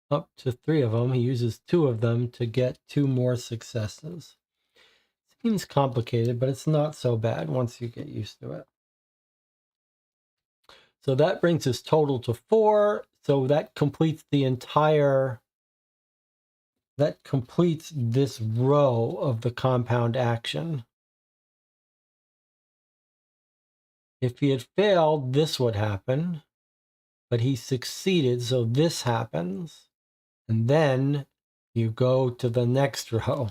up to 3 of them. He uses 2 of them to get 2 more successes. Seems complicated, but it's not so bad once you get used to it. So that brings his total to 4. So that completes the entire, that completes this row of the compound action. If he had failed, this would happen, but he succeeded, so this happens. And then you go to the next row.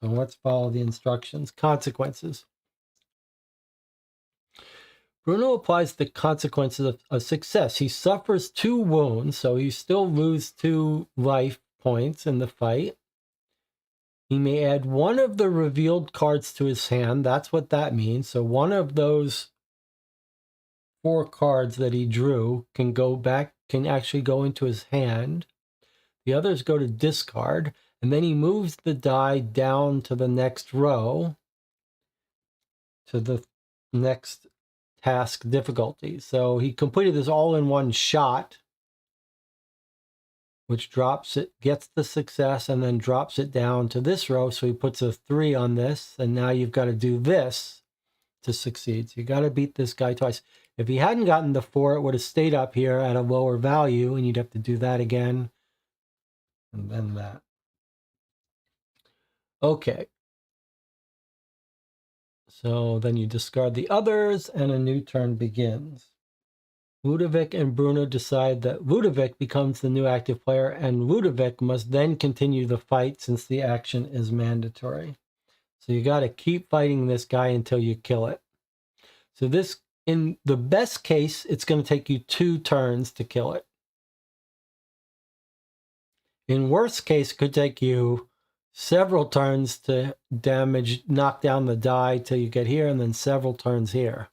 So let's follow the instructions. Consequences. Bruno applies the consequences of success. He suffers 2 wounds, so he still loses 2 life points in the fight. He may add 1 of the revealed cards to his hand. That's what that means. So 1 of those 4 cards that he drew can go back, can actually go into his hand. The others go to discard, and then he moves the die down to the next row, to the next task difficulty. So he completed this all in one shot, which drops it, gets the success, and then drops it down to this row. So he puts a 3 on this, and now you've got to do this to succeed. So you got to beat this guy twice. If he hadn't gotten the 4, it would have stayed up here at a lower value, and you'd have to do that again, and then that. Okay. So then you discard the others, and a new turn begins. Ludovic and Bruno decide that Ludovic becomes the new active player, and Ludovic must then continue the fight since the action is mandatory. So you got to keep fighting this guy until you kill it. So this, in the best case, it's going to take you 2 turns to kill it. In worst case, it could take you several turns to knock down the die till you get here, and then several turns here.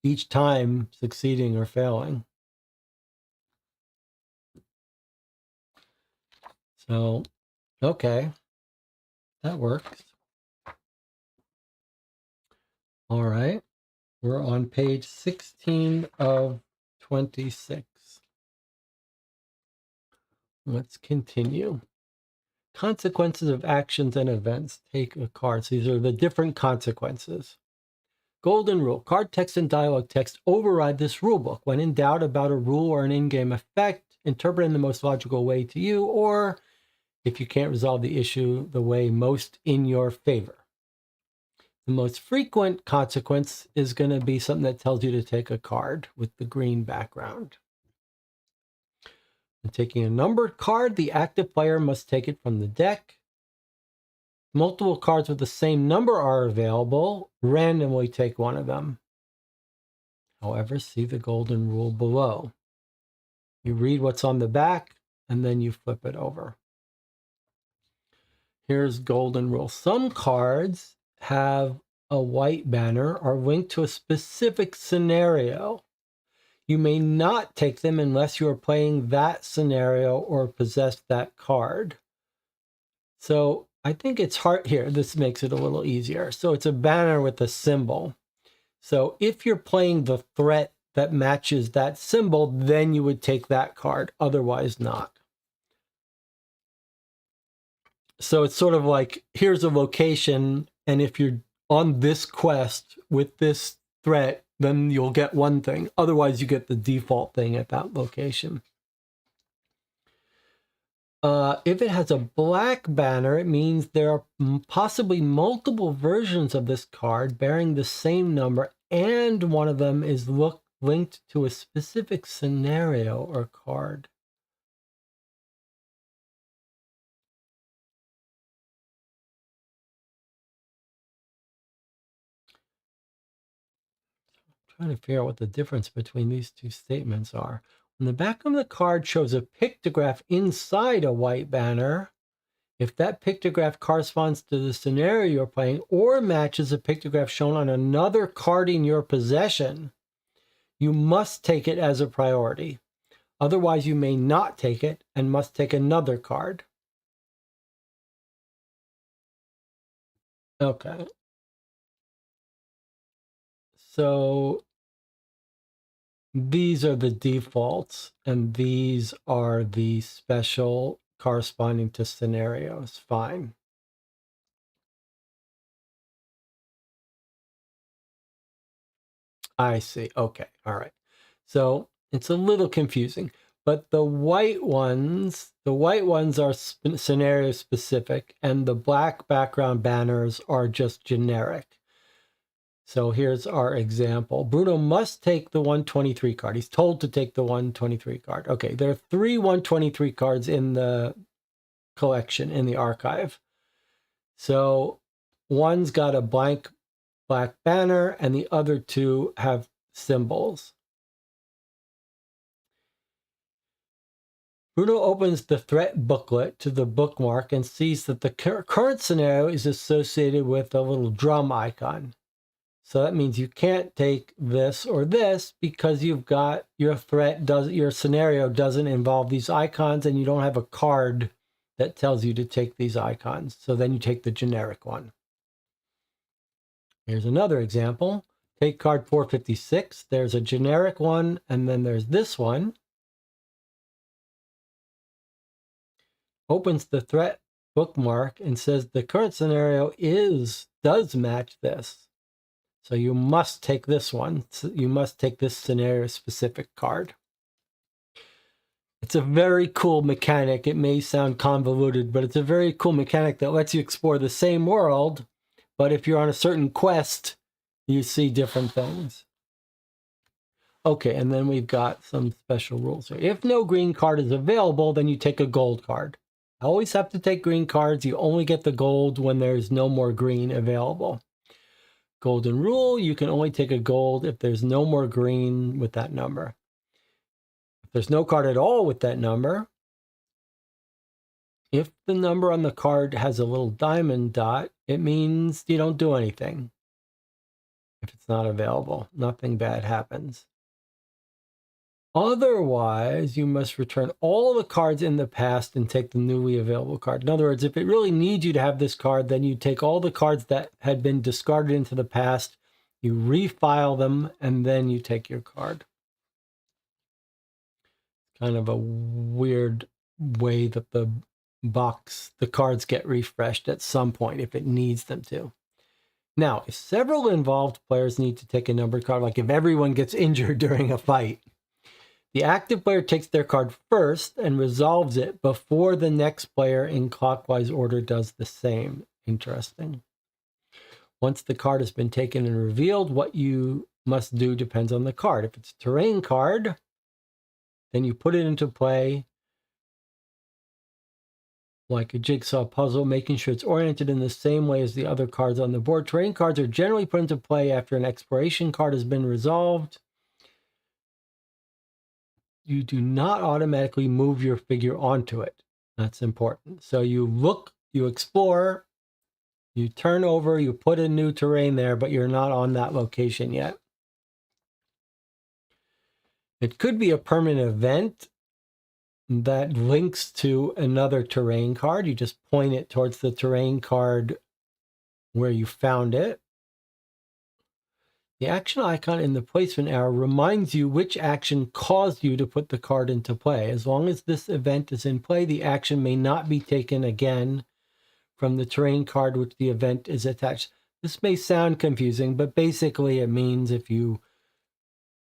Each time succeeding or failing. So, okay, that works. All right, we're on page 16 of 26. Let's continue. Consequences of actions and events. Take a card. So these are the different consequences. Golden rule. Card text and dialogue text override this rulebook. When in doubt about a rule or an in-game effect, interpret in the most logical way to you, or if you can't resolve the issue, the way most in your favor. The most frequent consequence is going to be something that tells you to take a card with the green background. When taking a numbered card, the active player must take it from the deck. Multiple cards with the same number are available. Randomly take one of them. However, see the golden rule below. You read what's on the back, and then you flip it over. Here's golden rule. Some cards have a white banner are linked to a specific scenario. You may not take them unless you are playing that scenario or possess that card. So I think it's hard here. This makes it a little easier. So it's a banner with a symbol. So if you're playing the threat that matches that symbol, then you would take that card, otherwise not. So it's sort of like, here's a location, and if you're on this quest with this threat, then you'll get one thing. Otherwise, you get the default thing at that location. If it has a black banner, it means there are possibly multiple versions of this card bearing the same number, and one of them is linked to a specific scenario or card. Trying to figure out what the difference between these two statements are. When the back of the card shows a pictograph inside a white banner, if that pictograph corresponds to the scenario you're playing or matches a pictograph shown on another card in your possession, you must take it as a priority. Otherwise, you may not take it and must take another card. Okay. So these are the defaults, and these are the special corresponding to scenarios. Fine. I see. Okay. All right. So it's a little confusing, but the white ones are scenario specific, and the black background banners are just generic. So here's our example. Bruno must take the 123 card. He's told to take the 123 card. Okay, there are 3 123 cards in the collection, in the archive. So one's got a blank black banner, and the other 2 have symbols. Bruno opens the threat booklet to the bookmark and sees that the current scenario is associated with a little drum icon. So that means you can't take this or this because you've got your scenario doesn't involve these icons, and you don't have a card that tells you to take these icons. So then you take the generic one. Here's another example. Take card 456. There's a generic one, and then there's this one. Opens the threat bookmark and says the current scenario does match this. So you must take this one. You must take this scenario-specific card. It's a very cool mechanic. It may sound convoluted, but it's a very cool mechanic that lets you explore the same world, but if you're on a certain quest, you see different things. Okay, and then we've got some special rules here. If no green card is available, then you take a gold card. Always have to take green cards. You only get the gold when there's no more green available. Golden rule, you can only take a gold if there's no more green with that number. If there's no card at all with that number, if the number on the card has a little diamond dot, it means you don't do anything. If it's not available, nothing bad happens. Otherwise, you must return all the cards in the past and take the newly available card. In other words, if it really needs you to have this card, then you take all the cards that had been discarded into the past, you refile them, and then you take your card. Kind of a weird way that the box, the cards get refreshed at some point if it needs them to. Now, if several involved players need to take a numbered card, like if everyone gets injured during a fight, the active player takes their card first and resolves it before the next player in clockwise order does the same. Interesting. Once the card has been taken and revealed, what you must do depends on the card. If it's a terrain card, then you put it into play like a jigsaw puzzle, making sure it's oriented in the same way as the other cards on the board. Terrain cards are generally put into play after an exploration card has been resolved. You do not automatically move your figure onto it. That's important. So you look, you explore, you turn over, you put a new terrain there, but you're not on that location yet. It could be a permanent event that links to another terrain card. You just point it towards the terrain card where you found it. The action icon in the placement arrow reminds you which action caused you to put the card into play. As long as this event is in play, the action may not be taken again from the terrain card which the event is attached. This may sound confusing, but basically it means if you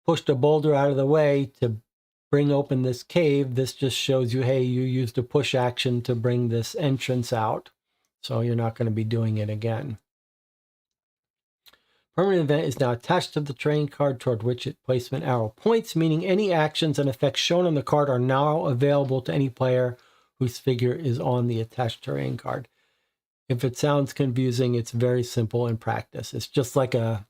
pushed a boulder out of the way to bring open this cave, this just shows you, hey, you used a push action to bring this entrance out. So you're not going to be doing it again. Permanent event is now attached to the terrain card toward which its placement arrow points, meaning any actions and effects shown on the card are now available to any player whose figure is on the attached terrain card. If it sounds confusing, it's very simple in practice. It's just like a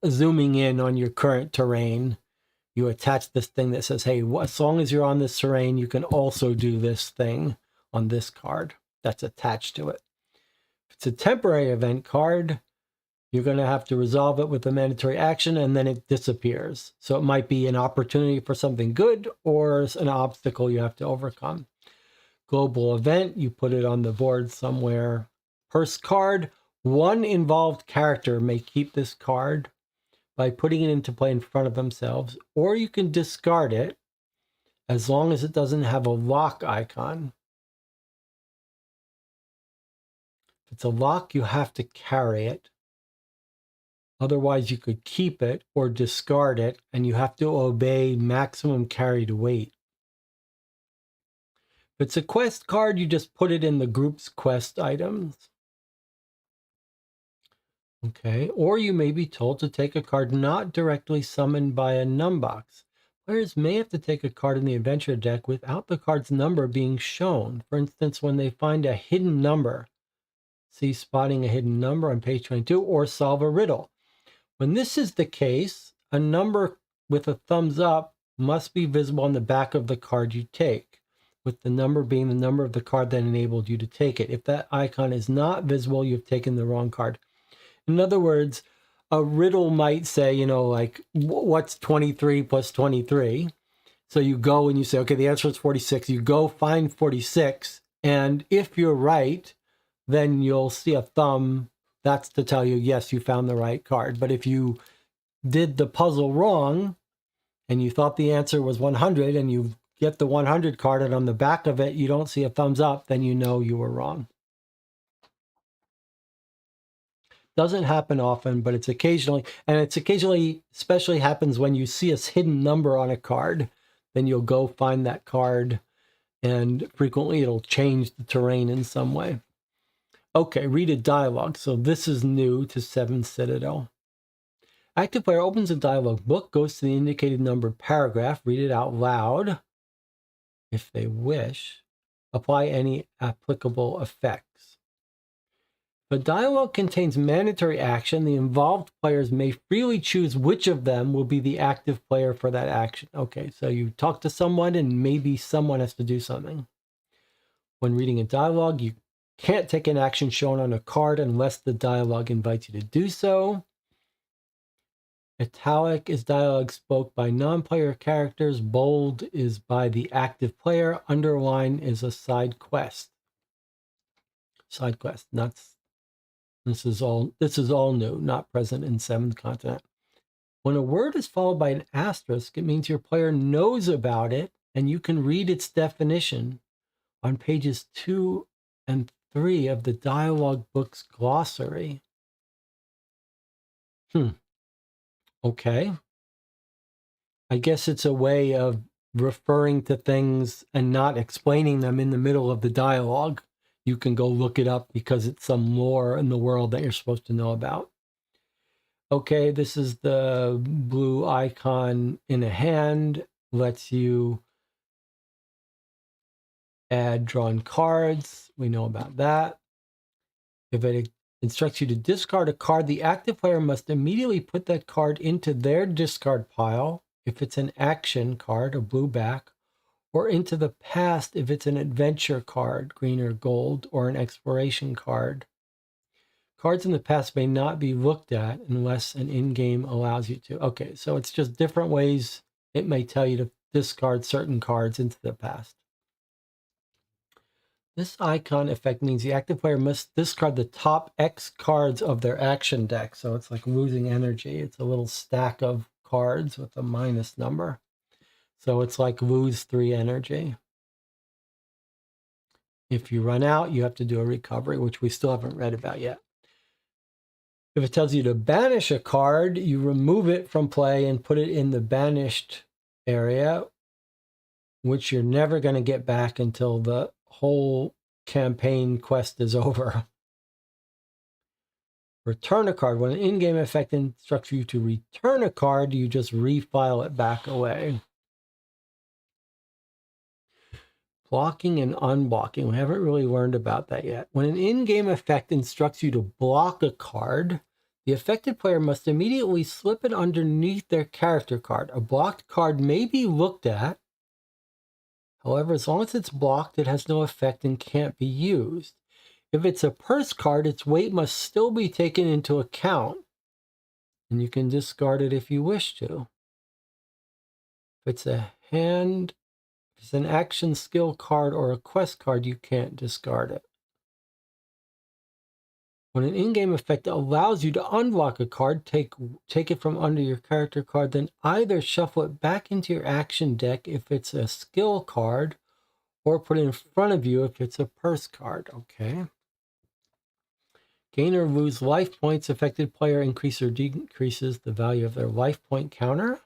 zooming in on your current terrain. You attach this thing that says, hey, as long as you're on this terrain, you can also do this thing on this card that's attached to it. If it's a temporary event card, you're going to have to resolve it with a mandatory action, and then it disappears. So it might be an opportunity for something good or an obstacle you have to overcome. Global event, you put it on the board somewhere. Purse card, one involved character may keep this card by putting it into play in front of themselves, or you can discard it as long as it doesn't have a lock icon. If it's a lock, you have to carry it. Otherwise, you could keep it or discard it, and you have to obey maximum carried weight. If it's a quest card, you just put it in the group's quest items. Okay, or you may be told to take a card not directly summoned by a numbox. Players may have to take a card in the adventure deck without the card's number being shown. For instance, when they find a hidden number, see spotting a hidden number on page 22, or solve a riddle. When this is the case, a number with a thumbs up must be visible on the back of the card you take, with the number being the number of the card that enabled you to take it. If that icon is not visible, you've taken the wrong card. In other words, a riddle might say, you know, like, what's 23 plus 23? So you go and you say, okay, the answer is 46. You go find 46. And if you're right, then you'll see a thumb. That's to tell you, yes, you found the right card. But if you did the puzzle wrong and you thought the answer was 100 and you get the 100 card and on the back of it, you don't see a thumbs up, then you know you were wrong. Doesn't happen often, but it's occasionally, and it's occasionally, especially happens when you see a hidden number on a card, then you'll go find that card, and frequently it'll change the terrain in some way. Okay, read a dialogue. So this is new to 7 Citadel. Active player opens a dialogue book, goes to the indicated numbered paragraph, read it out loud if they wish, apply any applicable effects. The dialogue contains mandatory action. The involved players may freely choose which of them will be the active player for that action. Okay, so you talk to someone and maybe someone has to do something. When reading a dialogue, you can't take an action shown on a card unless the dialogue invites you to do so. Italic is dialogue spoke by non-player characters. Bold is by the active player. Underline is a side quest. Side quest, This is all new, not present in 7th Continent. When a word is followed by an asterisk, it means your player knows about it and you can read its definition. on pages 2 and 3 of the dialogue book's glossary. Okay. I guess it's a way of referring to things and not explaining them in the middle of the dialogue. You can go look it up because it's some lore in the world that you're supposed to know about. Okay, this is the blue icon in a hand. Lets you add drawn cards. We know about that. If it instructs you to discard a card, the active player must immediately put that card into their discard pile if it's an action card, a blue back, or into the past if it's an adventure card, green or gold, or an exploration card. Cards in the past may not be looked at unless an in-game allows you to. Okay, so it's just different ways it may tell you to discard certain cards into the past. This icon effect means the active player must discard the top X cards of their action deck. So it's like losing energy. It's a little stack of cards with a minus number. So it's like lose 3 energy. If you run out, you have to do a recovery, which we still haven't read about yet. If it tells you to banish a card, you remove it from play and put it in the banished area, which you're never going to get back until the whole campaign quest is over. Return a card. When an in-game effect instructs you to return a card, you just refile it back away. Blocking and unblocking. We haven't really learned about that yet. When an in-game effect instructs you to block a card, the affected player must immediately slip it underneath their character card. A blocked card may be looked at. However, as long as it's blocked, it has no effect and can't be used. If it's a purse card, its weight must still be taken into account, and you can discard it if you wish to. If it's a hand, if it's an action skill card or a quest card, you can't discard it. When an in-game effect allows you to unlock a card, take it from under your character card, then either shuffle it back into your action deck if it's a skill card, or put it in front of you if it's a purse card. Okay. Gain or lose life points. Affected player increases or decreases the value of their life point counter.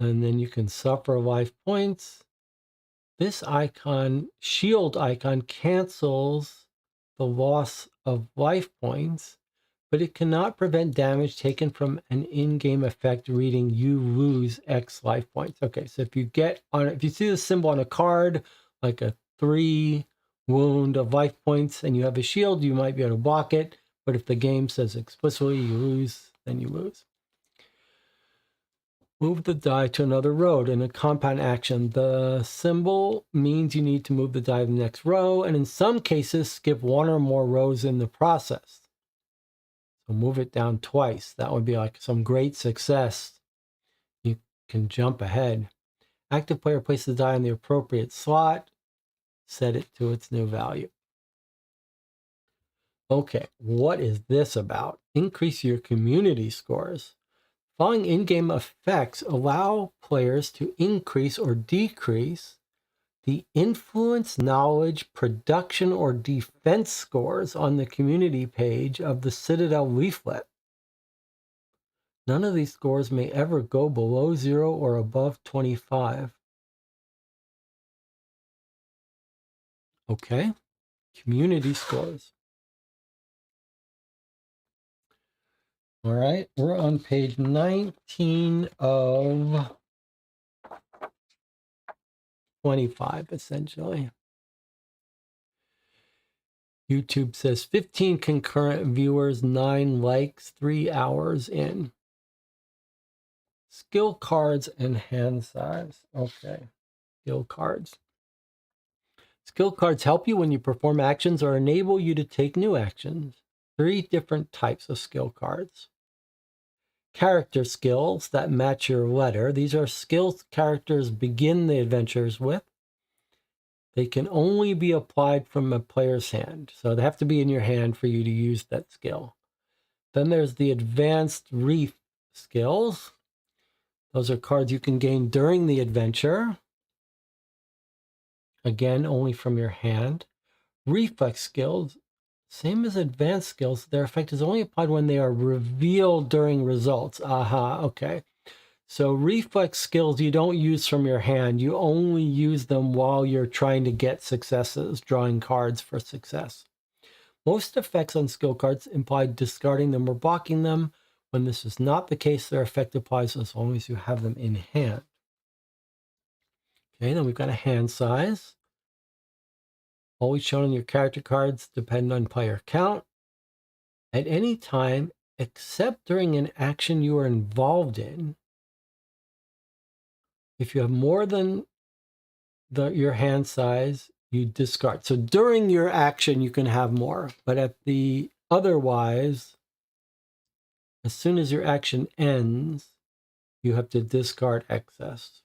And then you can suffer life points. This icon, shield icon, cancels the loss of life points, but it cannot prevent damage taken from an in-game effect reading you lose X life points. Okay, so if you see the symbol on a card, like a 3 wound of life points, and you have a shield, you might be able to block it. But if the game says explicitly you lose, then you lose. Move the die to another row in a compound action. The symbol means you need to move the die to the next row, and in some cases, skip 1 or more rows in the process. So move it down twice. That would be like some great success. You can jump ahead. Active player places the die in the appropriate slot. Set it to its new value. Okay, what is this about? Increase your community scores. Following in-game effects allow players to increase or decrease the influence, knowledge, production, or defense scores on the community page of the Citadel leaflet. None of these scores may ever go below 0 or above 25. Okay, community scores. All right, we're on page 19 of 25, essentially. YouTube says 15 concurrent viewers, 9 likes, 3 hours in. Skill cards and hand size. Okay, skill cards. Skill cards help you when you perform actions or enable you to take new actions. 3 different types of skill cards. Character skills that match your letter. These are skills characters begin the adventures with. They can only be applied from a player's hand. So they have to be in your hand for you to use that skill. Then there's the advanced reef skills. Those are cards you can gain during the adventure. again, only from your hand. Reflex skills, same as advanced skills, their effect is only applied when they are revealed during results. Aha, okay. So reflex skills you don't use from your hand, you only use them while you're trying to get successes, drawing cards for success. Most effects on skill cards imply discarding them or blocking them. When this is not the case, their effect applies as long as you have them in hand. Okay, then we've got a hand size. Always shown on your character cards, depend on player count. At any time, except during an action you are involved in, if you have more than your hand size, you discard. So during your action, you can have more, but at the otherwise, as soon as your action ends, you have to discard excess.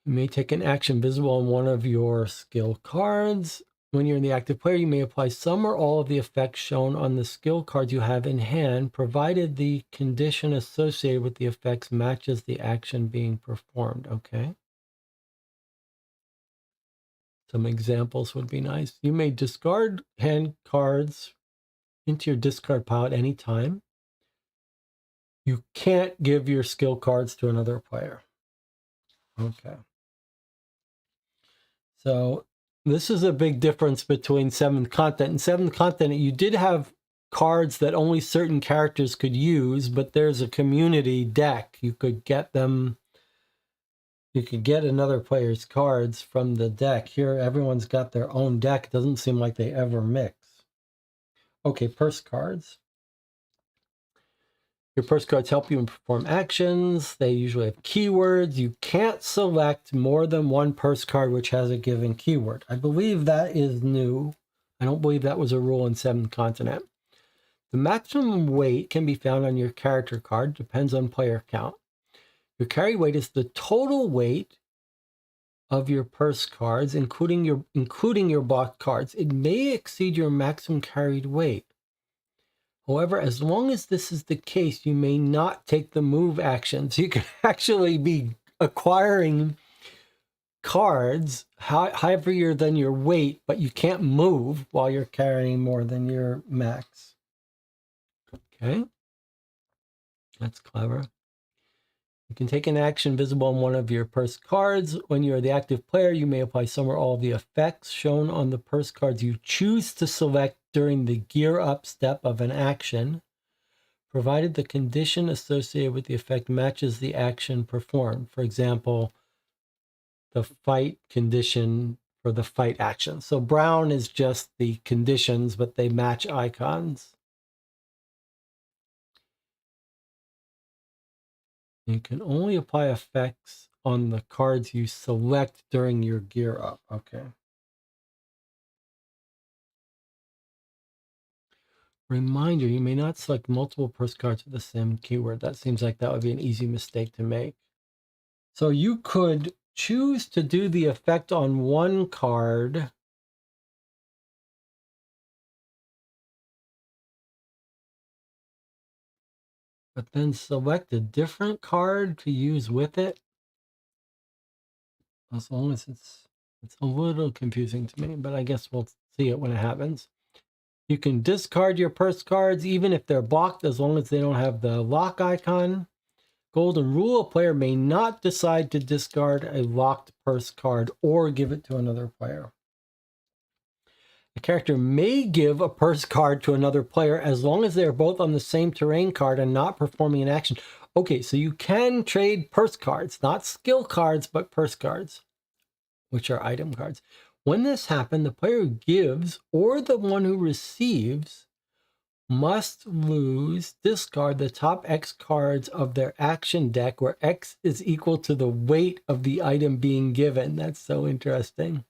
You may take an action visible on one of your skill cards. When you're in the active player, you may apply some or all of the effects shown on the skill cards you have in hand, provided the condition associated with the effects matches the action being performed. Okay. Some examples would be nice. You may discard hand cards into your discard pile at any time. You can't give your skill cards to another player. Okay. So this is a big difference between 7th Continent. In 7th Continent, you did have cards that only certain characters could use, but there's a community deck. You could get them, you could get another player's cards from the deck. Here, everyone's got their own deck. It doesn't seem like they ever mix. Okay, purse cards. Your purse cards help you perform actions. They usually have keywords. You can't select more than one purse card which has a given keyword. I believe that is new. I don't believe that was a rule in 7th Continent. The maximum weight can be found on your character card, depends on player count. Your carry weight is the total weight of your purse cards, including your blocked cards. It may exceed your maximum carried weight. However, as long as this is the case, you may not take the move actions. You can actually be acquiring cards heavier than your weight, but you can't move while you're carrying more than your max. Okay, that's clever. You can take an action visible on one of your purse cards. When you're the active player, you may apply some or all of the effects shown on the purse cards you choose to select during the gear up step of an action, provided the condition associated with the effect matches the action performed. For example, the fight condition for the fight action. So brown is just the conditions, but they match icons. You can only apply effects on the cards you select during your gear up. Okay. Reminder, you may not select multiple purse cards with the same keyword. That seems like that would be an easy mistake to make. So you could choose to do the effect on one card but then select a different card to use with it. As long as it's a little confusing to me, but I guess we'll see it when it happens. You can discard your purse cards even if they're blocked, as long as they don't have the lock icon. Golden rule: a player may not decide to discard a locked purse card or give it to another player. A character may give a purse card to another player as long as they are both on the same terrain card and not performing an action. Okay, so you can trade purse cards, not skill cards, but purse cards, which are item cards. When this happens, the player who gives or the one who receives must discard the top X cards of their action deck, where X is equal to the weight of the item being given. That's so interesting.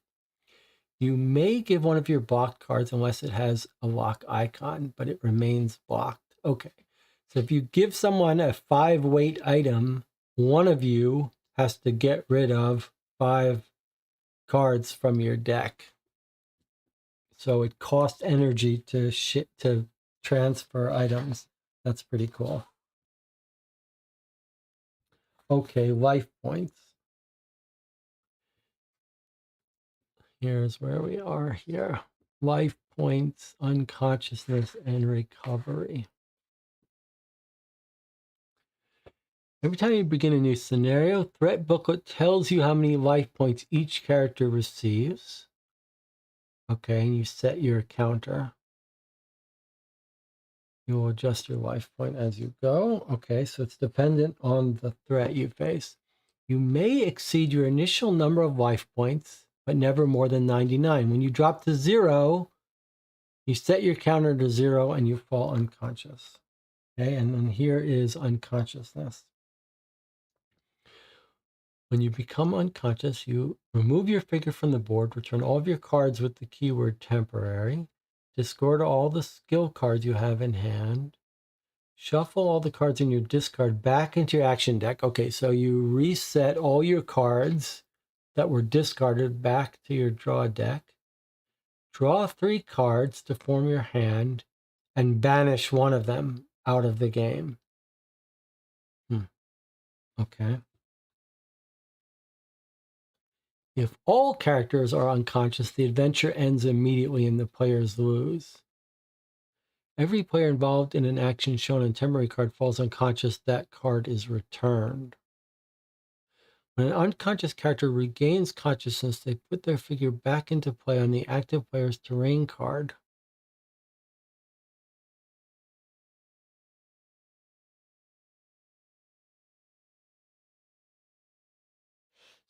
You may give one of your blocked cards unless it has a lock icon, but it remains blocked. Okay, so if you give someone a 5 weight item, one of you has to get rid of 5 cards from your deck. So it costs energy to transfer items. That's pretty cool. Okay, life points. Here's where we are here. Life points, unconsciousness, and recovery. Every time you begin a new scenario, Threat Booklet tells you how many life points each character receives. Okay, and you set your counter. You will adjust your life point as you go. Okay, so it's dependent on the threat you face. You may exceed your initial number of life points, but never more than 99. When you drop to 0, you set your counter to 0 and you fall unconscious. Okay, and then here is unconsciousness. When you become unconscious, you remove your figure from the board, return all of your cards with the keyword temporary, discard all the skill cards you have in hand, shuffle all the cards in your discard back into your action deck. Okay, so you reset all your cards that were discarded back to your draw deck. Draw 3 cards to form your hand and banish one of them out of the game. Okay. If all characters are unconscious, the adventure ends immediately and the players lose. Every player involved in an action shown on a temporary card falls unconscious, that card is returned. When an unconscious character regains consciousness, they put their figure back into play on the active player's terrain card.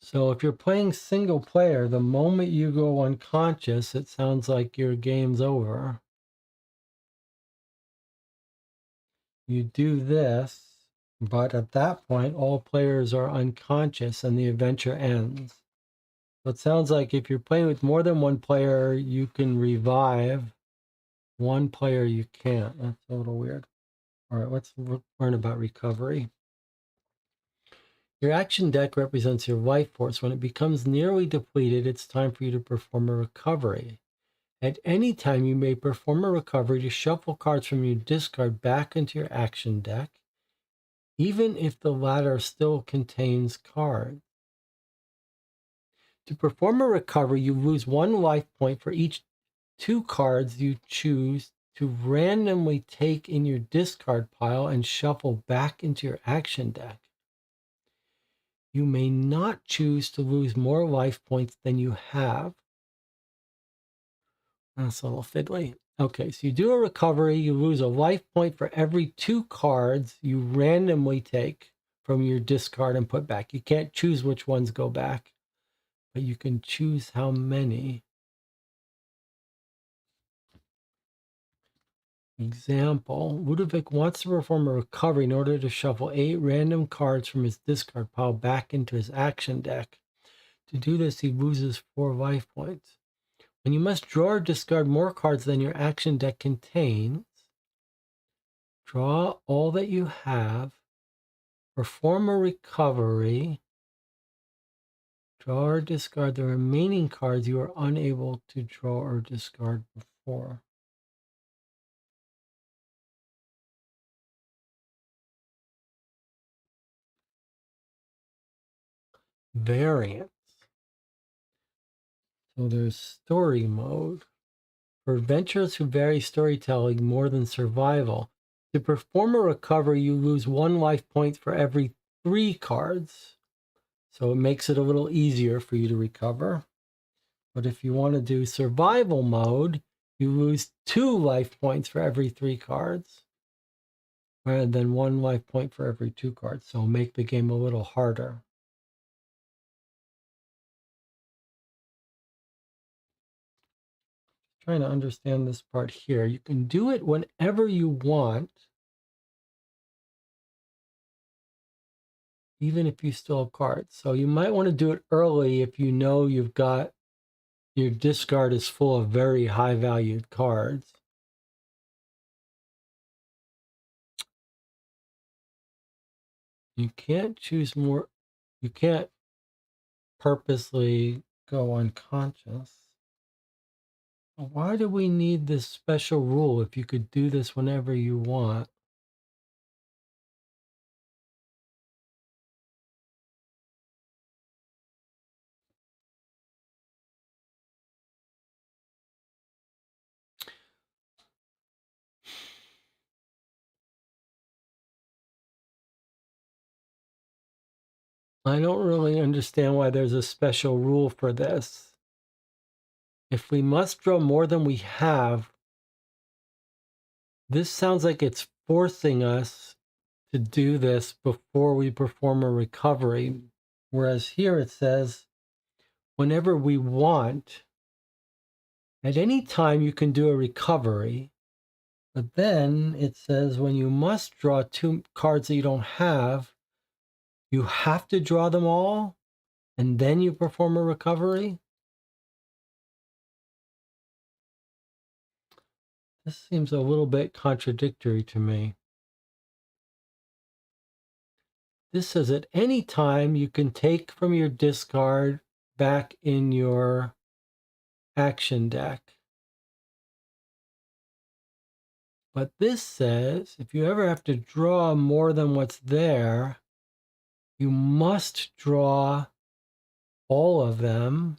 So if you're playing single player, the moment you go unconscious, it sounds like your game's over. You do this, but at that point, all players are unconscious and the adventure ends. So it sounds like if you're playing with more than one player, you can revive. One player, you can't. That's a little weird. All right, let's learn about recovery. Your action deck represents your life force. When it becomes nearly depleted, it's time for you to perform a recovery. At any time, you may perform a recovery to shuffle cards from your discard back into your action deck, even if the latter still contains cards. To perform a recovery, you lose 1 life point for each 2 cards you choose to randomly take in your discard pile and shuffle back into your action deck. You may not choose to lose more life points than you have. That's a little fiddly. Okay, so you do a recovery, you lose a life point for every 2 cards you randomly take from your discard and put back. You can't choose which ones go back, but you can choose how many. Example, Ludovic wants to perform a recovery in order to shuffle 8 random cards from his discard pile back into his action deck. To do this, he loses 4 life points. When you must draw or discard more cards than your action deck contains, draw all that you have, perform a recovery, draw or discard the remaining cards you are unable to draw or discard before. Variants. So there's story mode. For adventurers who vary storytelling more than survival, to perform a recovery, you lose 1 life point for every 3 cards. So it makes it a little easier for you to recover. But if you want to do survival mode, you lose 2 life points for every 3 cards, rather than 1 life point for every 2 cards. So make the game a little harder. Trying to understand this part here. You can do it whenever you want, even if you still have cards. So you might want to do it early if you know you've got your discard is full of very high valued cards. You can't choose more, you can't purposely go unconscious. Why do we need this special rule if you could do this whenever you want? I don't really understand why there's a special rule for this. If we must draw more than we have, this sounds like it's forcing us to do this before we perform a recovery. Whereas here it says, whenever we want, at any time you can do a recovery. But then it says when you must draw 2 cards that you don't have, you have to draw them all, and then you perform a recovery. This seems a little bit contradictory to me. This says at any time you can take from your discard back in your action deck. But this says if you ever have to draw more than what's there, you must draw all of them,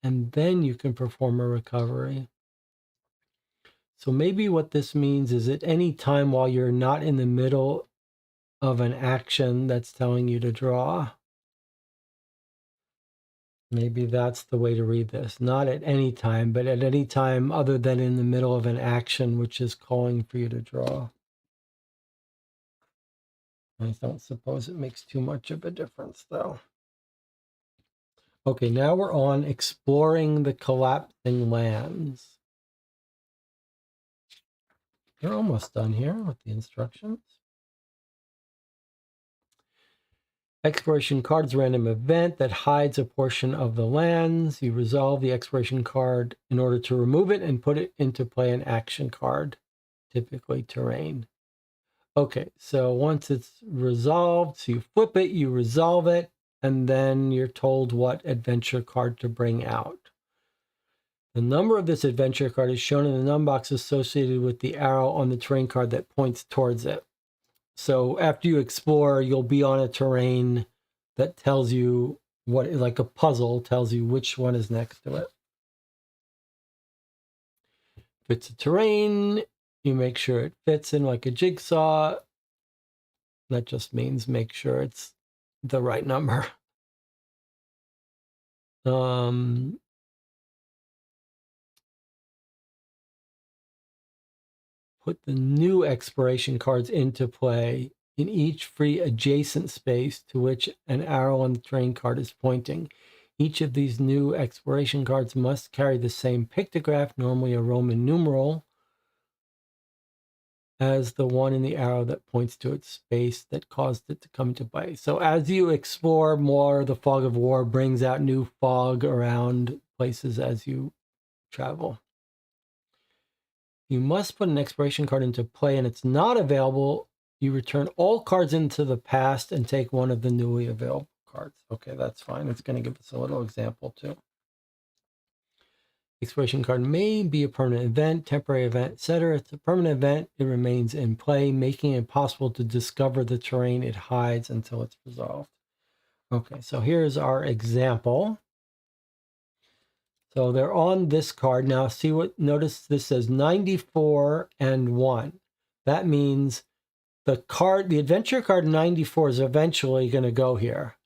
and then you can perform a recovery. So maybe what this means is at any time while you're not in the middle of an action that's telling you to draw. Maybe that's the way to read this. Not at any time, but at any time other than in the middle of an action which is calling for you to draw. I don't suppose it makes too much of a difference, though. Okay, now we're on exploring the collapsing lands. We're almost done here with the instructions. Exploration card's random event that hides a portion of the lands. You resolve the exploration card in order to remove it and put it into play an action card, typically terrain. Okay, so once it's resolved, so you flip it, you resolve it, and then you're told what adventure card to bring out. The number of this adventure card is shown in the number box associated with the arrow on the terrain card that points towards it. So after you explore, you'll be on a terrain that tells you what, like a puzzle, tells you which one is next to it. If it's a terrain, you make sure it fits in like a jigsaw. That just means make sure it's the right number. Put the new exploration cards into play in each free adjacent space to which an arrow on the terrain card is pointing. Each of these new exploration cards must carry the same pictograph, normally a Roman numeral, as the one in the arrow that points to its space that caused it to come into play. So as you explore more, the fog of war brings out new fog around places as you travel. You must put an exploration card into play and it's not available. You return all cards into the past and take one of the newly available cards. Okay, that's fine. It's going to give us a little example too. Exploration card may be a permanent event, temporary event, etc. It's a permanent event. It remains in play, making it impossible to discover the terrain it hides until it's resolved. Okay, so here's our example. So they're on this card. Now see what, notice this says 94 and 1. That means the card, the adventure card 94 is eventually going to go here.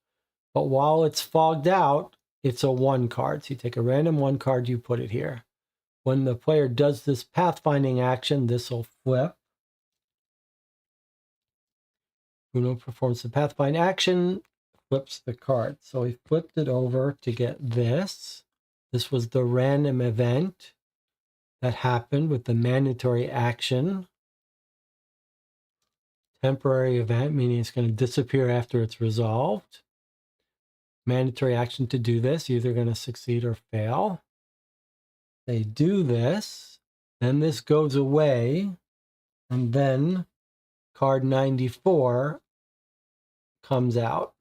But while it's fogged out, it's a 1 card. So you take a random 1 card, you put it here. When the player does this pathfinding action, this will flip. Uno performs the pathfind action, flips the card. So we flipped it over to get this. This was the random event that happened with the mandatory action. Temporary event, meaning it's going to disappear after it's resolved. Mandatory action to do this, either going to succeed or fail. They do this, then this goes away, and then card 94 comes out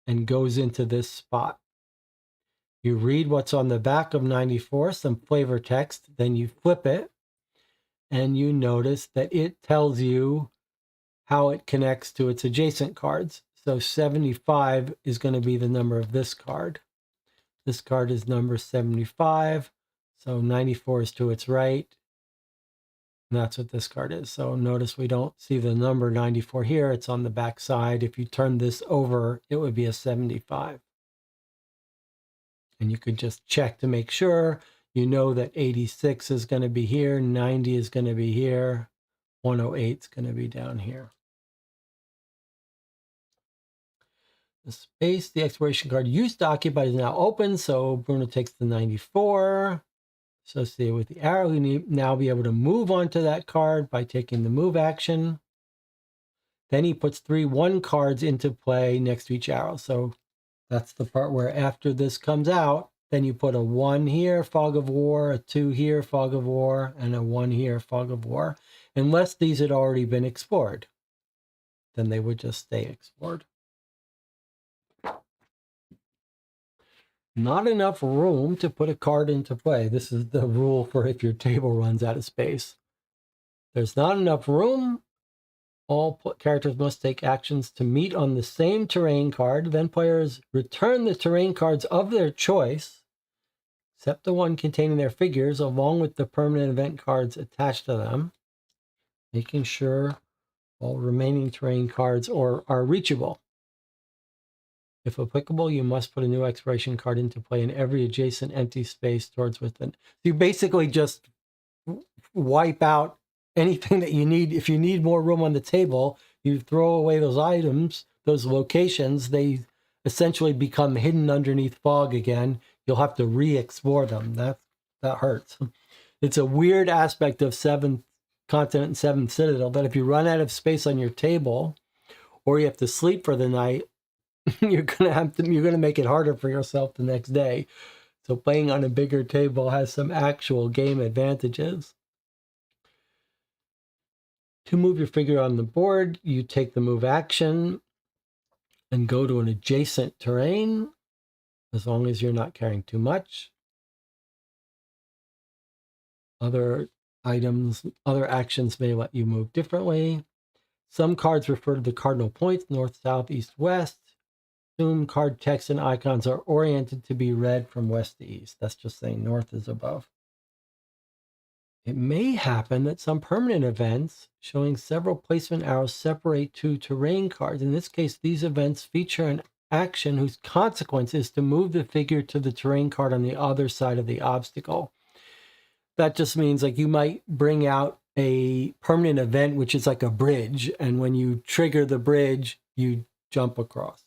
and goes into this spot. You read what's on the back of 94, some flavor text, then you flip it, and you notice that it tells you how it connects to its adjacent cards. So 75 is going to be the number of this card. This card is number 75, so 94 is to its right, And that's what this card is. So notice we don't see the number 94 here. It's on the back side. If you turn this over, it would be a 75. And you could just check to make sure. You know that 86 is going to be here, 90 is going to be here, 108 is going to be down here. The space the expiration card used to occupy is now open, so Bruno takes the 94. Associated with the arrow, you need now be able to move onto that card by taking the move action. Then he puts 3 1 cards into play next to each arrow. So that's the part where after this comes out, then you put a 1 here, Fog of War, a 2 here, Fog of War, and a 1 here, Fog of War. Unless these had already been explored, then they would just stay explored. Not enough room to put a card into play. This is the rule for if your table runs out of space. There's not enough room. All characters must take actions to meet on the same terrain card. Then players return the terrain cards of their choice, except the one containing their figures, along with the permanent event cards attached to them, making sure all remaining terrain cards are reachable. If applicable, you must put a new exploration card into play in every adjacent empty space towards within. You basically just wipe out anything that you need. If you need more room on the table, you throw away those items, those locations. They essentially become hidden underneath fog again. You'll have to re-explore them. That hurts. It's a weird aspect of 7th Continent and 7th Citadel that if you run out of space on your table, or you have to sleep for the night, you're gonna make it harder for yourself the next day. So playing on a bigger table has some actual game advantages. To move your figure on the board, you take the move action and go to an adjacent terrain, as long as you're not carrying too much. Other items, other actions may let you move differently. Some cards refer to the cardinal points, north, south, east, west. Assume card text and icons are oriented to be read from west to east. That's just saying north is above. It may happen that some permanent events showing several placement arrows separate 2 terrain cards. In this case, these events feature an action whose consequence is to move the figure to the terrain card on the other side of the obstacle. That just means like you might bring out a permanent event, which is like a bridge. And when you trigger the bridge, you jump across.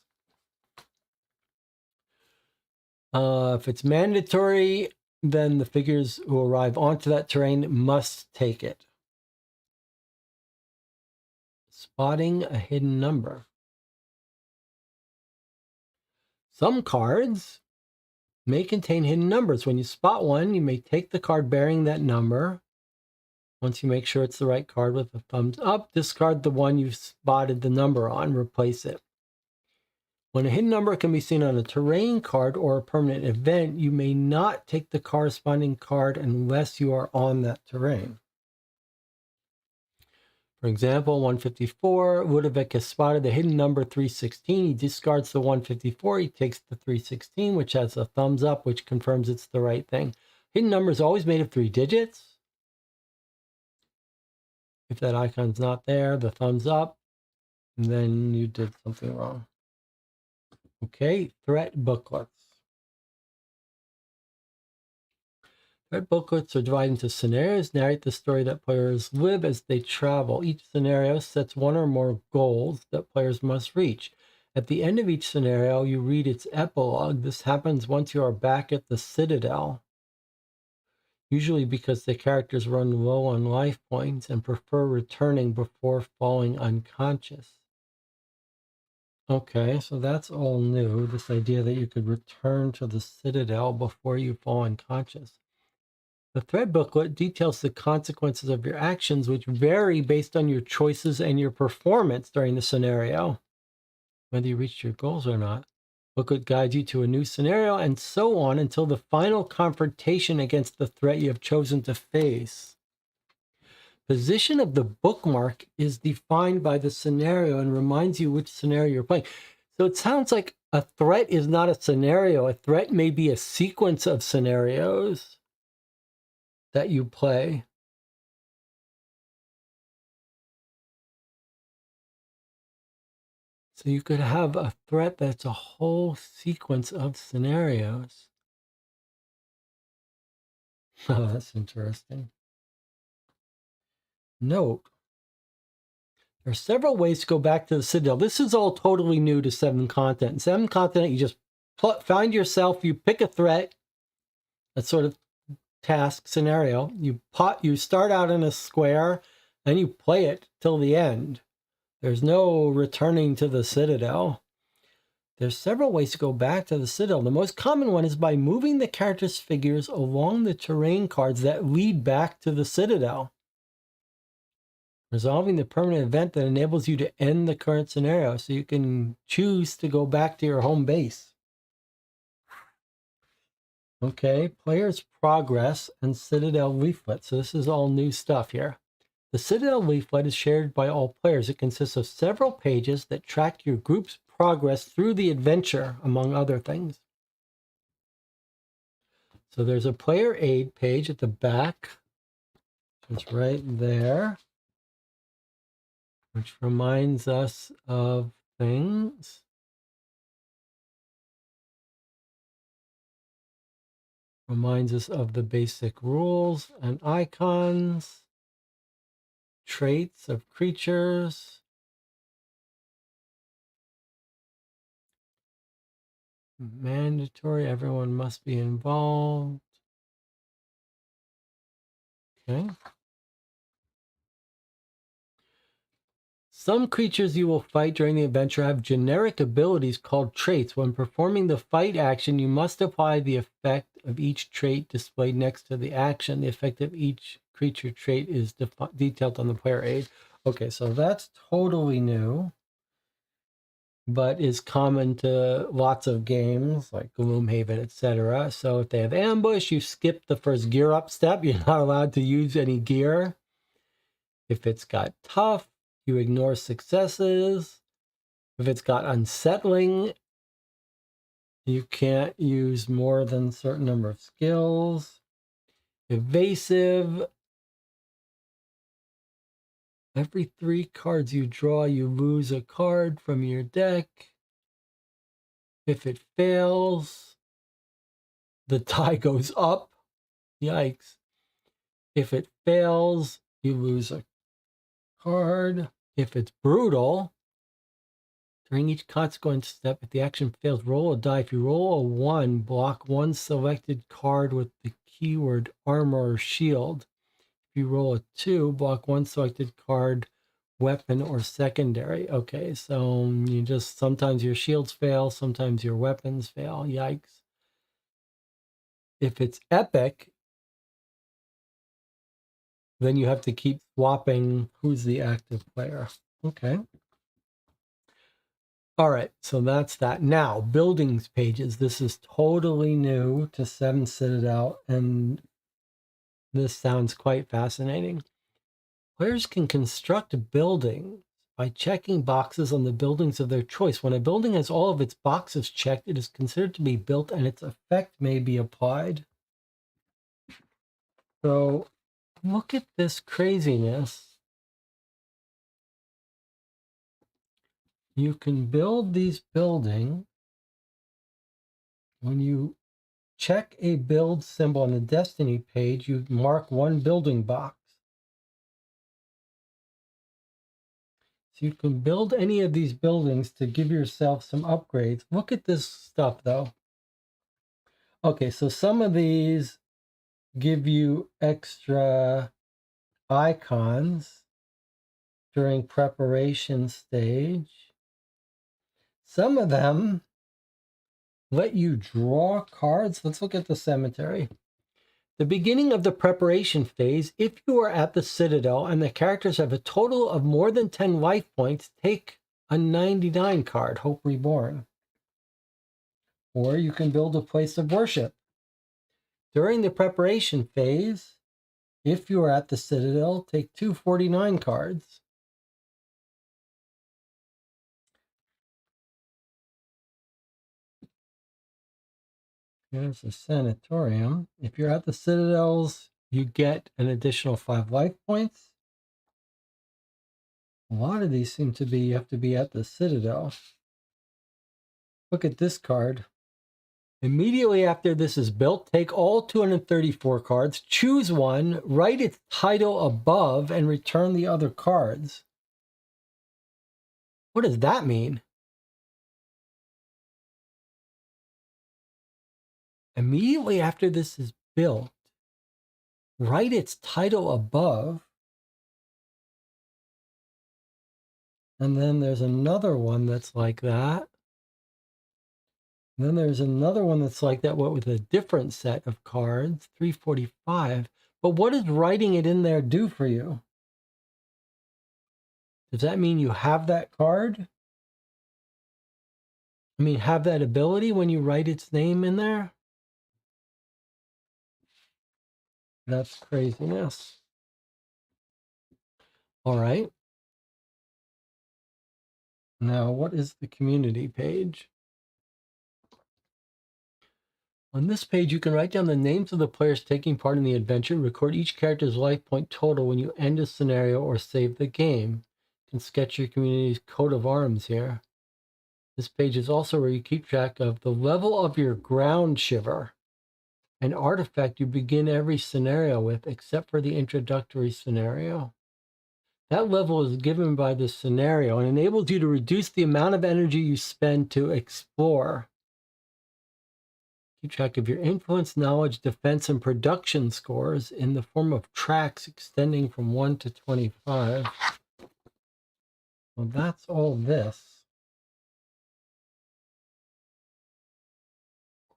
If it's mandatory, then the figures who arrive onto that terrain must take it. Spotting a hidden number. Some cards may contain hidden numbers. When you spot one, you may take the card bearing that number. Once you make sure it's the right card with a thumbs up, discard the one you spotted the number on, replace it. When a hidden number can be seen on a terrain card or a permanent event, you may not take the corresponding card unless you are on that terrain. For example, 154, Ludovic has spotted the hidden number 316. He discards the 154. He takes the 316, which has a thumbs up, which confirms it's the right thing. Hidden number is always made of 3 digits. If that icon's not there, the thumbs up, and then you did something wrong. Okay, threat booklets. Threat booklets are divided into scenarios, narrate the story that players live as they travel. Each scenario sets 1 or more goals that players must reach. At the end of each scenario, you read its epilogue. This happens once you are back at the Citadel, usually because the characters run low on life points and prefer returning before falling unconscious. Okay, so that's all new, this idea that you could return to the Citadel before you fall unconscious. The threat booklet details the consequences of your actions, which vary based on your choices and your performance during the scenario, whether you reached your goals or not. Booklet guides you to a new scenario and so on until the final confrontation against the threat you have chosen to face. Position of the bookmark is defined by the scenario and reminds you which scenario you're playing. So it sounds like a threat is not a scenario. A threat may be a sequence of scenarios that you play. So you could have a threat that's a whole sequence of scenarios. Oh, that's interesting. Note, there are several ways to go back to the Citadel. This is all totally new to 7 content. In 7 content, you just find yourself, you pick a threat, a sort of task scenario. You start out in a square, and you play it till the end. There's no returning to the Citadel. There's several ways to go back to the Citadel. The most common one is by moving the character's figures along the terrain cards that lead back to the Citadel, resolving the permanent event that enables you to end the current scenario, so you can choose to go back to your home base. Okay, player's progress and Citadel leaflet. So this is all new stuff here. The Citadel leaflet is shared by all players. It consists of several pages that track your group's progress through the adventure, among other things. So there's a player aid page at the back. It's right there, which reminds us of things. Reminds us of the basic rules and icons, traits of creatures, mandatory, everyone must be involved. Okay. Some creatures you will fight during the adventure have generic abilities called traits. When performing the fight action, you must apply the effect of each trait displayed next to the action. The effect of each creature trait is detailed on the player aid. Okay, so that's totally new, but is common to lots of games like Gloomhaven, etc. So if they have ambush, you skip the first gear up step. You're not allowed to use any gear. If it's got tough, you ignore successes. If it's got unsettling, you can't use more than a certain number of skills. Evasive, every 3 cards you draw, you lose a card from your deck. If it fails, the die goes up. Yikes. If it fails, you lose a card. If it's brutal, during each consequence step, if the action fails, roll a die. If you roll a 1, block 1 selected card with the keyword armor or shield. If you roll a 2, block 1 selected card, weapon or secondary. Okay, so you just, sometimes your shields fail, sometimes your weapons fail. Yikes. If it's epic, then you have to keep swapping who's the active player. Okay. All right, so that's that. Now, buildings pages. This is totally new to 7 Citadel, and this sounds quite fascinating. Players can construct buildings by checking boxes on the buildings of their choice. When a building has all of its boxes checked, it is considered to be built, and its effect may be applied. So, look at this craziness. You can build these buildings when you check a build symbol on the Destiny page, you mark 1 building box. So you can build any of these buildings to give yourself some upgrades. Look at this stuff, though. Okay, so some of these give you extra icons during preparation stage. Some of them let you draw cards. Let's look at the cemetery. The beginning of the preparation phase, if you are at the Citadel and the characters have a total of more than 10 life points, take a 99 card, Hope Reborn. Or you can build a place of worship. During the preparation phase, if you are at the Citadel, take 2 49 cards. Here's a sanatorium. If you're at the Citadels, you get an additional 5 life points. A lot of these seem to be, you have to be at the Citadel. look at this card. Immediately after this is built, take all 234 cards, choose one, write its title above, and return the other cards. What does that mean? Immediately after this is built, write its title above. And then there's another one that's like that. And then there's another one that's like that, what with a different set of cards, 345. But what does writing it in there do for you? Does that mean you have that card? I mean, have that ability when you write its name in there? That's craziness. All right. Now, what is the community page? On this page, you can write down the names of the players taking part in the adventure, record each character's life point total when you end a scenario or save the game. You can sketch your community's coat of arms here. This page is also where you keep track of the level of your ground shiver, an artifact you begin every scenario with, except for the introductory scenario. That level is given by the scenario and enables you to reduce the amount of energy you spend to explore. Keep track of your influence, knowledge, defense, and production scores in the form of tracks extending from 1 to 25. Well, that's all this.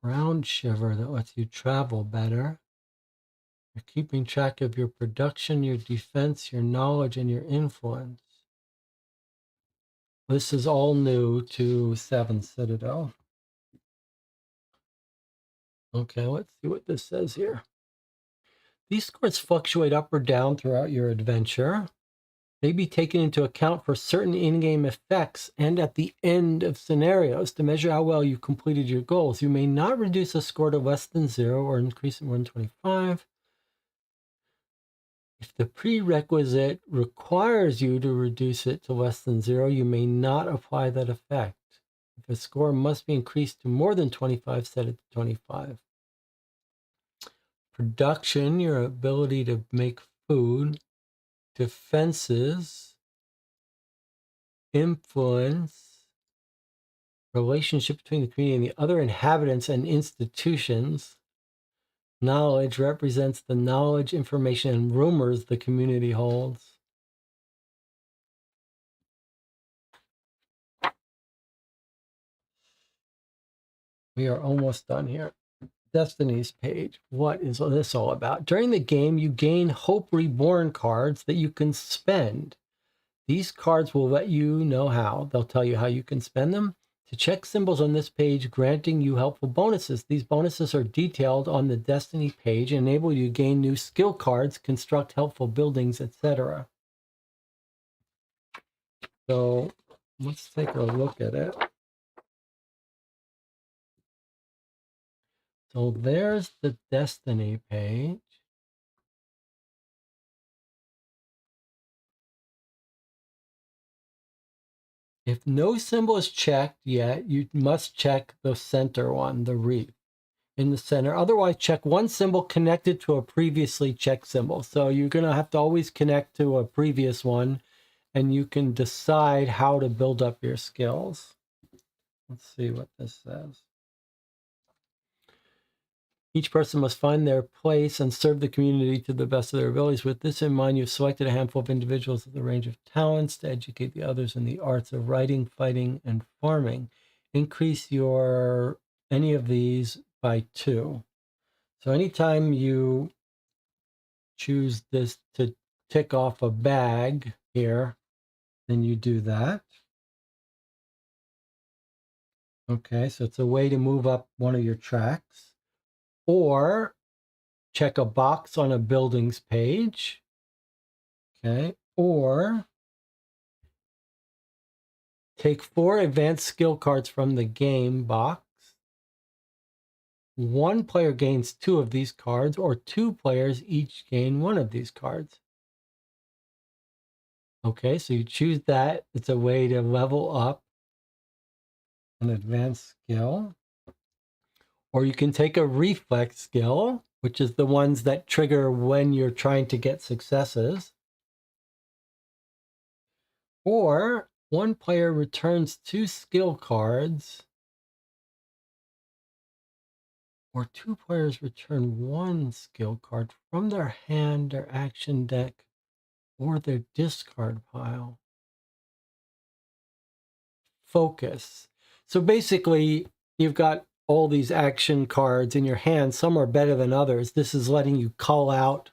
Ground shiver that lets you travel better. You're keeping track of your production, your defense, your knowledge, and your influence. This is all new to 7 Citadel. Okay, let's see what this says here. These scores fluctuate up or down throughout your adventure. May be taken into account for certain in-game effects and at the end of scenarios to measure how well you completed your goals. You may not reduce a score to less than 0 or increase it 125. If the prerequisite requires you to reduce it to less than 0, you may not apply that effect. If a score must be increased to more than 25, set it to 25. Production, your ability to make food. Defenses. Influence. Relationship between the community and the other inhabitants and institutions. Knowledge represents the knowledge, information, and rumors the community holds. We are almost done here. Destiny's page. What is this all about? During the game, you gain Hope Reborn cards that you can spend. These cards will let you know how. They'll tell you how you can spend them. To check symbols on this page, granting you helpful bonuses. These bonuses are detailed on the Destiny page and enable you to gain new skill cards, construct helpful buildings, etc. So let's take a look at it. So there's the Destiny page. If no symbol is checked yet, you must check the center one, the wreath in the center. Otherwise, check one symbol connected to a previously checked symbol. So you're going to have to always connect to a previous one, and you can decide how to build up your skills. Let's see what this says. Each person must find their place and serve the community to the best of their abilities. With this in mind, you've selected a handful of individuals with a range of talents to educate the others in the arts of writing, fighting, and farming. Increase any of these by 2. So anytime you choose this to tick off a bag here, then you do that. Okay, so it's a way to move up one of your tracks. Or check a box on a buildings page. Okay, or take 4 advanced skill cards from the game box. One player gains 2 of these cards, or 2 players each gain 1 of these cards. Okay, so you choose that. It's a way to level up. an advanced skill. Or you can take a reflex skill, which is the ones that trigger when you're trying to get successes. Or one player returns 2 skill cards, or 2 players return 1 skill card from their hand, their action deck, or their discard pile. Focus. So basically, you've got all these action cards in your hand. Some are better than others. This is letting you call out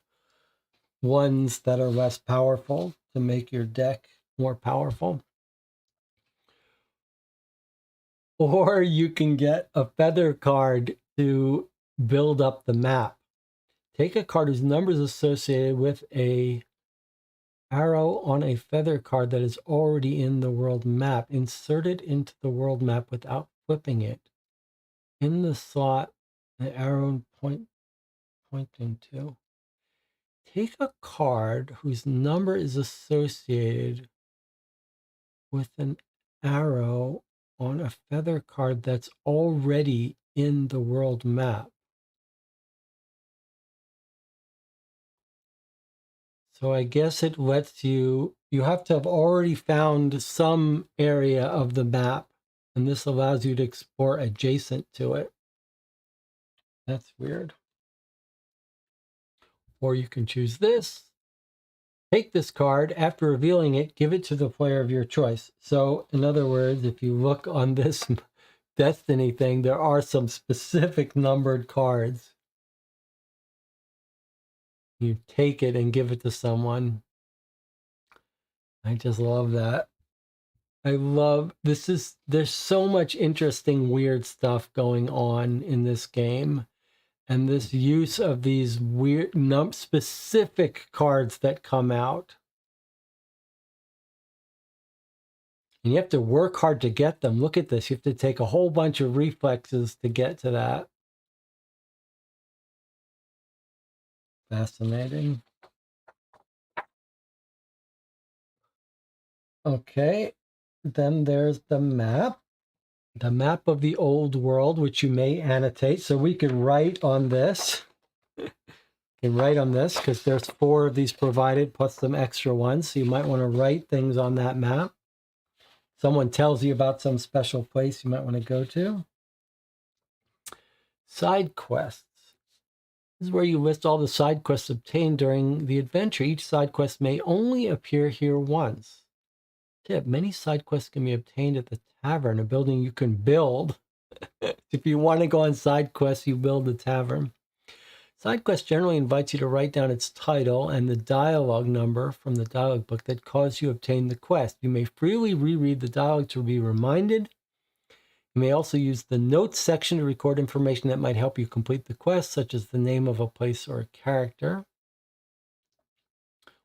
ones that are less powerful to make your deck more powerful. Or you can get a feather card to build up the map. Take a card whose number is associated with a arrow on a feather card that is already in the world map. Insert it into the world map without flipping it. In the slot, the arrow pointing to. Take a card whose number is associated with an arrow on a feather card that's already in the world map. So I guess it lets you have to have already found some area of the map, and this allows you to explore adjacent to it. That's weird. Or you can choose this. Take this card. After revealing it, give it to the player of your choice. So, in other words, if you look on this Destiny thing, there are some specific numbered cards. You take it and give it to someone. I just love that. I love there's so much interesting, weird stuff going on in this game. And this use of these weird, specific cards that come out. And you have to work hard to get them. Look at this. You have to take a whole bunch of reflexes to get to that. Fascinating. Okay. Then there's the map. The map of the old world, which you may annotate. So we could write on this. You can write on this because there's 4 of these provided plus some extra ones. So you might want to write things on that map. Someone tells you about some special place you might want to go to. Side quests. This is where you list all the side quests obtained during the adventure. Each side quest may only appear here once. Tip: many side quests can be obtained at the tavern, a building you can build. If you want to go on side quests, you build the tavern. Side quest generally invites you to write down its title and the dialogue number from the dialogue book that caused you to obtain the quest. You may freely reread the dialogue to be reminded. You may also use the notes section to record information that might help you complete the quest, such as the name of a place or a character.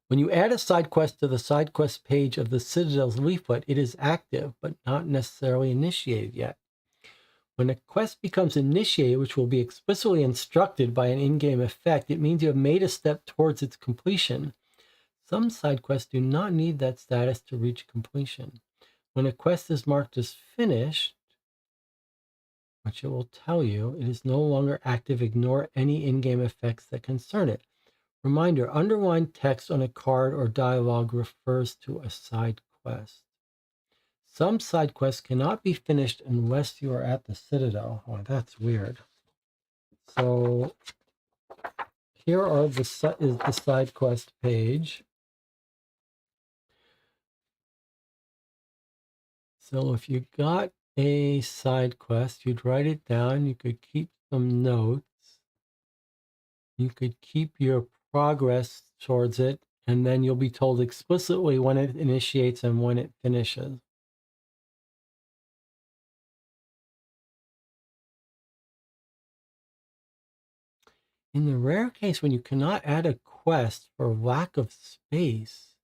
When you add a side quest to the side quest page of the Citadel's leaflet, it is active, but not necessarily initiated yet. When a quest becomes initiated, which will be explicitly instructed by an in-game effect, it means you have made a step towards its completion. Some side quests do not need that status to reach completion. When a quest is marked as finished, which it will tell you, it is no longer active. Ignore any in-game effects that concern it. Reminder: underlined text on a card or dialogue refers to a side quest. Some side quests cannot be finished unless you are at the Citadel. Oh, that's weird. So here are is the side quest page. So if you got a side quest, you'd write it down. You could keep some notes. You could keep your progress towards it, and then you'll be told explicitly when it initiates and when it finishes. In the rare case when you cannot add a quest for lack of space,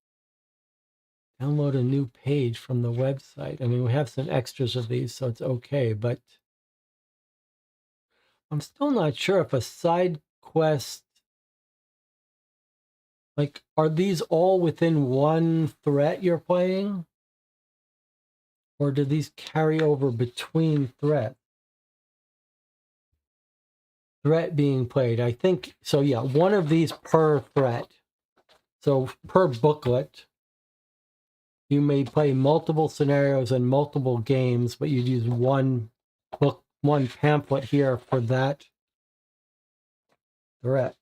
download a new page from the website. I mean, we have some extras of these, so it's okay, but I'm still not sure if a side quest, like, are these all within one threat you're playing? Or do these carry over between threats? Threat being played. I think so. Yeah, one of these per threat. So per booklet, you may play multiple scenarios and multiple games, but you'd use one book, one pamphlet here for that threat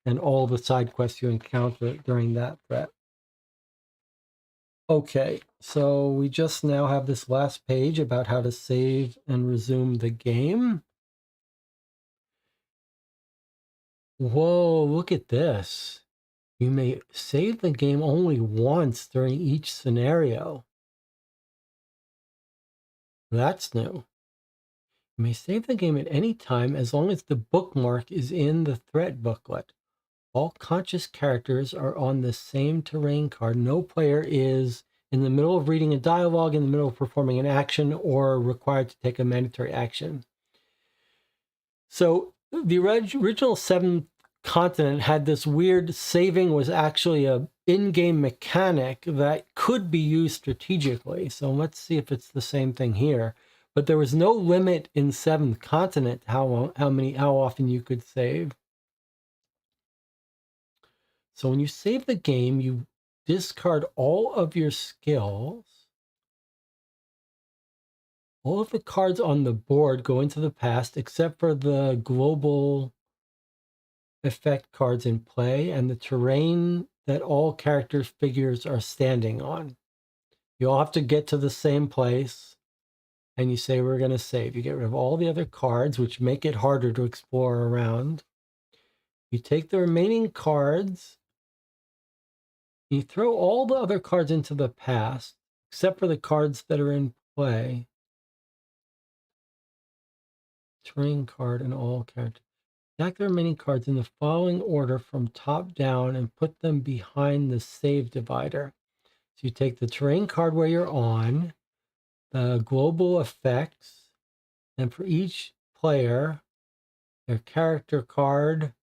and all the side quests you encounter during that threat. Okay, so we just now have this last page about how to save and resume the game. Whoa, look at this. You may save the game only once during each scenario. That's new. You may save the game at any time as long as the bookmark is in the threat booklet. All conscious characters are on the same terrain card. No player is in the middle of reading a dialogue, in the middle of performing an action, or required to take a mandatory action. So the original Seventh Continent had this weird saving was actually a in-game mechanic that could be used strategically. So let's see if it's the same thing here. But there was no limit in Seventh Continent how often you could save. So when you save the game, you discard all of your skills. All of the cards on the board go into the past except for the global effect cards in play and the terrain that all characters' figures are standing on. You all have to get to the same place and you say, we're going to save. You get rid of all the other cards, which make it harder to explore around. You take the remaining cards, you throw all the other cards into the past, except for the cards that are in play. Terrain card and all characters. Stack the remaining cards in the following order from top down and put them behind the save divider. So you take the terrain card where you're on, the global effects, and for each player, their character card,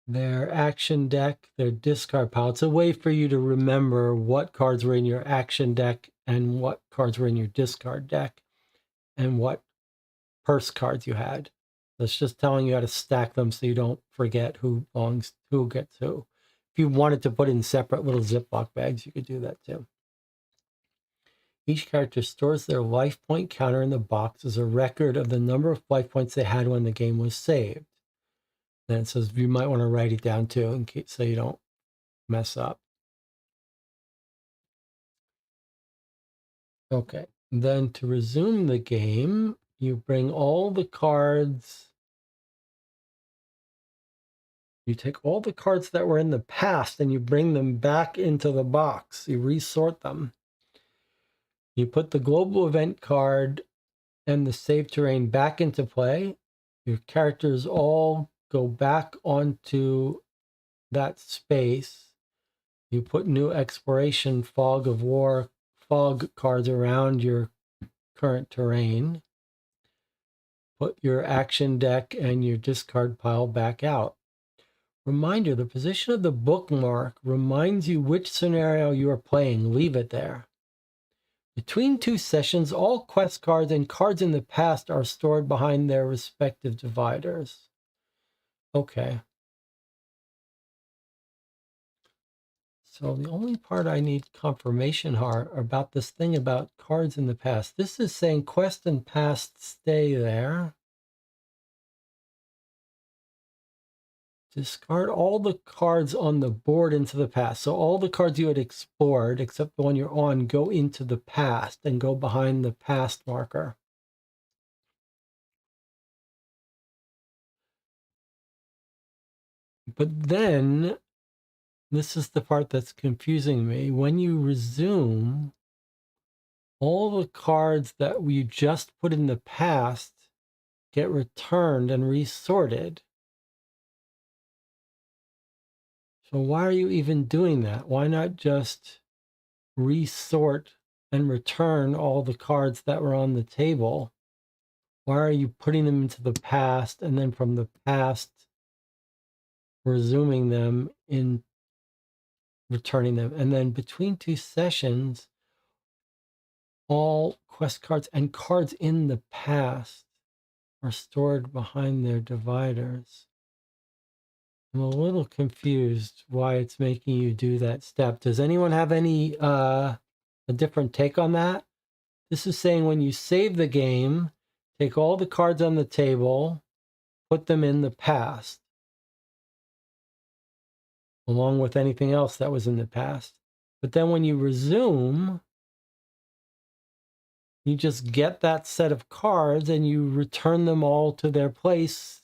their action deck, their discard pile. It's a way for you to remember what cards were in your action deck and what cards were in your discard deck and what purse cards you had. That's just telling you how to stack them so you don't forget who gets who. If you wanted to put in separate little Ziploc bags, you could do that too. Each character stores their life point counter in the box as a record of the number of life points they had when the game was saved. Then it says you might want to write it down too in case so you don't mess up. Okay, then to resume the game, you bring all the cards. You take all the cards that were in the past and you bring them back into the box. You resort them. You put the global event card and the save terrain back into play. Your characters all go back onto that space. You put new exploration fog of war fog cards around your current terrain. Put your action deck and your discard pile back out. Reminder, the position of the bookmark reminds you which scenario you are playing. Leave it there. Between two sessions, all quest cards and cards in the past are stored behind their respective dividers. Okay. So the only part I need confirmation are about this thing about cards in the past. This is saying quest and past stay there. Discard all the cards on the board into the past. So all the cards you had explored, except the one you're on, go into the past and go behind the past marker. But then, this is the part that's confusing me. When you resume, all the cards that we just put in the past get returned and resorted. So why are you even doing that? Why not just resort and return all the cards that were on the table? Why are you putting them into the past and then from the past resuming them in returning them? And then between two sessions, All quest cards and cards in the past are stored behind their dividers. I'm a little confused why it's making you do that step. Does anyone have any a different take on that? This is saying when you save the game, take all the cards on the table, put them in the past, along with anything else that was in the past. But then when you resume, you just get that set of cards and you return them all to their place,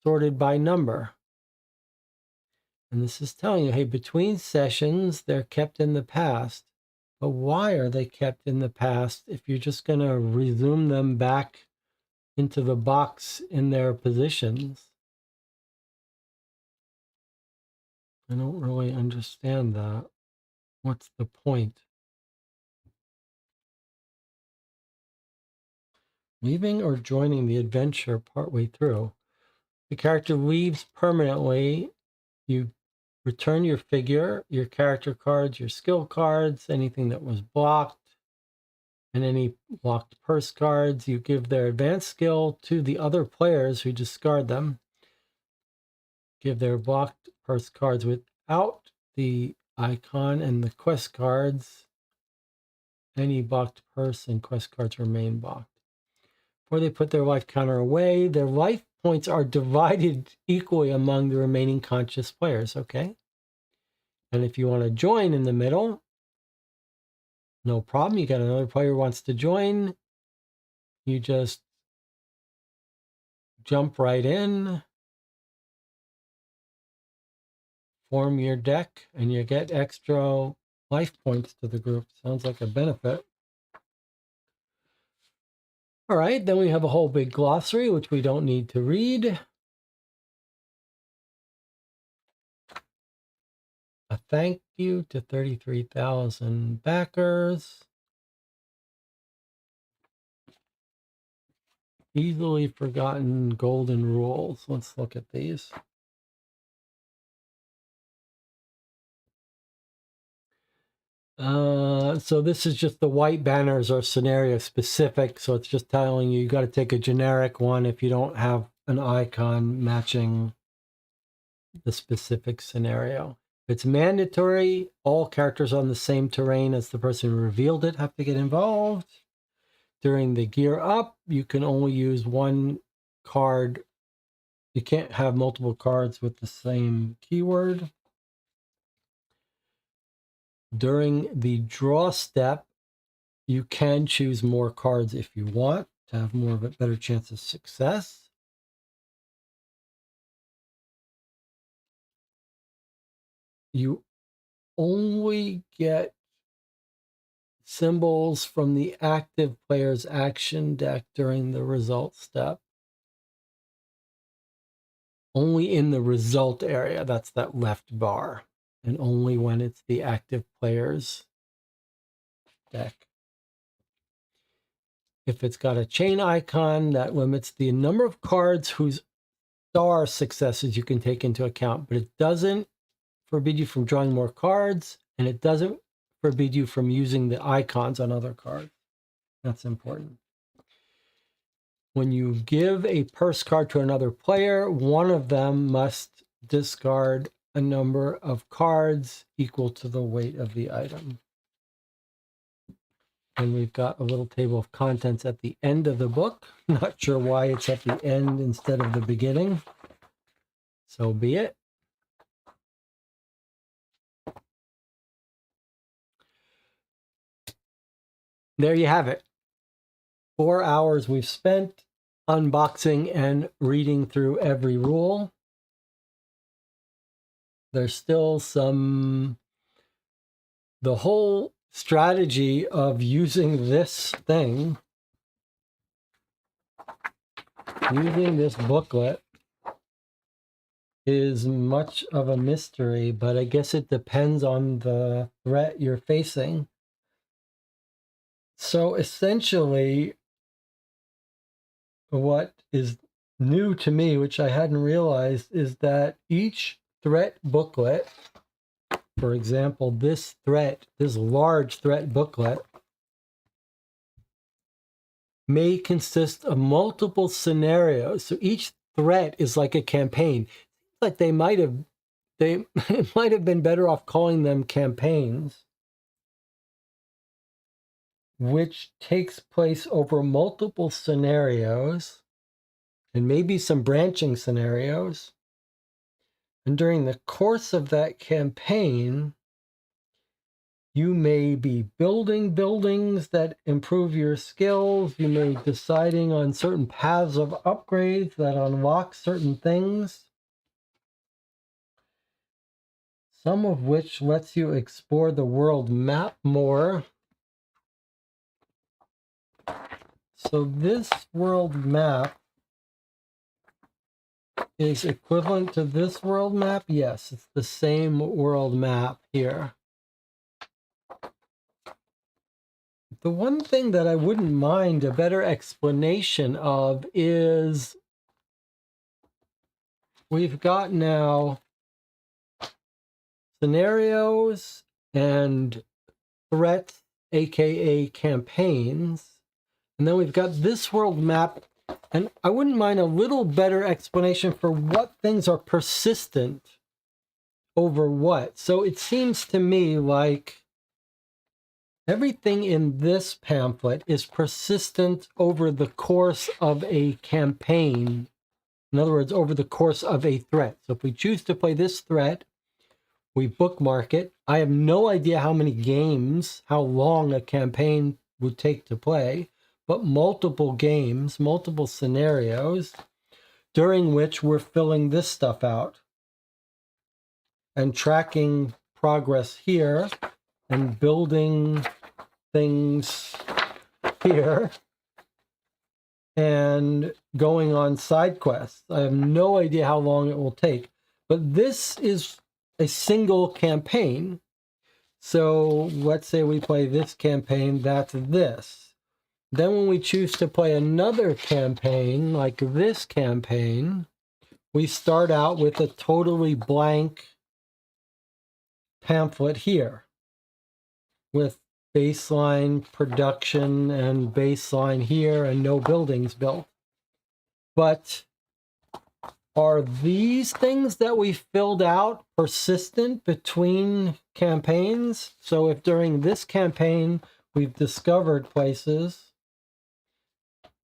sorted by number. And this is telling you, hey, between sessions, they're kept in the past. But why are they kept in the past if you're just going to resume them back into the box in their positions? I don't really understand that. What's the point? Leaving or joining the adventure partway through. The character leaves permanently. You return your figure, your character cards, your skill cards, anything that was blocked, and any blocked purse cards. You give their advanced skill to the other players who discard them. Give their blocked purse cards without the icon and the quest cards. Any blocked purse and quest cards remain blocked. Before they put their life counter away, their life points are divided equally among the remaining conscious players, okay? And if you want to join in the middle, no problem. You got another player who wants to join. You just jump right in, form your deck, and you get extra life points to the group. Sounds like a benefit. All right, then we have a whole big glossary, which we don't need to read. A thank you to 33,000 backers. Easily forgotten golden rules. Let's look at these. So this is just the white banners are scenario specific. So it's just telling you got to take a generic one if you don't have an icon matching the specific scenario. If it's mandatory, all characters on the same terrain as the person who revealed it have to get involved. During the gear up, you can only use one card. You can't have multiple cards with the same keyword. During the draw step, you can choose more cards if you want to have more of a better chance of success. You only get symbols from the active player's action deck during the result step. Only in the result area, that's that left bar, and only when it's the active player's deck. If it's got a chain icon, that limits the number of cards whose star successes you can take into account, but it doesn't forbid you from drawing more cards, and it doesn't forbid you from using the icons on other cards. That's important. When you give a purse card to another player, one of them must discard a number of cards equal to the weight of the item. And we've got a little table of contents at the end of the book. Not sure why it's at the end instead of the beginning. So be it. There you have it. 4 hours we've spent unboxing and reading through every rule. There's still the whole strategy of using this thing, using this booklet, is much of a mystery, but I guess it depends on the threat you're facing. So essentially, what is new to me, which I hadn't realized, is that each threat booklet, for example, this large threat booklet, may consist of multiple scenarios. So each threat is like a campaign. Like they might have been better off calling them campaigns, which takes place over multiple scenarios and maybe some branching scenarios. And during the course of that campaign, you may be building buildings that improve your skills. You may be deciding on certain paths of upgrades that unlock certain things, some of which lets you explore the world map more. So this world map is equivalent to this world map. Yes, it's the same world map here. The one thing that I wouldn't mind a better explanation of is we've got now scenarios and threats, aka campaigns. And then we've got this world map. And I wouldn't mind a little better explanation for what things are persistent over what. So it seems to me like everything in this pamphlet is persistent over the course of a campaign. In other words, over the course of a threat. So if we choose to play this threat, we bookmark it. I have no idea how many games, how long a campaign would take to play, but multiple games, multiple scenarios, during which we're filling this stuff out and tracking progress here and building things here and going on side quests. I have no idea how long it will take, but this is a single campaign. So let's say we play this campaign, that's this. Then when we choose to play another campaign, like this campaign, we start out with a totally blank pamphlet here with baseline production and baseline here and no buildings built. But are these things that we filled out persistent between campaigns? So if during this campaign we've discovered places,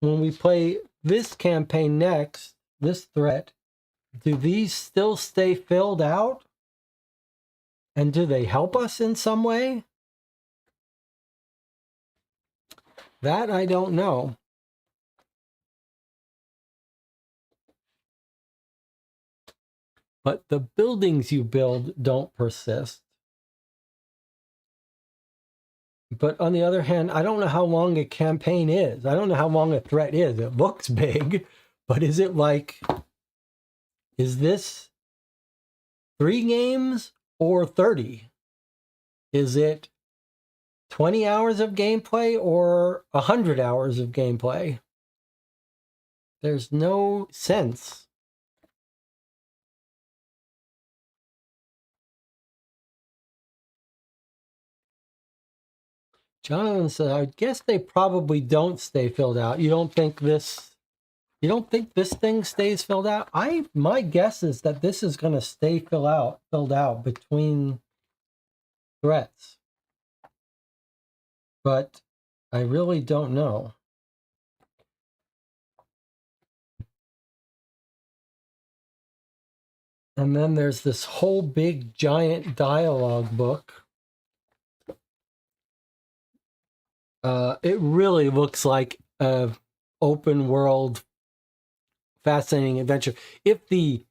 when we play this campaign next, this threat, do these still stay filled out? And do they help us in some way? That I don't know. But the buildings you build don't persist. But on the other hand, I don't know how long a campaign is. I don't know how long a threat is. It looks big, but is it like, is this 3 games or 30? Is it 20 hours of gameplay or 100 hours of gameplay? There's no sense. Jonathan said, I guess they probably don't stay filled out. You don't think this thing stays filled out? My guess is that this is going to stay filled out between threats. But I really don't know. And then there's this whole big giant dialogue book. It really looks like a open world, fascinating adventure. If the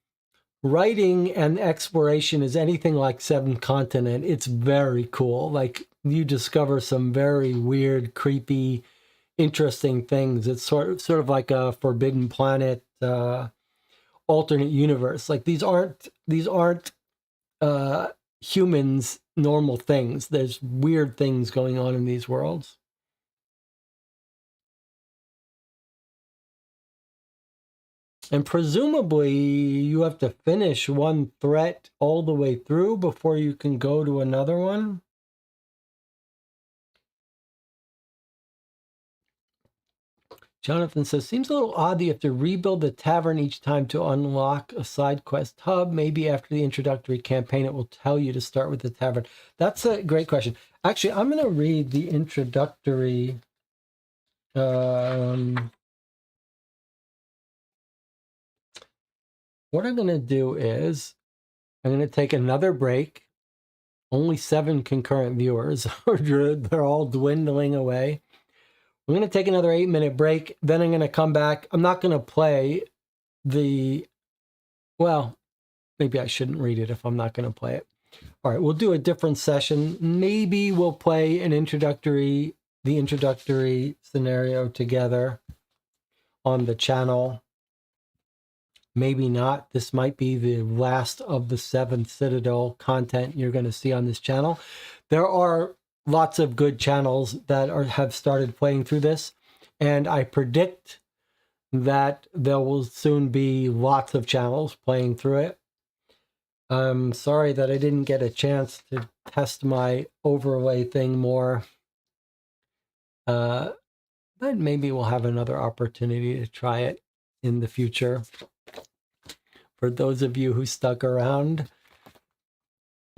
writing and exploration is anything like Seventh Continent, it's very cool. Like you discover some very weird, creepy, interesting things. It's sort of like a Forbidden Planet alternate universe. Like these aren't humans' normal things. There's weird things going on in these worlds. And presumably you have to finish one threat all the way through before you can go to another one. Jonathan says, seems a little odd that you have to rebuild the tavern each time to unlock a side quest hub. Maybe after the introductory campaign, it will tell you to start with the tavern. That's a great question. Actually, I'm going to read the introductory. What I'm going to do is I'm going to take another break. Only 7 concurrent viewers. They're all dwindling away. I'm going to take another 8-minute break. Then I'm going to come back. I'm not going to play the... Well, maybe I shouldn't read it if I'm not going to play it. All right, we'll do a different session. Maybe we'll play the introductory scenario together on the channel. Maybe not. This might be the last of the 7 Citadel content you're going to see on this channel. There are lots of good channels that have started playing through this, and I predict that there will soon be lots of channels playing through it. I'm sorry that I didn't get a chance to test my overlay thing more. But maybe we'll have another opportunity to try it in the future. For those of you who stuck around,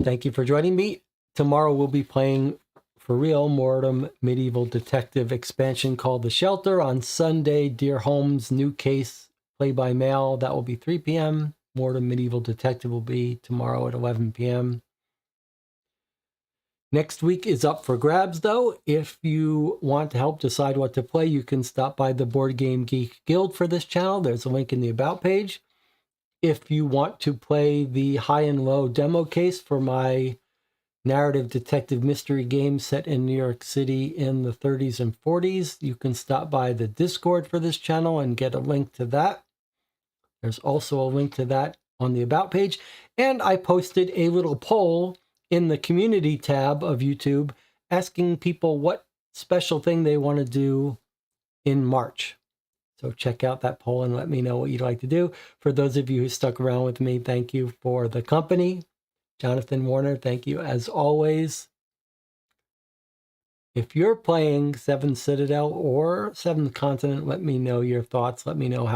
thank you for joining me. Tomorrow we'll be playing for real Mortem Medieval Detective expansion called The Shelter. On Sunday, Dear Holmes, new case, play by mail. That will be 3 p.m. Mortem Medieval Detective will be tomorrow at 11 p.m. Next week is up for grabs, though. If you want to help decide what to play, you can stop by the Board Game Geek Guild for this channel. There's a link in the About page. If you want to play the high and low demo case for my narrative detective mystery game set in New York City in the 30s and 40s, you can stop by the Discord for this channel and get a link to that. There's also a link to that on the About page. And I posted a little poll in the community tab of YouTube asking people what special thing they want to do in March. So check out that poll and let me know what you'd like to do. For those of you who stuck around with me, thank you for the company. Jonathan Warner, thank you as always. If you're playing 7th Citadel or 7th Continent, let me know your thoughts. Let me know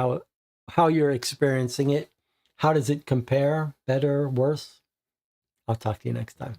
how you're experiencing it. How does it compare? Better? Worse? I'll talk to you next time.